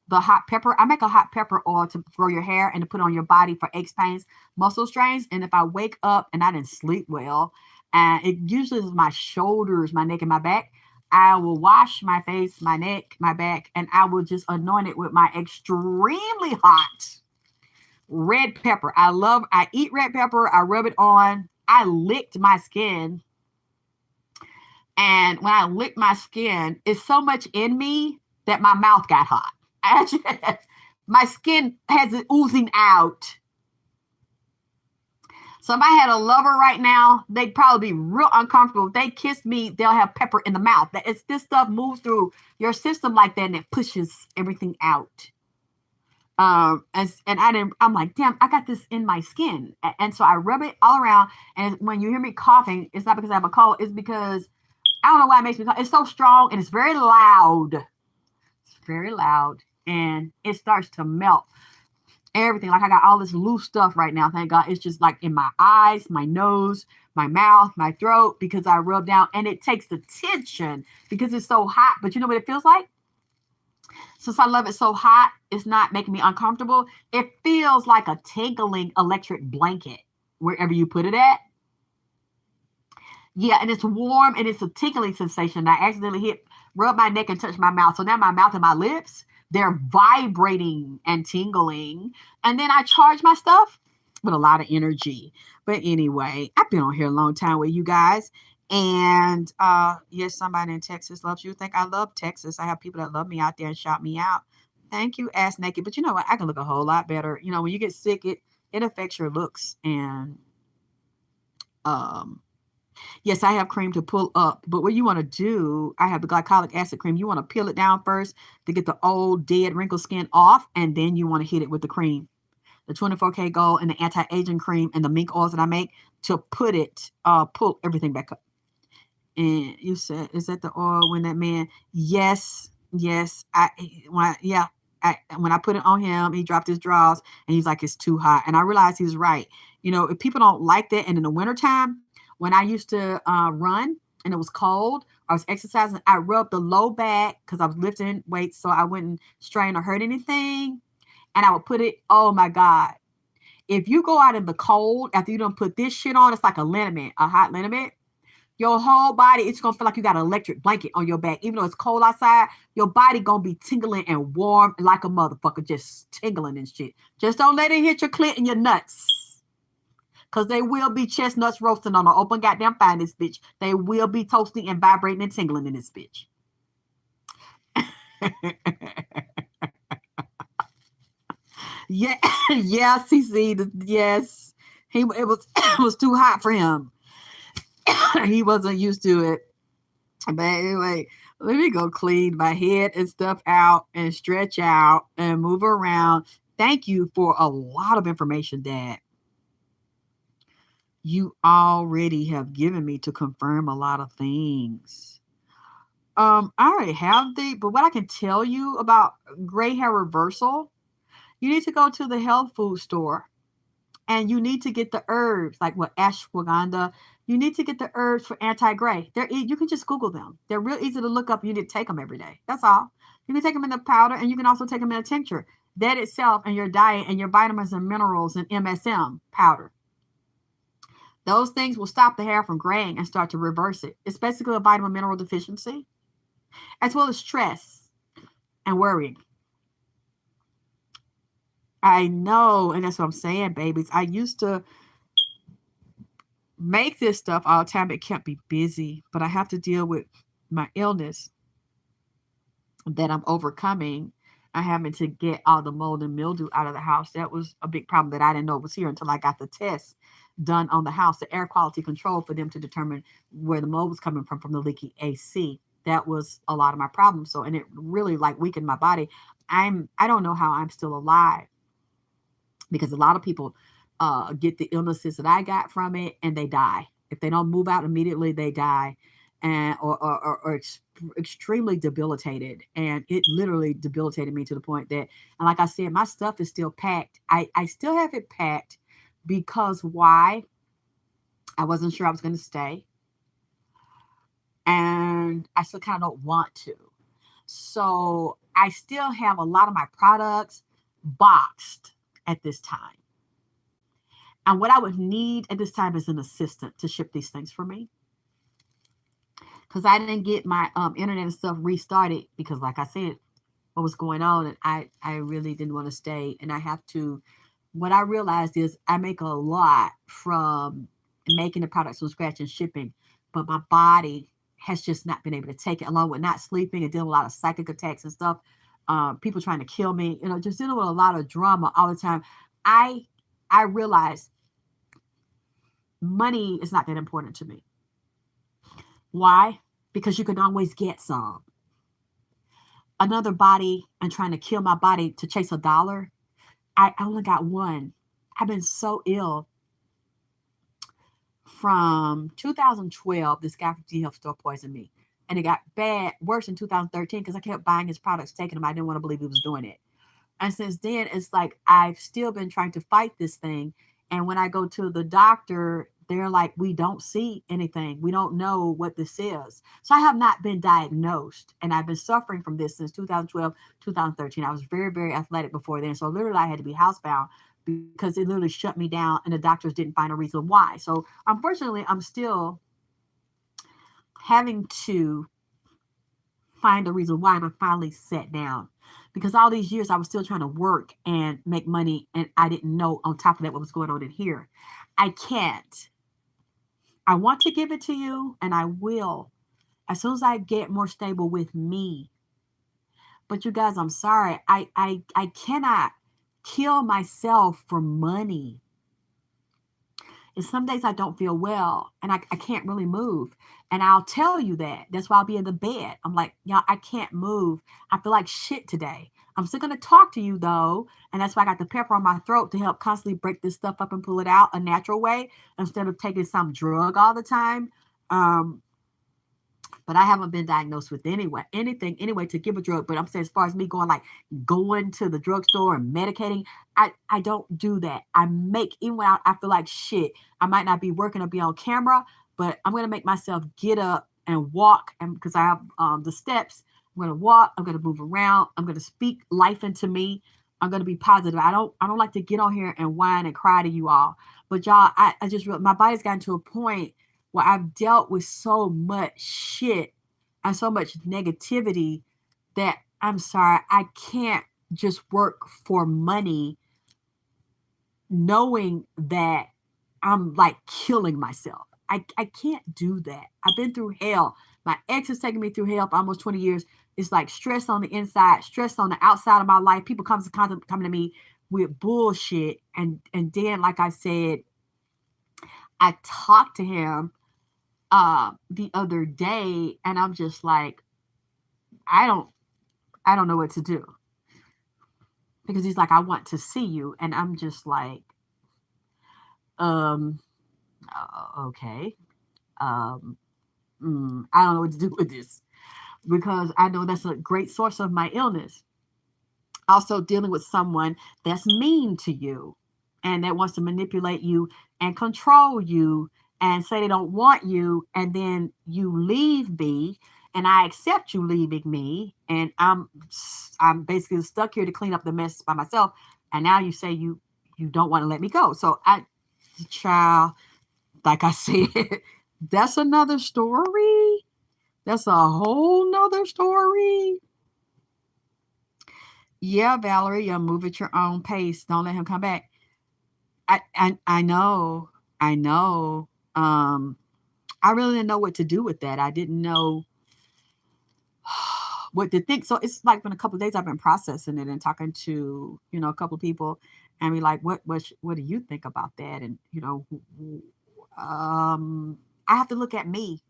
the hot pepper. I make a hot pepper oil to grow your hair and to put on your body for aches, pains, muscle strains. And if I wake up and I didn't sleep well, and it usually is my shoulders, my neck, and my back, I will wash my face, my neck, my back, and I will just anoint it with my extremely hot red pepper. I eat red pepper. I rub it on. I licked my skin. And when I licked my skin, it's so much in me that my mouth got hot. My skin has it oozing out. So if I had a lover right now, they'd probably be real uncomfortable. If they kiss me, they'll have pepper in the mouth. This stuff moves through your system like that, and it pushes everything out. I'm like, damn, I got this in my skin. And so I rub it all around. And when you hear me coughing, it's not because I have a cold. It's because I don't know why it makes me cough. It's so strong and it's very loud. It's very loud. And it starts to melt everything. Like I got all this loose stuff right now. Thank God. It's just like in my eyes, my nose, my mouth, my throat, because I rub down, and it takes the tension because it's so hot. But you know what it feels like? Since I love it so hot, it's not making me uncomfortable. It feels like a tingling electric blanket wherever you put it at. Yeah, and it's warm and it's a tingling sensation. I accidentally rub my neck and touch my mouth. So now my mouth and my lips, they're vibrating and tingling. And then I charge my stuff with a lot of energy. But anyway, I've been on here a long time with you guys. And yes, somebody in Texas loves you. Think I love Texas. I have people that love me out there and shout me out. Thank you, ass naked. But you know what? I can look a whole lot better. You know, when you get sick, it affects your looks. And yes, I have cream to pull up. But what you want to do, I have the glycolic acid cream. You want to peel it down first to get the old dead wrinkled skin off. And then you want to hit it with the cream. The 24K Gold and the anti-aging cream and the mink oils that I make to put it, pull everything back up. And you said, is that the oil when that man? Yes. When I put it on him, he dropped his drawers and he's like, it's too hot. And I realized he was right. You know, if people don't like that, and in the wintertime, when I used to run and it was cold, I was exercising, I rubbed the low back because I was lifting weights so I wouldn't strain or hurt anything. And I would put it, oh my God. If you go out in the cold after you don't put this shit on, it's like a liniment, a hot liniment. Your whole body, it's going to feel like you got an electric blanket on your back. Even though it's cold outside, your body going to be tingling and warm like a motherfucker, just tingling and shit. Just don't let it hit your clit and your nuts. Because they will be chestnuts roasting on an open goddamn fire in this bitch. They will be toasting and vibrating and tingling in this bitch. Yeah, yeah, CC, yes. It was too hot for him. He wasn't used to it. But anyway, let me go clean my head and stuff out and stretch out and move around. Thank you for a lot of information that you already have given me to confirm a lot of things. I already have but what I can tell you about gray hair reversal, you need to go to the health food store. And you need to get the herbs, like what ashwagandha. You need to get the herbs for anti-gray. You can just Google them. They're real easy to look up. You need to take them every day. That's all. You can take them in the powder, and you can also take them in a tincture. That itself, and your diet, and your vitamins and minerals, and MSM powder. Those things will stop the hair from graying and start to reverse it. It's basically a vitamin mineral deficiency, as well as stress and worrying. I know, and that's what I'm saying, babies. I used to make this stuff all the time. It kept me busy, but I have to deal with my illness that I'm overcoming. I having to get all the mold and mildew out of the house. That was a big problem that I didn't know was here until I got the test done on the house, the air quality control, for them to determine where the mold was coming from the leaky AC. That was a lot of my problems. So, and it really like weakened my body. I don't know how I'm still alive, because a lot of people get the illnesses that I got from it and they die. If they don't move out immediately, they die, and or extremely debilitated. And it literally debilitated me to the point that, and like I said, my stuff is still packed. I still have it packed because why? I wasn't sure I was going to stay. And I still kind of don't want to. So I still have a lot of my products boxed at this time. And what I would need at this time is an assistant to ship these things for me. Because I didn't get my internet and stuff restarted because, like I said, what was going on, and I really didn't want to stay. And I have to. What I realized is I make a lot from making the products from scratch and shipping, but my body has just not been able to take it, along with not sleeping and dealing with a lot of psychic attacks and stuff. People trying to kill me, just dealing with a lot of drama all the time. I realized money is not that important to me. Why? Because you can always get some. Another body and trying to kill my body to chase a dollar. I only got one. I've been so ill from 2012. This guy from G Health Store poisoned me. And it got worse in 2013 because I kept buying his products, taking them. I didn't want to believe he was doing it. And since then, it's like I've still been trying to fight this thing. And when I go to the doctor, they're like, we don't see anything. We don't know what this is. So I have not been diagnosed. And I've been suffering from this since 2012, 2013. I was very, very athletic before then. So literally I had to be housebound because it literally shut me down and the doctors didn't find a reason why. So unfortunately, I'm still having to find a reason why. And I finally sat down because all these years I was still trying to work and make money. And I didn't know on top of that what was going on in here. I can't. I want to give it to you and I will as soon as I get more stable with me. But you guys, I'm sorry. I cannot kill myself for money. And some days I don't feel well and I can't really move. And I'll tell you that. That's why I'll be in the bed. I'm like, yeah, I can't move. I feel like shit today. I'm still going to talk to you though. And that's why I got the pepper on my throat to help constantly break this stuff up and pull it out a natural way instead of taking some drug all the time. But I haven't been diagnosed with anything anyway to give a drug. But I'm saying as far as me going to the drugstore and medicating, I don't do that. I make, even when I feel like shit, I might not be working or be on camera, but I'm going to make myself get up and walk. And because I have the steps, I'm going to walk, I'm going to move around, I'm going to speak life into me. I'm going to be positive. I don't like to get on here and whine and cry to you all. But y'all, I just, my body's gotten to a point where I've dealt with so much shit and so much negativity that I'm sorry, I can't just work for money knowing that I'm like killing myself. I can't do that. I've been through hell. My ex has taken me through hell for almost 20 years. It's like stress on the inside, stress on the outside of my life. People coming to me with bullshit. And then, like I said, I talked to him the other day and I'm just like, I don't know what to do, because he's like, I want to see you. And I'm just like, okay. I don't know what to do with this because I know that's a great source of my illness. Also dealing with someone that's mean to you and that wants to manipulate you and control you and say they don't want you, and then you leave me and I accept you leaving me, and I'm basically stuck here to clean up the mess by myself, and now you say you don't want to let me go. So child, like I said, that's another story. That's a whole nother story. Yeah, Valerie, you move at your own pace. Don't let him come back. I know. I know. I really didn't know what to do with that. I didn't know what to think. So it's like been a couple of days I've been processing it and talking to, a couple of people and be like, what do you think about that? And, I have to look at me.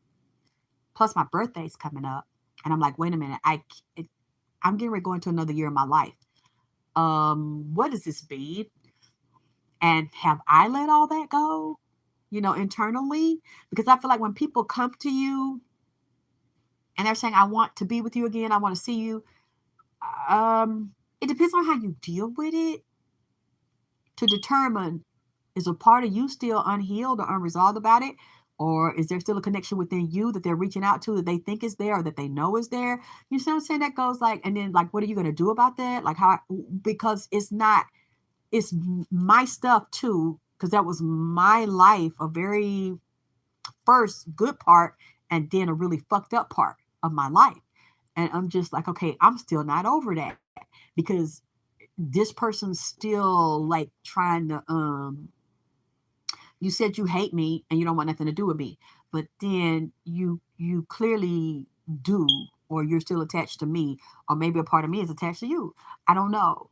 Plus my birthday's coming up and I'm like, wait a minute. I'm getting ready to go into another year of my life. What does this mean? And have I let all that go, internally? Because I feel like when people come to you and they're saying, I want to be with you again, I want to see you, it depends on how you deal with it to determine, is a part of you still unhealed or unresolved about it? Or is there still a connection within you that they're reaching out to that they think is there or that they know is there? You see what I'm saying? That goes like, and then like, what are you going to do about that? Like because it's not, it's my stuff too, because that was my life, a very first good part, and then a really fucked up part of my life. And I'm just like, okay, I'm still not over that because this person's still like trying to you said you hate me and you don't want nothing to do with me, but then you clearly do, or you're still attached to me, or maybe a part of me is attached to you. I don't know.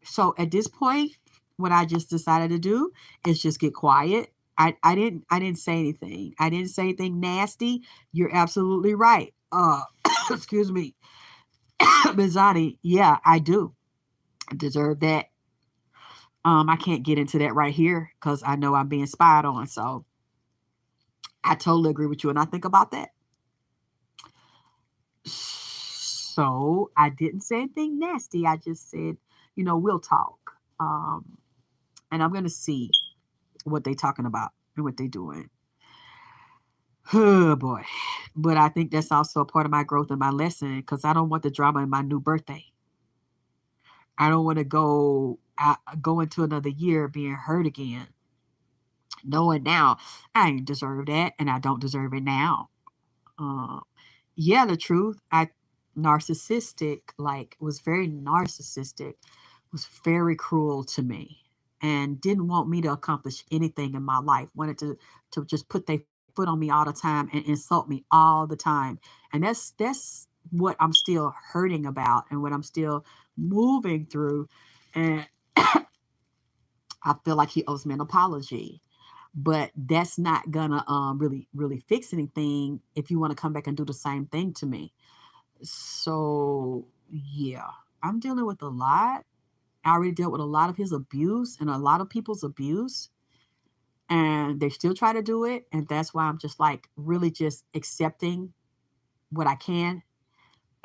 So at this point, what I just decided to do is just get quiet. I didn't say anything. I didn't say anything nasty. You're absolutely right. Excuse me. Bizani, yeah, I do deserve that. I can't get into that right here because I know I'm being spied on. So I totally agree with you. And I think about that. So I didn't say anything nasty. I just said, we'll talk. And I'm going to see what they talking about and what they doing. Oh boy. But I think that's also a part of my growth and my lesson because I don't want the drama in my new birthday. I don't want to go into another year being hurt again. Knowing now I ain't deserve that and I don't deserve it now. Uh, yeah, the truth, I narcissistic, like was very narcissistic, was very cruel to me and didn't want me to accomplish anything in my life. Wanted to just put their foot on me all the time and insult me all the time. And that's what I'm still hurting about and what I'm still moving through. And I feel like he owes me an apology. But that's not gonna really fix anything if you want to come back and do the same thing to me. So yeah, I'm dealing with a lot. I already dealt with a lot of his abuse and a lot of people's abuse, and they still try to do it. And that's why I'm just like really just accepting what I can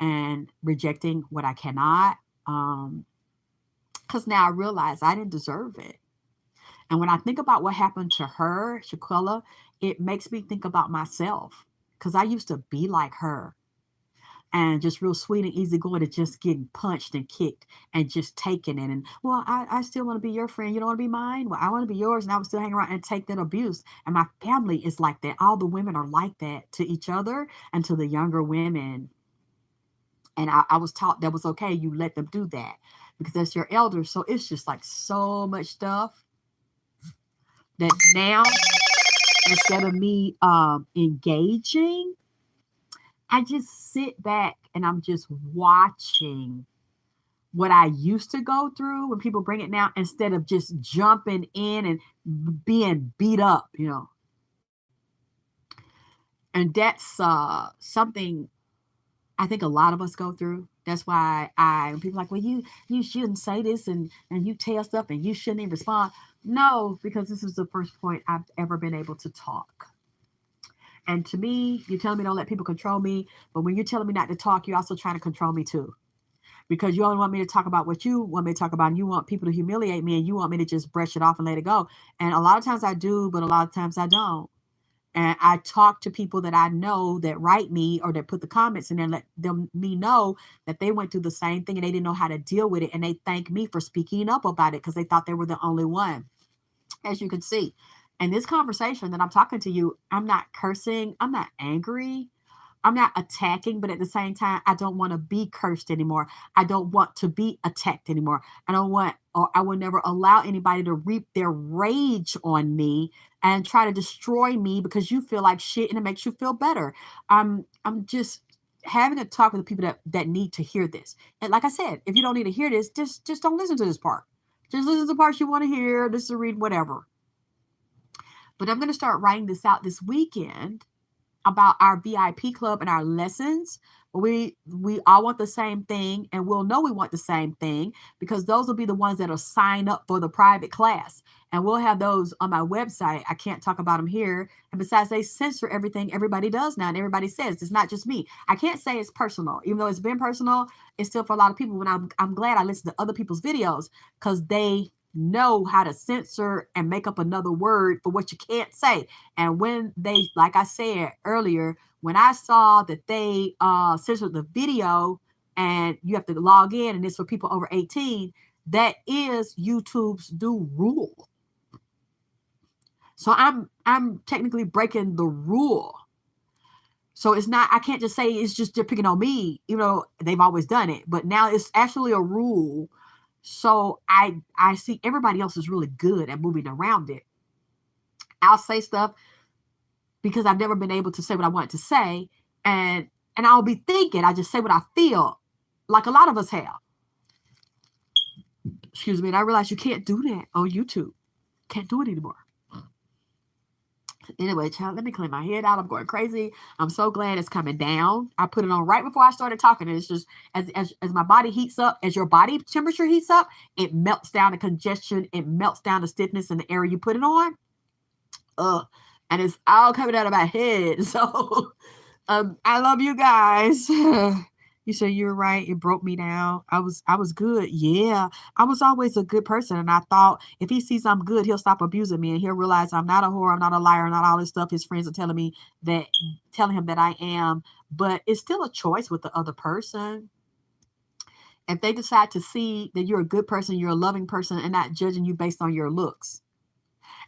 and rejecting what I cannot. Because now I realize I didn't deserve it. And when I think about what happened to her, Shaquella, it makes me think about myself because I used to be like her and just real sweet and easy going to just getting punched and kicked and just taking it. And well, I still want to be your friend. You don't want to be mine? Well, I want to be yours. And I would still hang around and take that abuse. And my family is like that. All the women are like that to each other and to the younger women. And I was taught that was okay. You let them do that because that's your elders. So it's just like so much stuff that now instead of me engaging, I just sit back and I'm just watching what I used to go through when people bring it now instead of just jumping in and being beat up. And that's something I think a lot of us go through. That's why when people are like, well, you shouldn't say this and you tell stuff and you shouldn't even respond. No, because this is the first point I've ever been able to talk. And to me, you're telling me don't let people control me. But when you're telling me not to talk, you're also trying to control me too. Because you only want me to talk about what you want me to talk about. And you want people to humiliate me and you want me to just brush it off and let it go. And a lot of times I do, but a lot of times I don't. And I talk to people that I know that write me or that put the comments in there, let them me know that they went through the same thing and they didn't know how to deal with it. And they thank me for speaking up about it because they thought they were the only one. As you can see. In this conversation that I'm talking to you, I'm not cursing, I'm not angry, I'm not attacking, but at the same time, I don't want to be cursed anymore. I don't want to be attacked anymore. I don't want, or I will never allow anybody to reap their rage on me and try to destroy me because you feel like shit and it makes you feel better. I'm just having a talk with the people that need to hear this. And like I said, if you don't need to hear this, just don't listen to this part. Just listen to the parts you want to hear, just to read whatever. But I'm going to start writing this out this weekend about our VIP club and our lessons. We all want the same thing, and we'll know we want the same thing because those will be the ones that'll sign up for the private class. And we'll have those on my website. I can't talk about them here. And besides, they censor everything everybody does now. And everybody says it's not just me. I can't say it's personal. Even though it's been personal, it's still for a lot of people. When I'm glad I listen to other people's videos because they know how to censor and make up another word for what you can't say. And when they, like I said earlier, when I saw that they censored the video and you have to log in and it's for people over 18, that is YouTube's new rule. So I'm technically breaking the rule. So it's not, I can't just say it's just they're picking on me, you know, they've always done it, but now it's actually a rule. So I see everybody else is really good at moving around it. I'll say stuff because I've never been able to say what I wanted to say, and I'll be thinking, I just say what I feel, like a lot of us have. Excuse me, and I realize you can't do that on YouTube. Can't do it anymore. Anyway, child, let me clean my head out. I'm going crazy. I'm so glad it's coming down. I put it on right before I started talking. And it's just as my body heats up, as your body temperature heats up, it melts down the congestion. It melts down the stiffness in the area you put it on. And it's all coming out of my head. So I love you guys. You said you're right. It broke me down. I was good. Yeah. I was always a good person. And I thought if he sees I'm good, he'll stop abusing me and he'll realize I'm not a whore, I'm not a liar, not all this stuff his friends are telling him that I am. But it's still a choice with the other person. If they decide to see that you're a good person, you're a loving person, and not judging you based on your looks,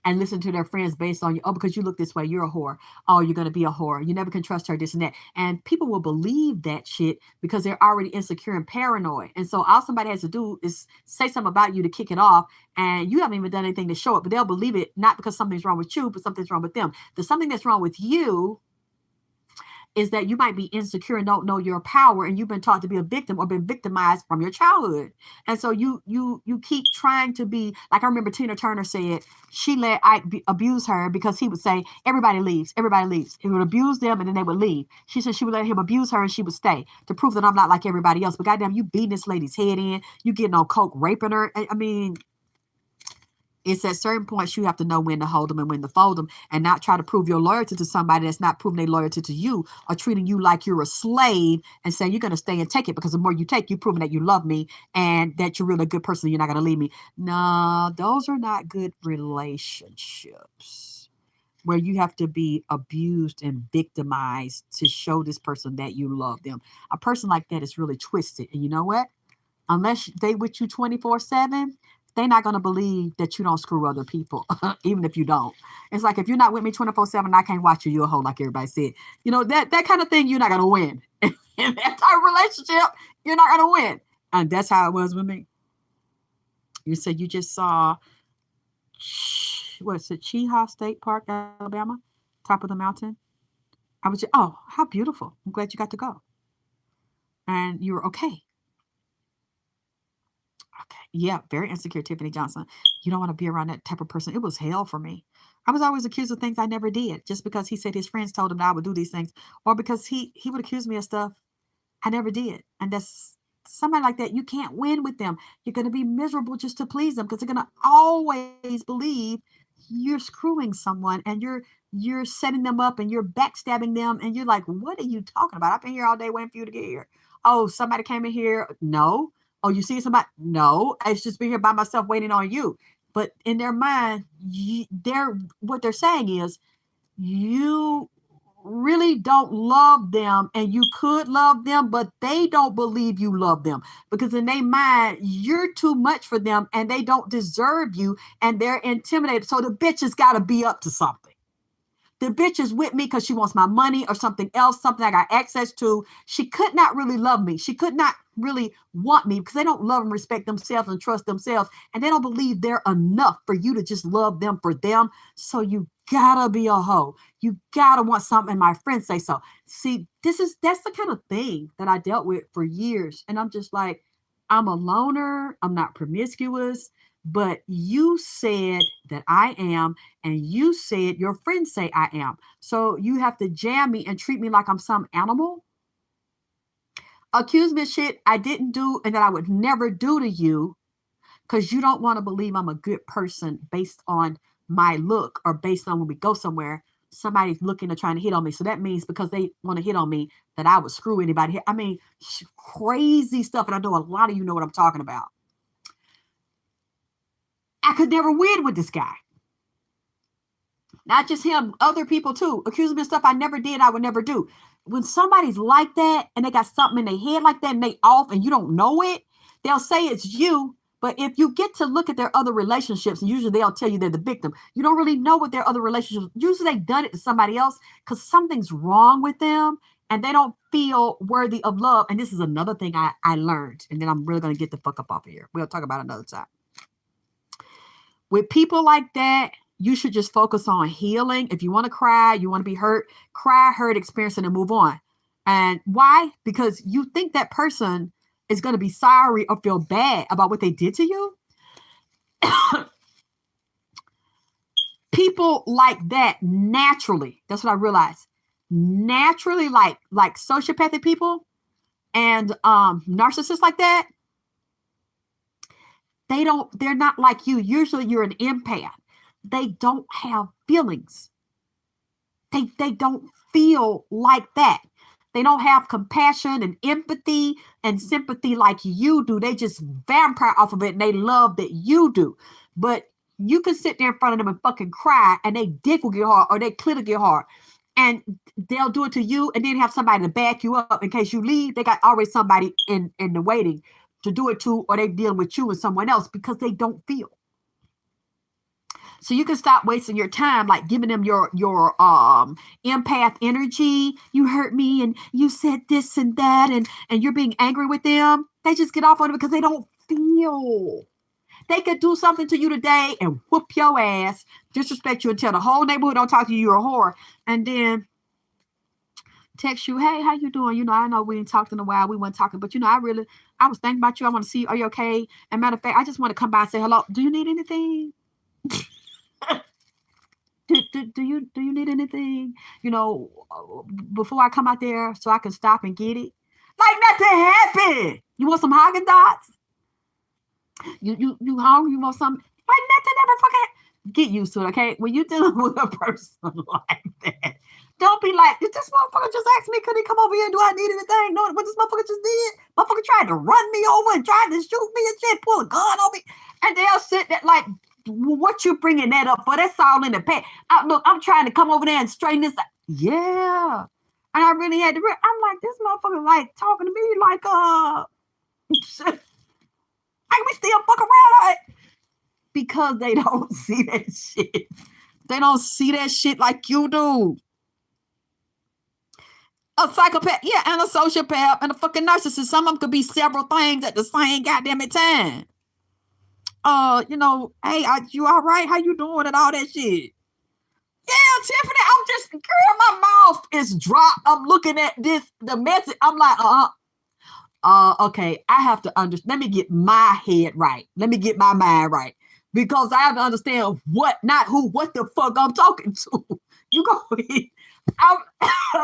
and listen to their friends based on you. Oh, because you look this way, you're a whore. Oh, you're going to be a whore. You never can trust her, this and that. And people will believe that shit because they're already insecure and paranoid. And so all somebody has to do is say something about you to kick it off. And you haven't even done anything to show it, but they'll believe it, not because something's wrong with you, but something's wrong with them. The something that's wrong with you is that you might be insecure and don't know your power, and you've been taught to be a victim or been victimized from your childhood. And so you keep trying to be like, I remember Tina Turner said she let Ike abuse her because he would say everybody leaves, everybody leaves. He would abuse them and then they would leave. She said she would let him abuse her and she would stay to prove that I'm not like everybody else. But goddamn, you beating this lady's head in, you getting on coke, raping her. I mean, it's at certain points you have to know when to hold them and when to fold them, and not try to prove your loyalty to somebody that's not proving their loyalty to you, or treating you like you're a slave and saying you're going to stay and take it because the more you take, you're proving that you love me and that you're really a good person. You're not going to leave me. No, those are not good relationships where you have to be abused and victimized to show this person that you love them. A person like that is really twisted. And you know what? Unless they with you 24/7, they're not going to believe that you don't screw other people, even if you don't. It's like, if you're not with me 24/7, I can't watch you, you're a hoe, like everybody said. You know, that kind of thing, you're not going to win. In that type of relationship, you're not going to win. And that's how it was with me. You said you just saw, what's it, Chehaw State Park, Alabama, top of the mountain. I was just, oh, how beautiful. I'm glad you got to go. And you were okay. Okay. Yeah, very insecure, Tiffany Johnson. You don't want to be around that type of person. It was hell for me. I was always accused of things I never did, just because he said his friends told him that I would do these things, or because he would accuse me of stuff I never did. And that's somebody like that. You can't win with them. You're going to be miserable just to please them, because they're going to always believe you're screwing someone and you're setting them up and you're backstabbing them. And you're like, what are you talking about? I've been here all day waiting for you to get here. Oh, somebody came in here. No. Oh, you see somebody? No. It's just been here by myself waiting on you. But in their mind, what they're saying is, you really don't love them, and you could love them, but they don't believe you love them, because in their mind you're too much for them and they don't deserve you, and they're intimidated. So the bitch has got to be up to something. The bitch is with me because she wants my money or something else, something I got access to. She could not really love me. She could not really want me, because they don't love and respect themselves and trust themselves. And they don't believe they're enough for you to just love them for them. So you gotta be a hoe. You gotta want something. And my friends say so. See, that's the kind of thing that I dealt with for years. And I'm just like, I'm a loner. I'm not promiscuous. But you said that I am, and you said your friends say I am. So you have to jam me and treat me like I'm some animal. Accuse me of shit I didn't do and that I would never do to you, because you don't want to believe I'm a good person based on my look, or based on when we go somewhere, somebody's looking or trying to hit on me. So that means because they want to hit on me, that I would screw anybody. I mean, crazy stuff. And I know a lot of you know what I'm talking about. I could never win with this guy. Not just him, other people too. Accusing me of stuff I never did, I would never do. When somebody's like that and they got something in their head like that and they off and you don't know it, they'll say it's you. But if you get to look at their other relationships, and usually they'll tell you they're the victim, you don't really know what their other relationships. Usually they've done it to somebody else because something's wrong with them and they don't feel worthy of love. And this is another thing I learned. And then I'm really going to get the fuck up off of here. We'll talk about it another time. With people like that, you should just focus on healing. If you want to cry, you want to be hurt, cry, hurt, experience it, and move on. And why? Because you think that person is going to be sorry or feel bad about what they did to you. People like that naturally, that's what I realized, naturally like sociopathic people and narcissists like that, they're not like you. Usually you're an empath. They don't have feelings. They don't feel like that. They don't have compassion and empathy and sympathy like you do. They just vampire off of it and they love that you do. But you can sit there in front of them and fucking cry and they dick will get hard or they clit will get hard. And they'll do it to you and then have somebody to back you up in case you leave. They got already somebody in the waiting to do it to, or they dealing with you and someone else because they don't feel. So you can stop wasting your time, like giving them your empath energy. You hurt me and you said this and that and you're being angry with them. They just get off on it because they don't feel. They could do something to you today and whoop your ass, disrespect you and tell the whole neighborhood don't talk to you, you're a whore. And then text you, hey, how you doing? I know we ain't talked in a while. We weren't talking, but I was thinking about you. I want to see you. Are you okay? And matter of fact, I just want to come by and say hello. Do you need anything? Do you need anything? Before I come out there so I can stop and get it? Like nothing happened. You want some Haagen-Dazs? You hungry? You want something? Like nothing ever fucking. Get used to it, okay? When you're dealing with a person like that, don't be like, did this motherfucker just ask me, could he come over here? Do I need anything? No, what this motherfucker just did? Motherfucker tried to run me over and tried to shoot me and shit, pull a gun on me. And they'll sit there like, what you bringing that up for? That's all in the past. Look, I'm trying to come over there and straighten this out. Yeah. And I really had to, I'm like, this motherfucker like talking to me like, like we still fuck around like, because they don't see that shit. They don't see that shit like you do. A psychopath, yeah, and a sociopath and a fucking narcissist. Some of them could be several things at the same goddamn time. Hey, you all right? How you doing and all that shit? Yeah, Tiffany, I'm just, girl, my mouth is dropped. I'm looking at the message. I'm like, okay, I have to understand. Let me get my head right. Let me get my mind right. Because I have to understand what the fuck I'm talking to. You go ahead. I'm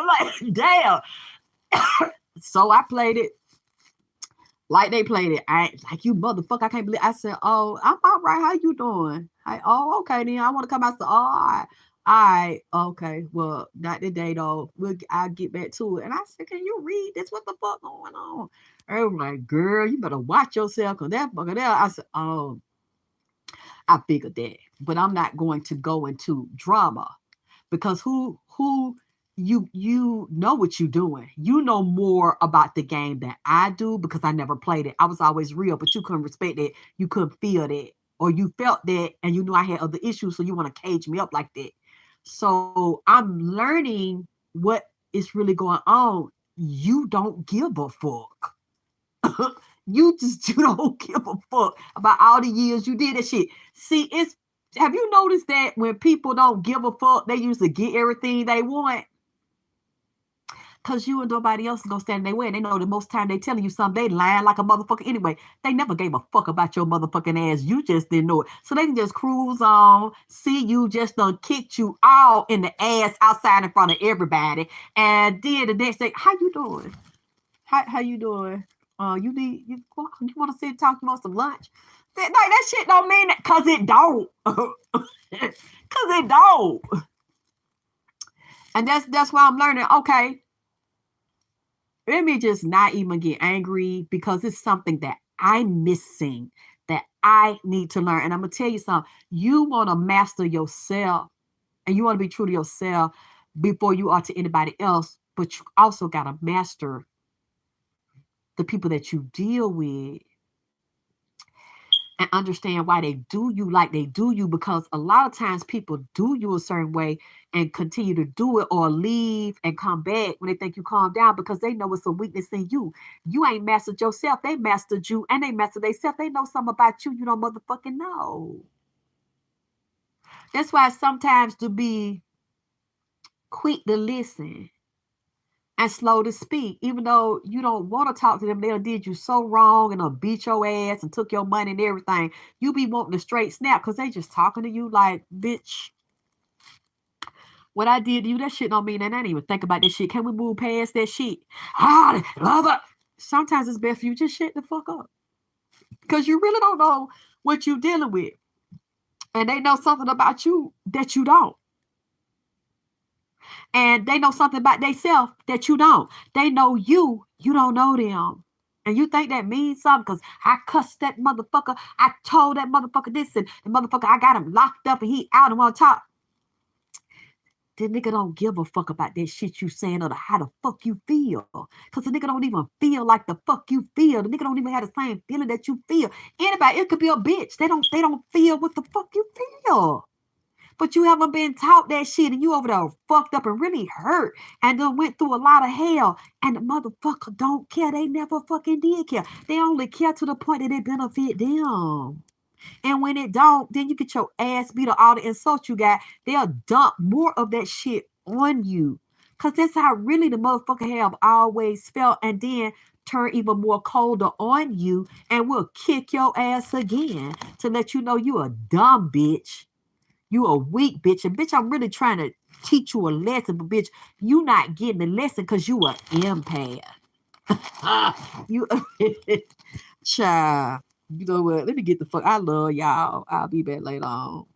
like, damn. So I played it like they played it. I like, you motherfucker, I can't believe. I said, oh, I'm all right. How you doing? Okay, then I want to come out. So, all right, okay. Well, not today though. I'll get back to it. And I said, can you read this? What the fuck going on? I was like, girl, you better watch yourself. Cause that fucker there. I said, oh, I figured that. But I'm not going to go into drama because who you know what you're doing. You know more about the game than I do because I never played it. I was always real, but you couldn't respect it. You couldn't feel that. Or you felt that and you knew I had other issues, so you want to cage me up like that. So I'm learning what is really going on. You don't give a fuck. You don't give a fuck about all the years you did that shit. See, have you noticed that when people don't give a fuck, they usually get everything they want? Because you and nobody else is going to stand in their way. They know the most time they telling you something, they lying like a motherfucker anyway. They never gave a fuck about your motherfucking ass. You just didn't know it. So they can just cruise on, see you just done kicked you all in the ass outside in front of everybody. And then the next day, how you doing? How you doing? You want to sit and talk? You want some lunch? That shit don't mean that, because it don't. Because it don't. And that's why I'm learning, okay, let me just not even get angry because it's something that I'm missing that I need to learn. And I'm going to tell you something. You want to master yourself and you want to be true to yourself before you are to anybody else. But you also got to master the people that you deal with and understand why they do you like they do you, because a lot of times people do you a certain way and continue to do it or leave and come back when they think you calm down because they know it's a weakness in you. You ain't mastered yourself. They mastered you and they mastered themselves. They know something about you don't motherfucking know. That's why sometimes to be quick to listen and slow to speak, even though you don't want to talk to them, they did you so wrong and beat your ass and took your money and everything. You be wanting to straight snap because they just talking to you like, bitch, what I did to you, that shit don't mean that. I didn't even think about that shit. Can we move past that shit? Sometimes it's best for you just shut the fuck up because you really don't know what you're dealing with. And they know something about you that you don't. And they know something about themselves that you don't. They know you don't know them. And you think that means something because I cussed that motherfucker. I told that motherfucker this and the motherfucker, I got him locked up and he out and on top. The nigga don't give a fuck about that shit you saying or how the fuck you feel. Because the nigga don't even feel like the fuck you feel. The nigga don't even have the same feeling that you feel. Anybody, it could be a bitch. They don't feel what the fuck you feel. But you haven't been taught that shit and you over there fucked up and really hurt and then went through a lot of hell and the motherfucker don't care. They never fucking did care. They only care to the point that it benefit them. And when it don't, then you get your ass beat or all the insults you got. They'll dump more of that shit on you. Because that's how really the motherfucker have always felt and then turn even more colder on you and will kick your ass again to let you know you a dumb bitch. You a weak bitch. And bitch, I'm really trying to teach you a lesson, but bitch, you not getting the lesson because you a empath. You child. You know what? Let me get the fuck. I love y'all. I'll be back later on.